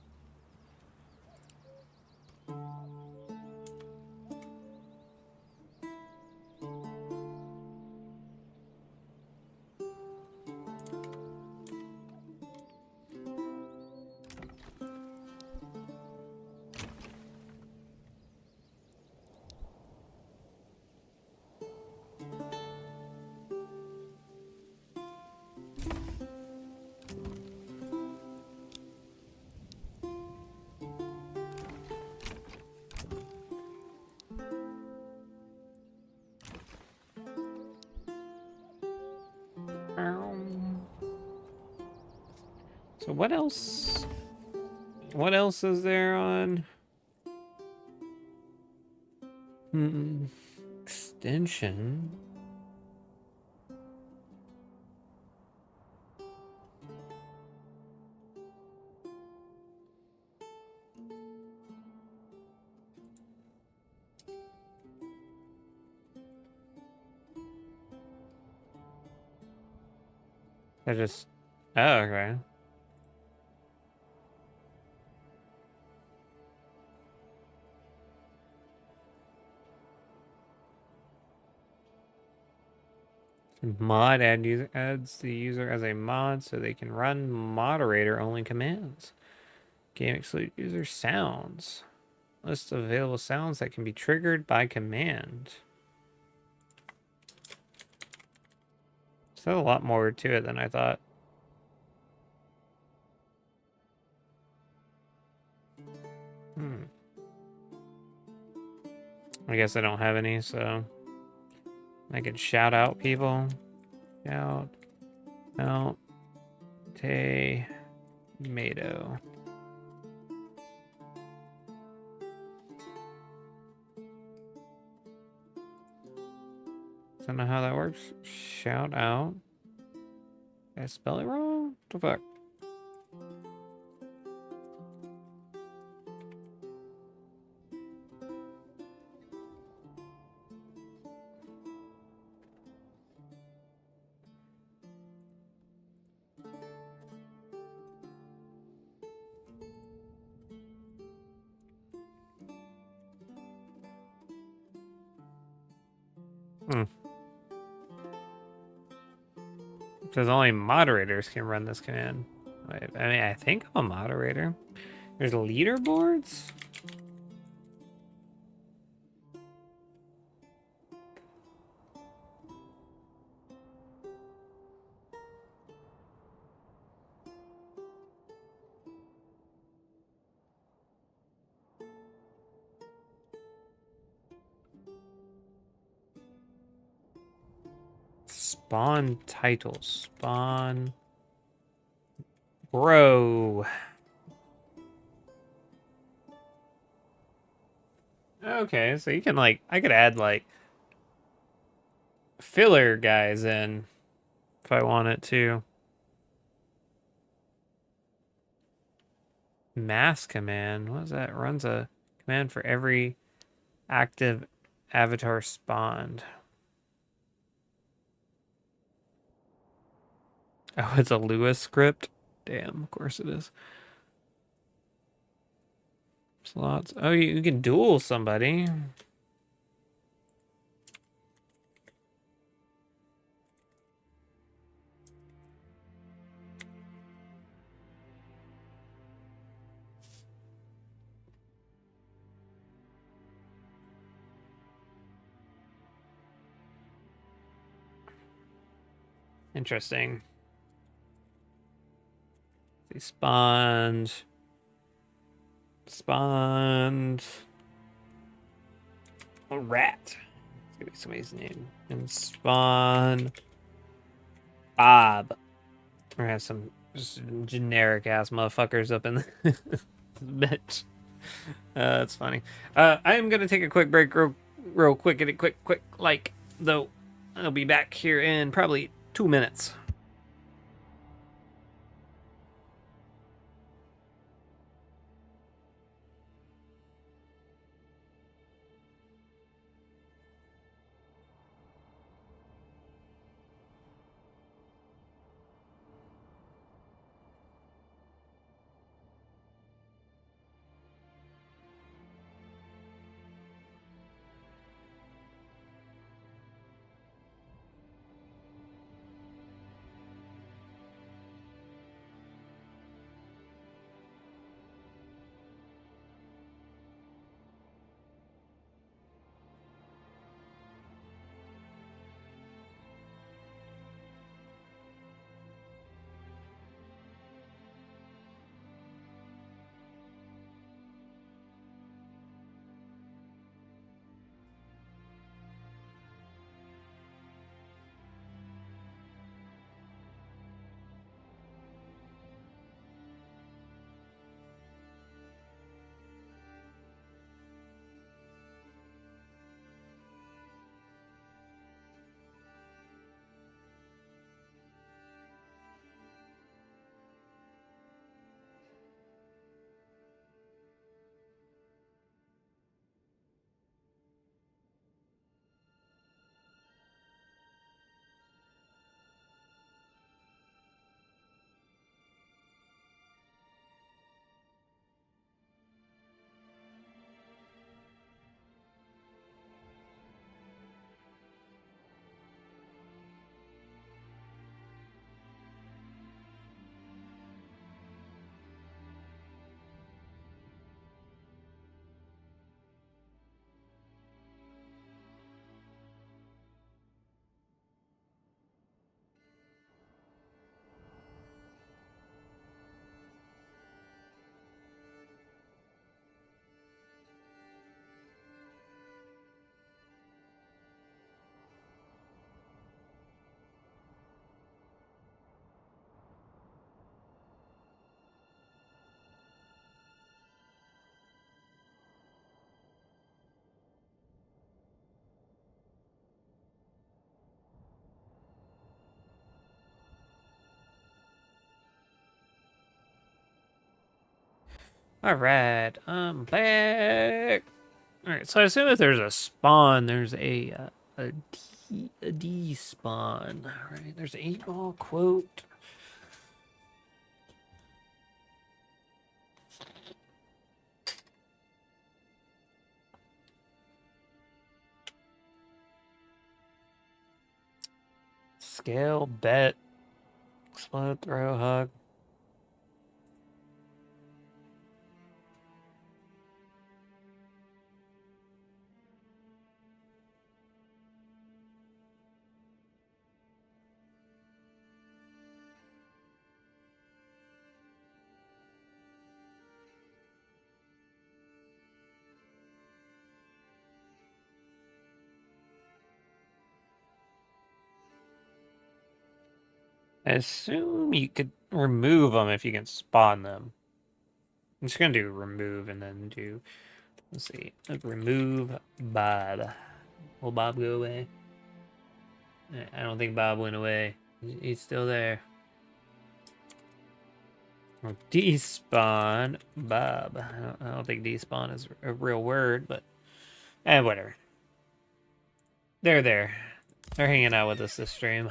So what else? What else is there on? Extension. I just. Oh, okay. Mod adds the user as a mod so they can run moderator only commands. Game exclude user sounds. List of available sounds that can be triggered by command. So a lot more to it than I thought. I guess I don't have any, so I could shout out people. Shout out tomato. Don't know how that works. Shout out. Did I spell it wrong? What the fuck? Hmm. Because only moderators can run this command. Wait, I mean, I think I'm a moderator. There's leaderboards? Spawn titles. Spawn. Bro. Okay, so you can like, I could add like filler guys in if I wanted to. Mass command. What is that? Runs a command for every active avatar spawned. Oh, it's a Lewis script? Damn, of course it is. Slots. Oh, you can duel somebody. Interesting. They spawned. Spawned. A rat. It's gonna be somebody's name. And spawn. Bob. We're gonna have some just generic ass motherfuckers up in the bitch. That's funny. I am gonna take a quick break, real quick. Get it quick, like though. I'll be back here in probably 2 minutes. All right, I'm back. All right, so I assume if there's a spawn, there's a D spawn. All right, there's an 8-ball quote. Scale, bet, explode, throw, hug. I assume you could remove them if you can spawn them. I'm just gonna do remove and then do, let's see, remove Bob. Will Bob go away? I don't think Bob went away. He's still there. Or despawn Bob. I don't think despawn is a real word, but whatever. They're there. They're hanging out with us this stream.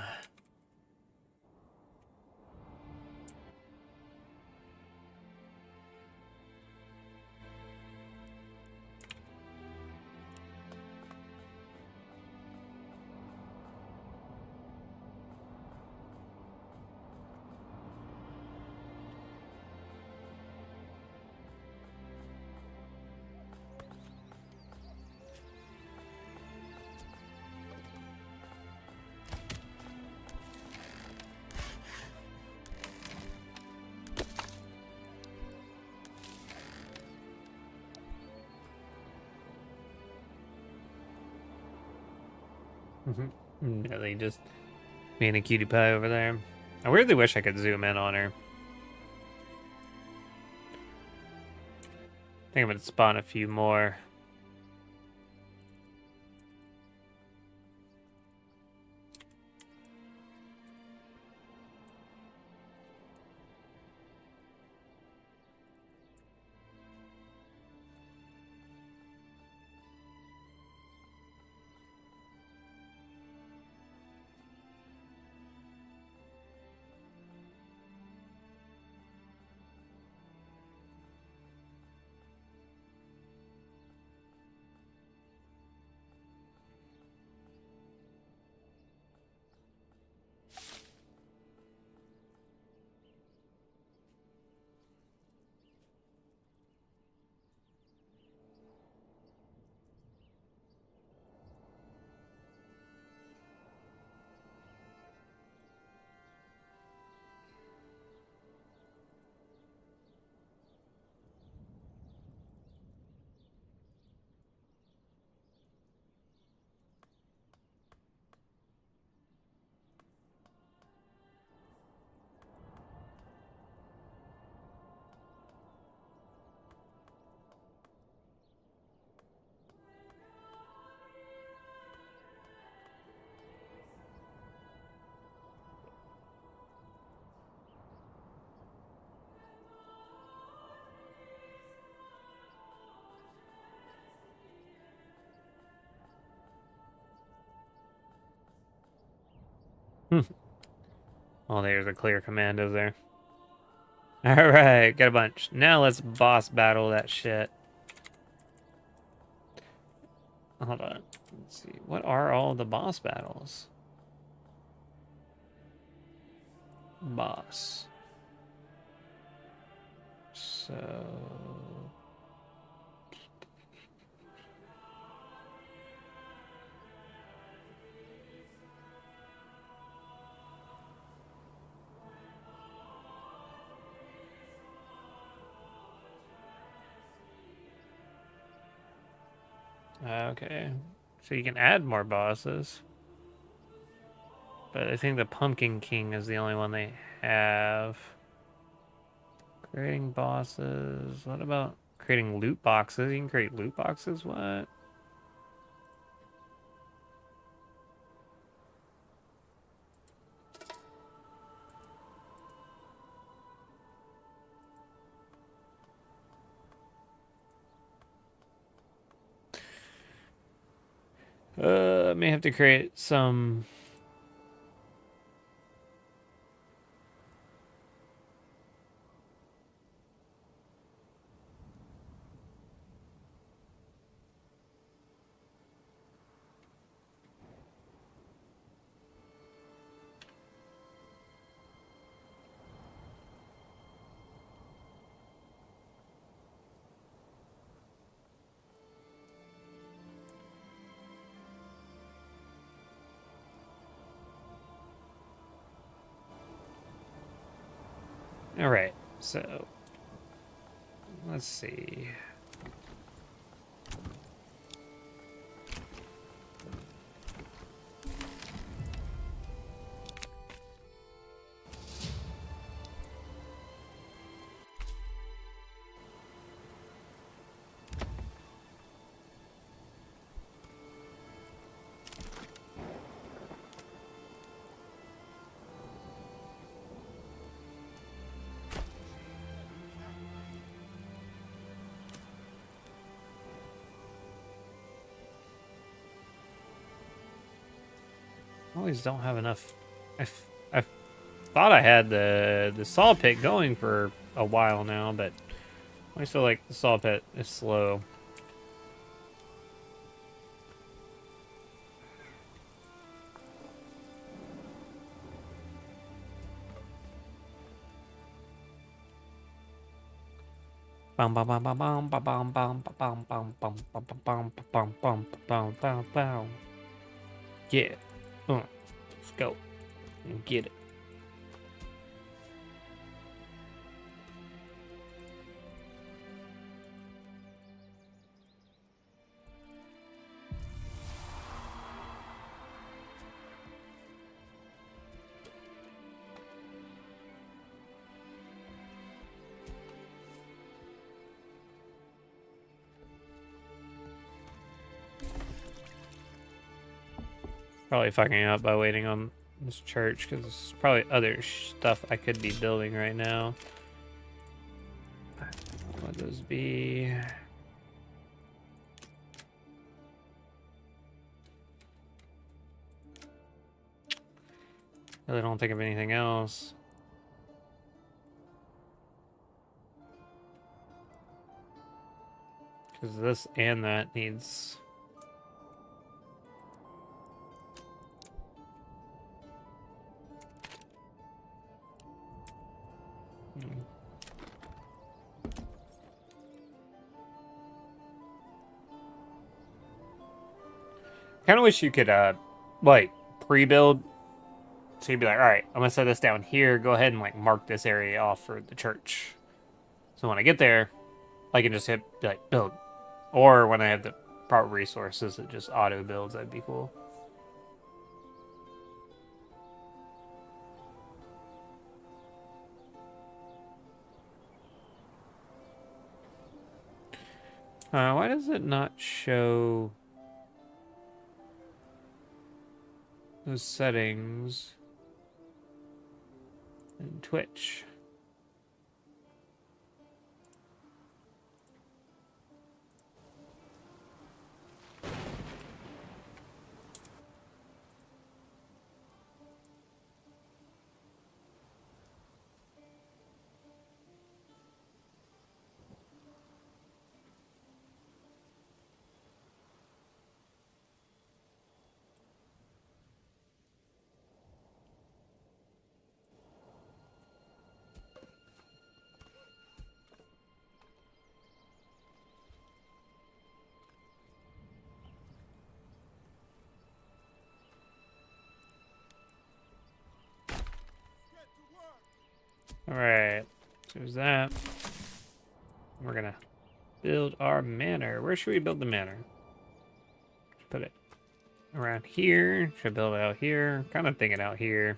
Really just being a cutie pie over there. I really wish I could zoom in on her. I think I'm gonna spawn a few more. Oh, there's a clear commandos there. Alright, got a bunch. Now let's boss battle that shit. Hold on. Let's see. What are all the boss battles? Boss. So... Okay. So you can add more bosses. But I think the Pumpkin King is the only one they have. Creating bosses. What about creating loot boxes? You can create loot boxes? What? I may have to create some... All right, so let's see. Always don't have enough. I thought I had the saw pit going for a while now, but I feel like the saw pit is slow. Bum bum bum bum bum bum bum bum bum bum bum bum bum bum bum bum bum. Yeah, let's go and get it. Probably fucking up by waiting on this church because there's probably other stuff I could be building right now. What would those be? Really don't think of anything else. Because this and that needs... kind of wish you could, like, pre-build. So you'd be like, all right, I'm going to set this down here. Go ahead and, like, mark this area off for the church. So when I get there, I can just hit, like, build. Or when I have the proper resources, it just auto-builds. That'd be cool. Why does it not show those settings in Twitch? Alright, so there's that. We're gonna build our manor. Where should we build the manor? Put it around here. Should I build it out here? Kind of thinking out here.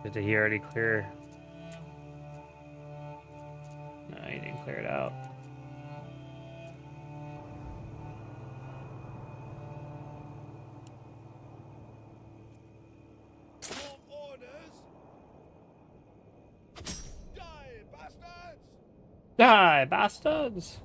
Did he already clear? No, he didn't clear it out. Die, bastards!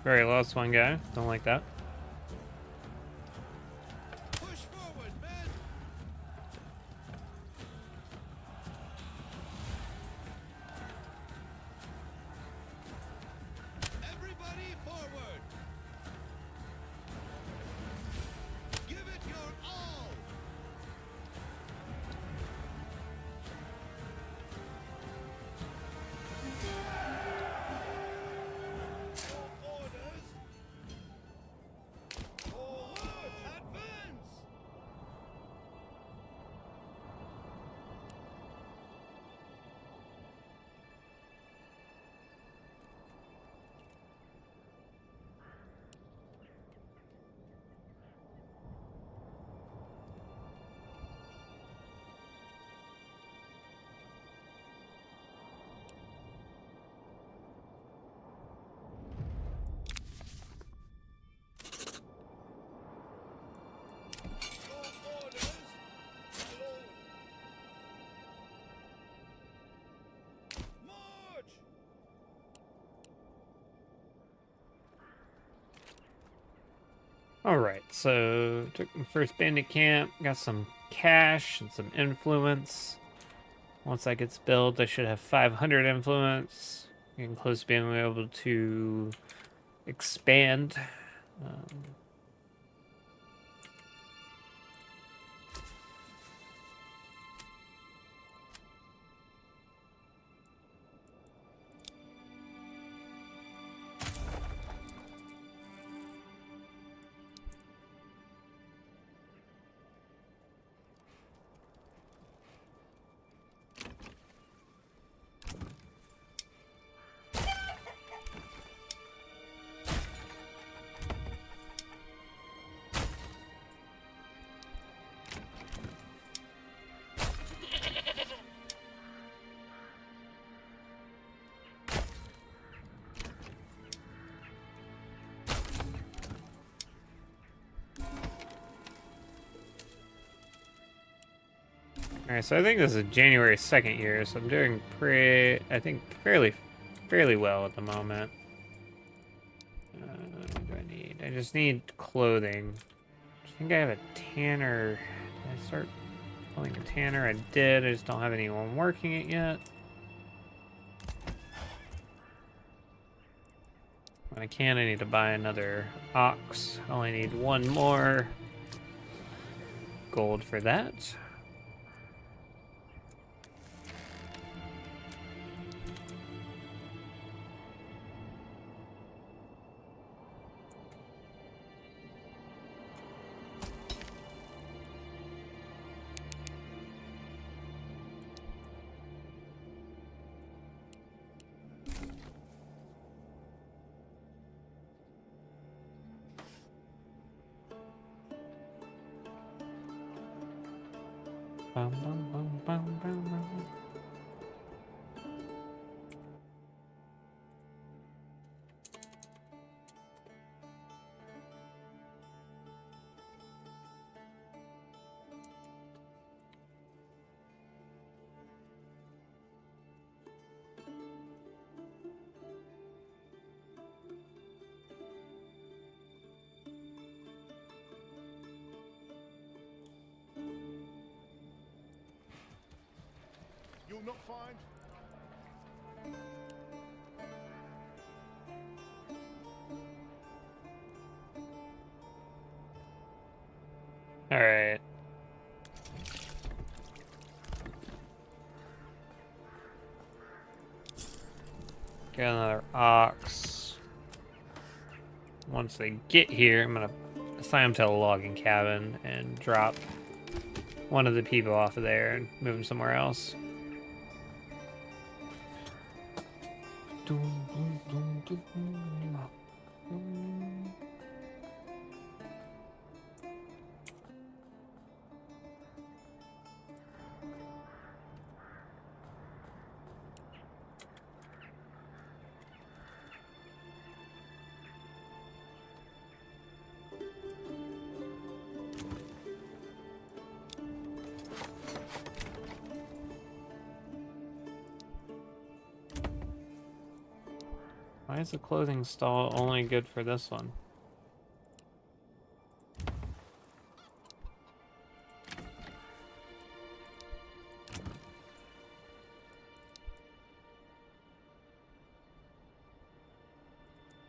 Very lost one guy. Don't like that. Push forward, men. Everybody forward. Give it your all. Orders. Forward. Advance. Your orders, my lord. March. Alright, so took my first bandit camp, got some cash and some influence. Once that gets built, I should have 500 influence. Getting close to being able to expand. Alright, so I think this is January 2nd year, so I'm doing I think fairly well at the moment. What do I need? I just need clothing. I think I have a tanner. Did I start pulling a tanner? I did, I just don't have anyone working it yet. When I can, I need to buy another ox. I only need one more gold for that. Bum, bum, bum, bum, bum, bum. You'll not find. All right. Get another ox. Once they get here, I'm gonna assign them to a logging cabin and drop one of the people off of there and move them somewhere else. Why is the clothing stall only good for this one?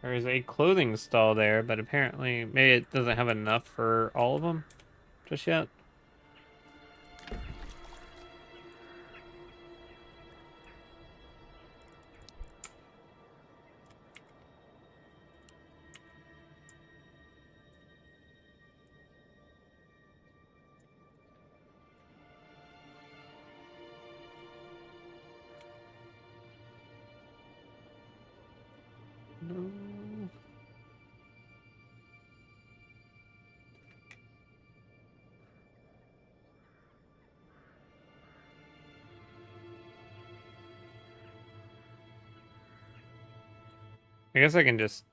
There is a clothing stall there, but apparently maybe it doesn't have enough for all of them just yet. No. I guess I can just...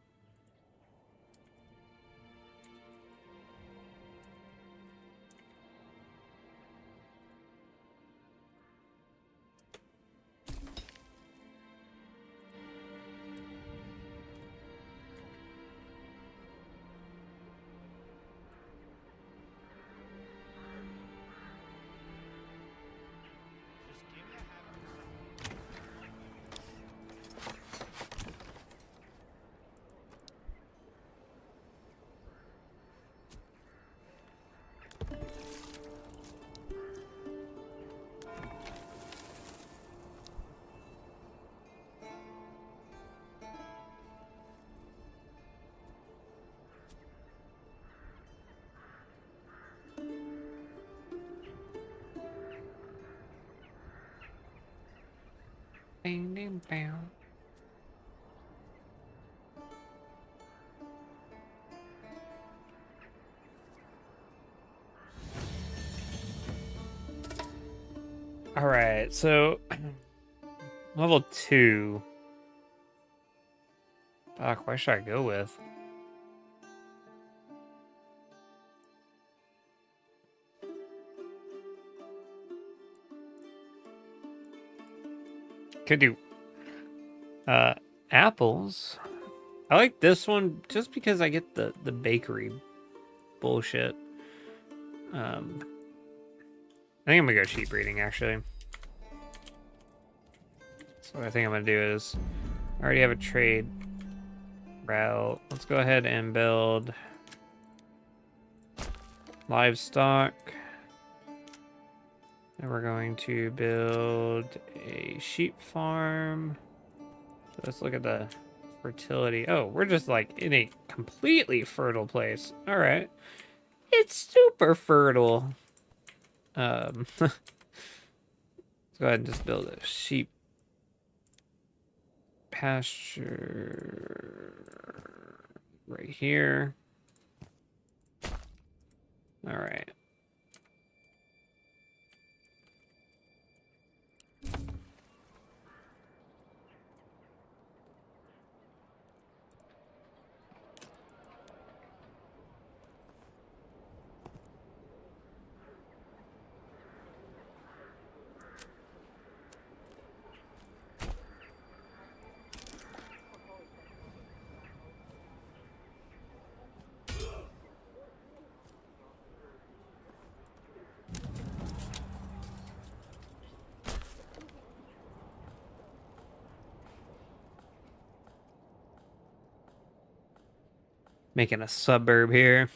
Just give me a hammer and Bing, bing, bang. All right, so level 2. Fuck, where should I go with? Could do apples. I like this one just because I get the bakery bullshit. I think I'm gonna go sheep breeding actually. So what I think I'm gonna do is I already have a trade route. Let's go ahead and build livestock. And we're going to build a sheep farm. So let's look at the fertility. Oh, we're just like in a completely fertile place. All right. It's super fertile. Let's go ahead and just build a sheep pasture right here. All right. Making a suburb here.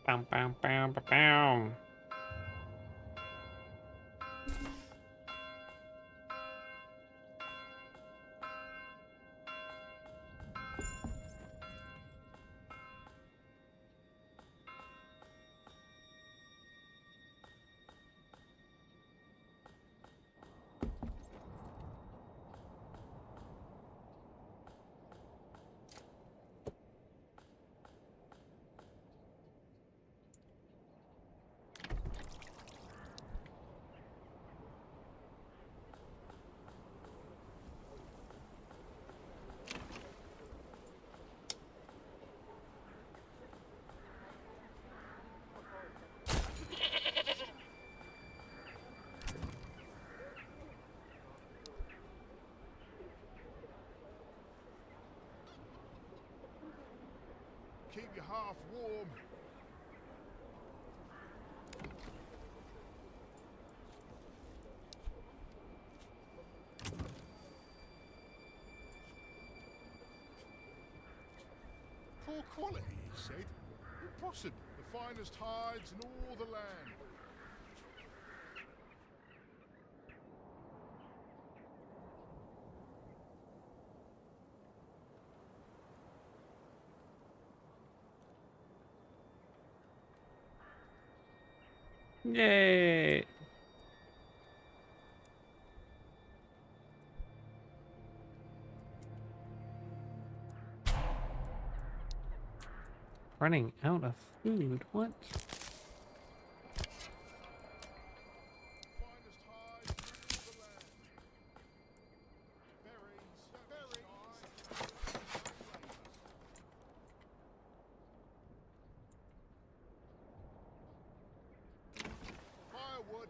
Bam, bam, bam, bam, bam. Keep your half warm. Poor quality, he said. Impossible. The finest hides in all the land. Yay! Running out of food. What? Finest hides in all the land. Berries, firewood.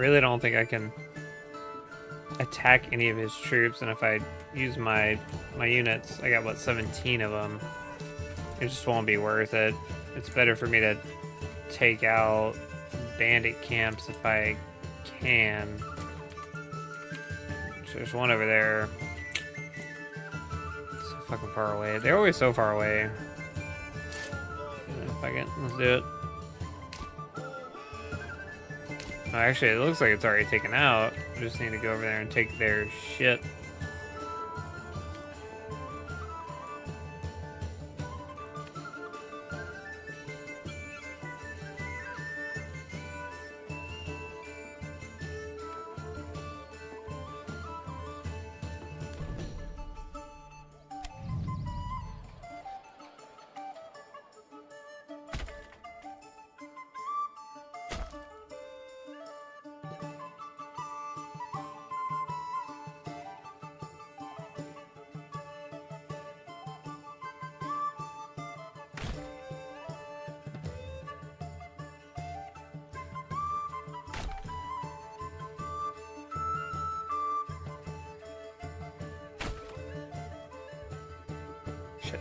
Really don't think I can attack any of his troops, and if I use my units, I got what, 17 of them. It just won't be worth it. It's better for me to take out bandit camps if I can. There's one over there. So fucking far away. They're always so far away. Fuck it, let's do it. Oh, actually, it looks like it's already taken out. I just need to go over there and take their shit. Shit.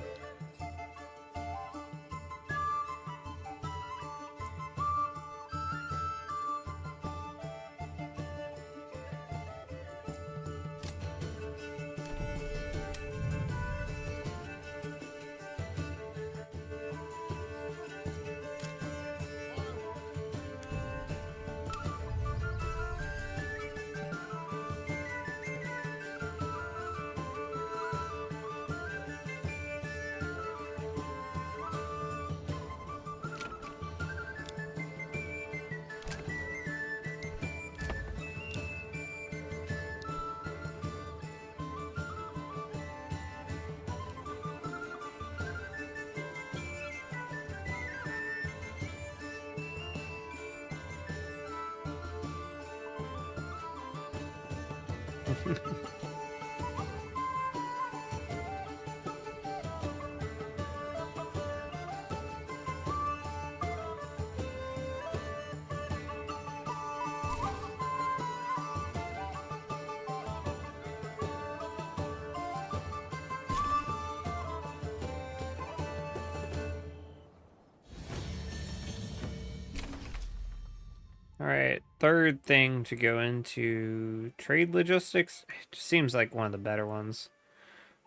Alright, third thing to go into trade logistics. It just seems like one of the better ones.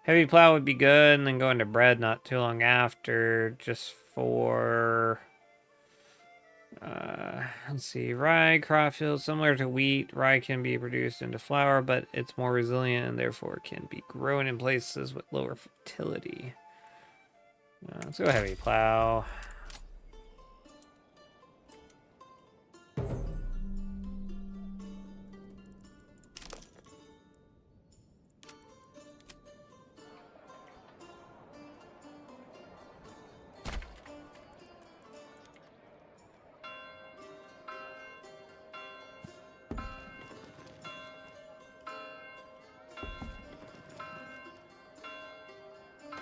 Heavy plow would be good, and then go into bread not too long after, just for... let's see, rye, crop fields, similar to wheat. Rye can be produced into flour, but it's more resilient and therefore can be grown in places with lower fertility. Let's go heavy plow.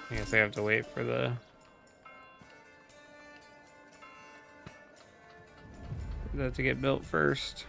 I guess I have to wait for that to get built first.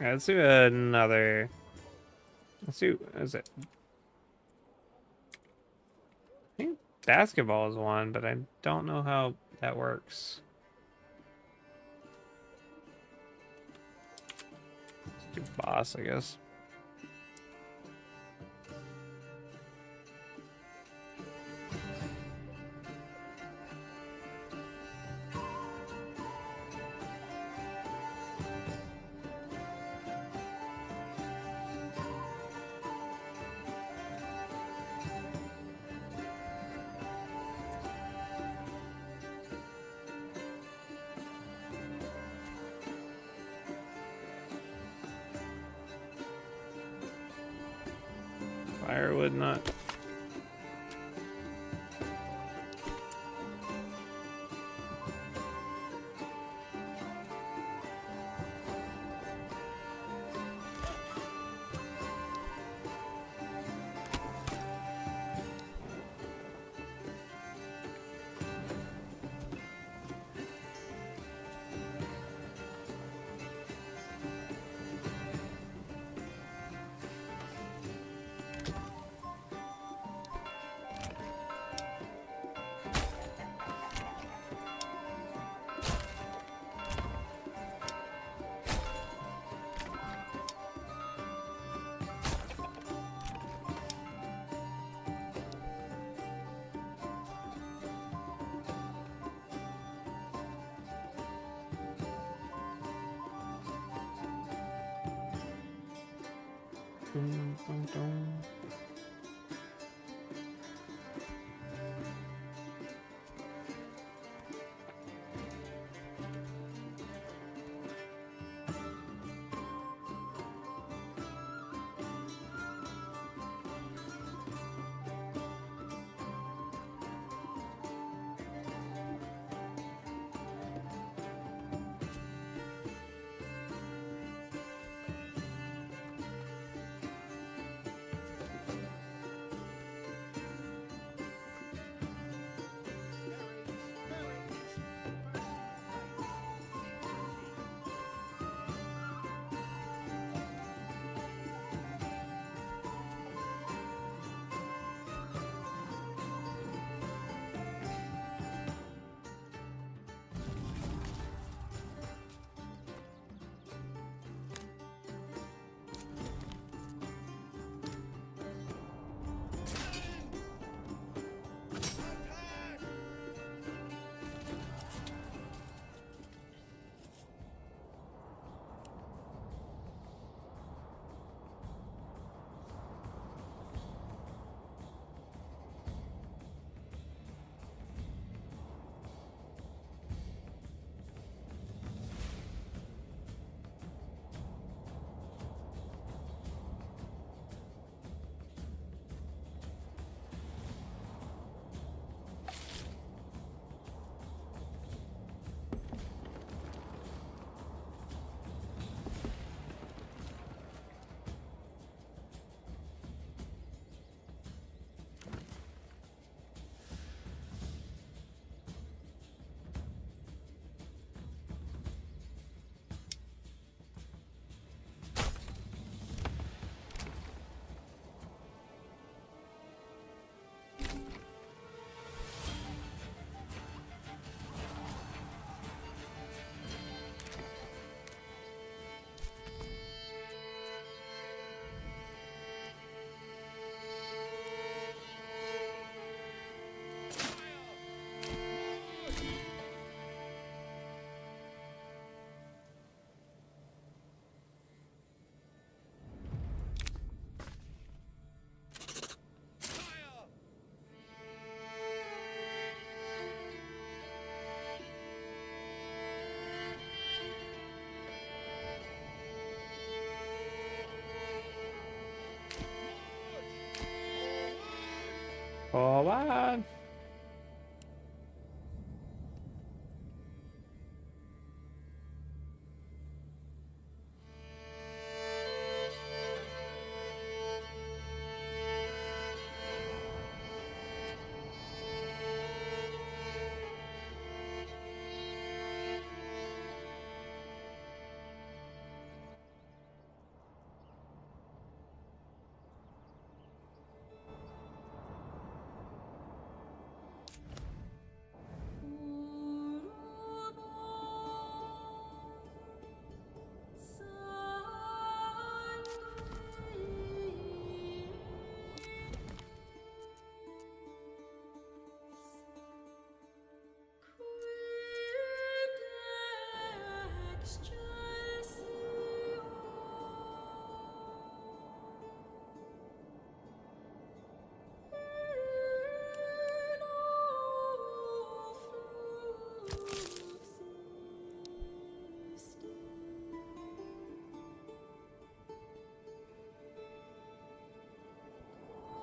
Alright, let's do another. Let's do. Is it? I think basketball is one, but I don't know how that works. Let's do boss, I guess. Firewood not. Forward.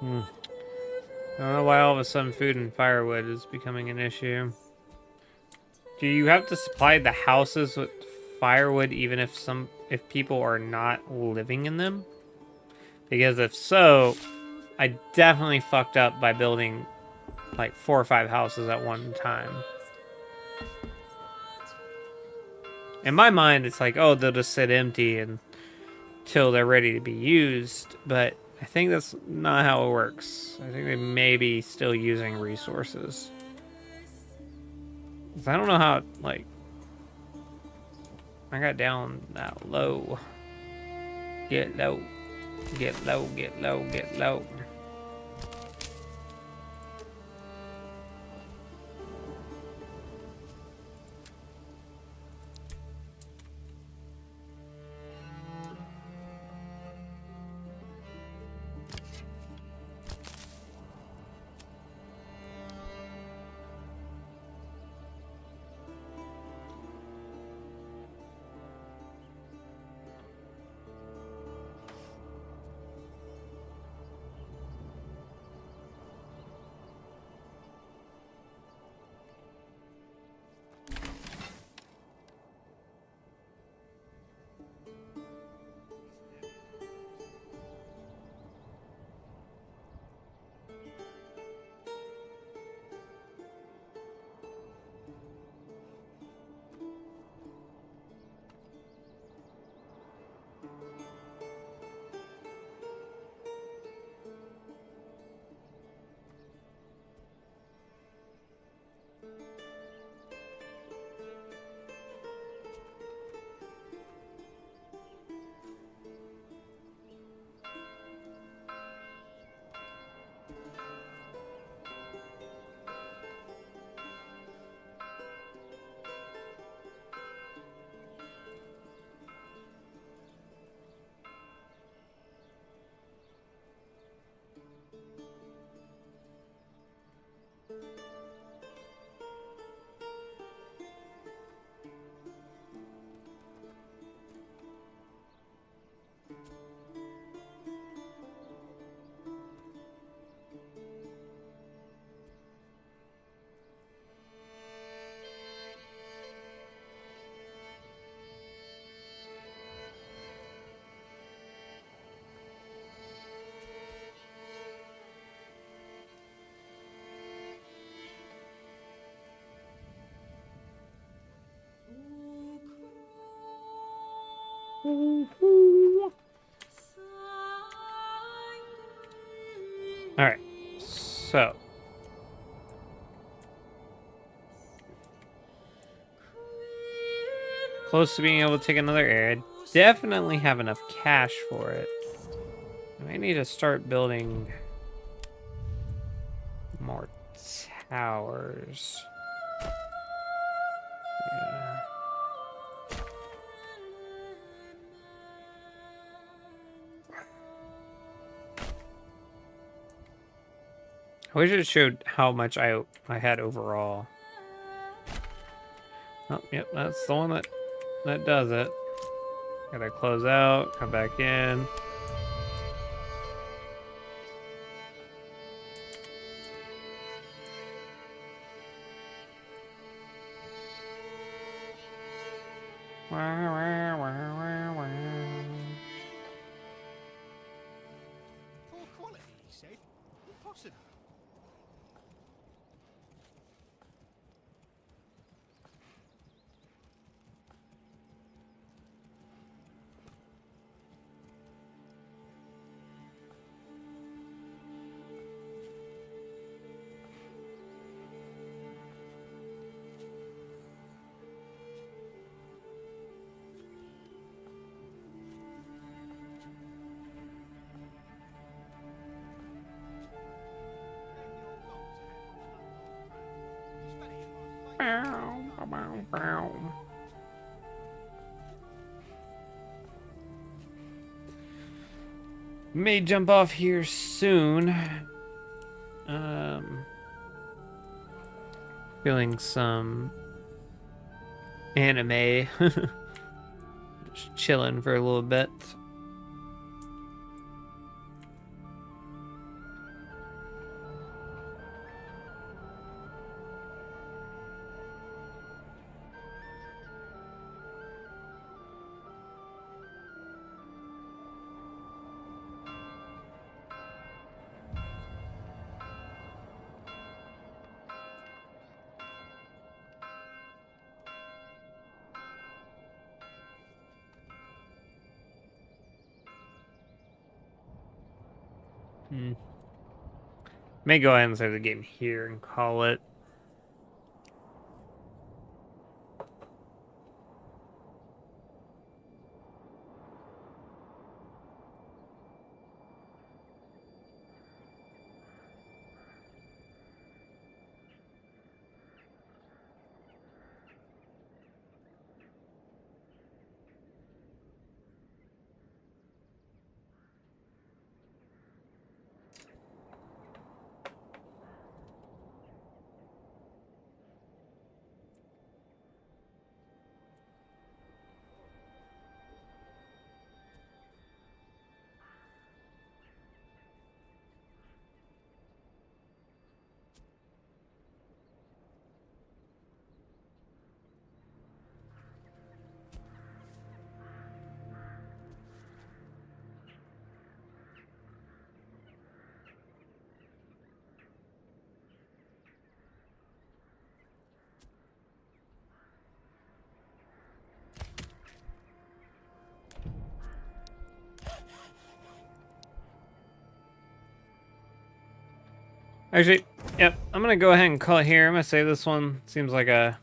I don't know why all of a sudden food and firewood is becoming an issue. Do you have to supply the houses with firewood even if people are not living in them? Because if so, I definitely fucked up by building like 4 or 5 houses at one time. In my mind, it's like, oh, they'll just sit empty until they're ready to be used, but I think that's not how it works. I think they may be still using resources. 'Cause I don't know how, like, I got down that low. Get low. Get low, get low, get low. Alright, so close to being able to take another area. Definitely have enough cash for it. I might need to start building more towers. Yeah. I wish it showed how much I had overall. Oh, yep, that's the one that does it. Gotta close out, come back in. Poor quality, he said. Impossible. May jump off here soon. Feeling some anime. Just chilling for a little bit. May go ahead and save the game here and call it. Actually, yep, I'm gonna go ahead and call it here. I'm gonna save this one. Seems like a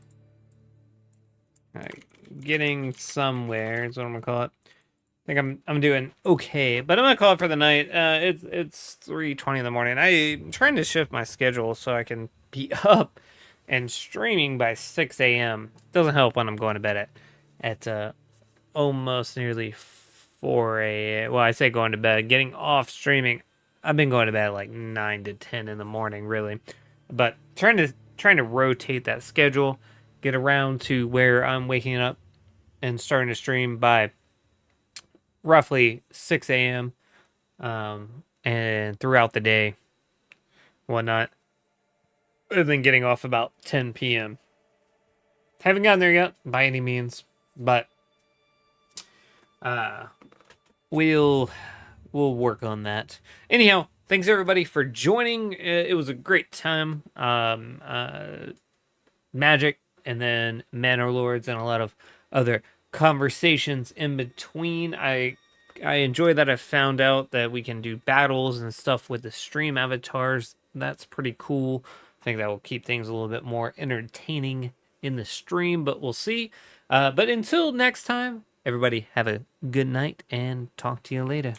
getting somewhere is what I'm gonna call it. I think I'm doing okay, but I'm gonna call it for the night. It's 3:20 in the morning. I'm trying to shift my schedule so I can be up and streaming by 6 a.m. Doesn't help when I'm going to bed at almost nearly 4 a.m. Well, I say going to bed, getting off streaming. I've been going to bed at like 9 to 10 in the morning, really. But trying to rotate that schedule, get around to where I'm waking up and starting to stream by roughly 6 a.m. And throughout the day, whatnot. And then getting off about 10 p.m. Haven't gotten there yet by any means, but we'll work on that. Anyhow, thanks everybody for joining. It was a great time. Magic and then Manor Lords and a lot of other conversations in between. I enjoy that I found out that we can do battles and stuff with the stream avatars. That's pretty cool. I think that will keep things a little bit more entertaining in the stream, but we'll see. But until next time, everybody have a good night and talk to you later.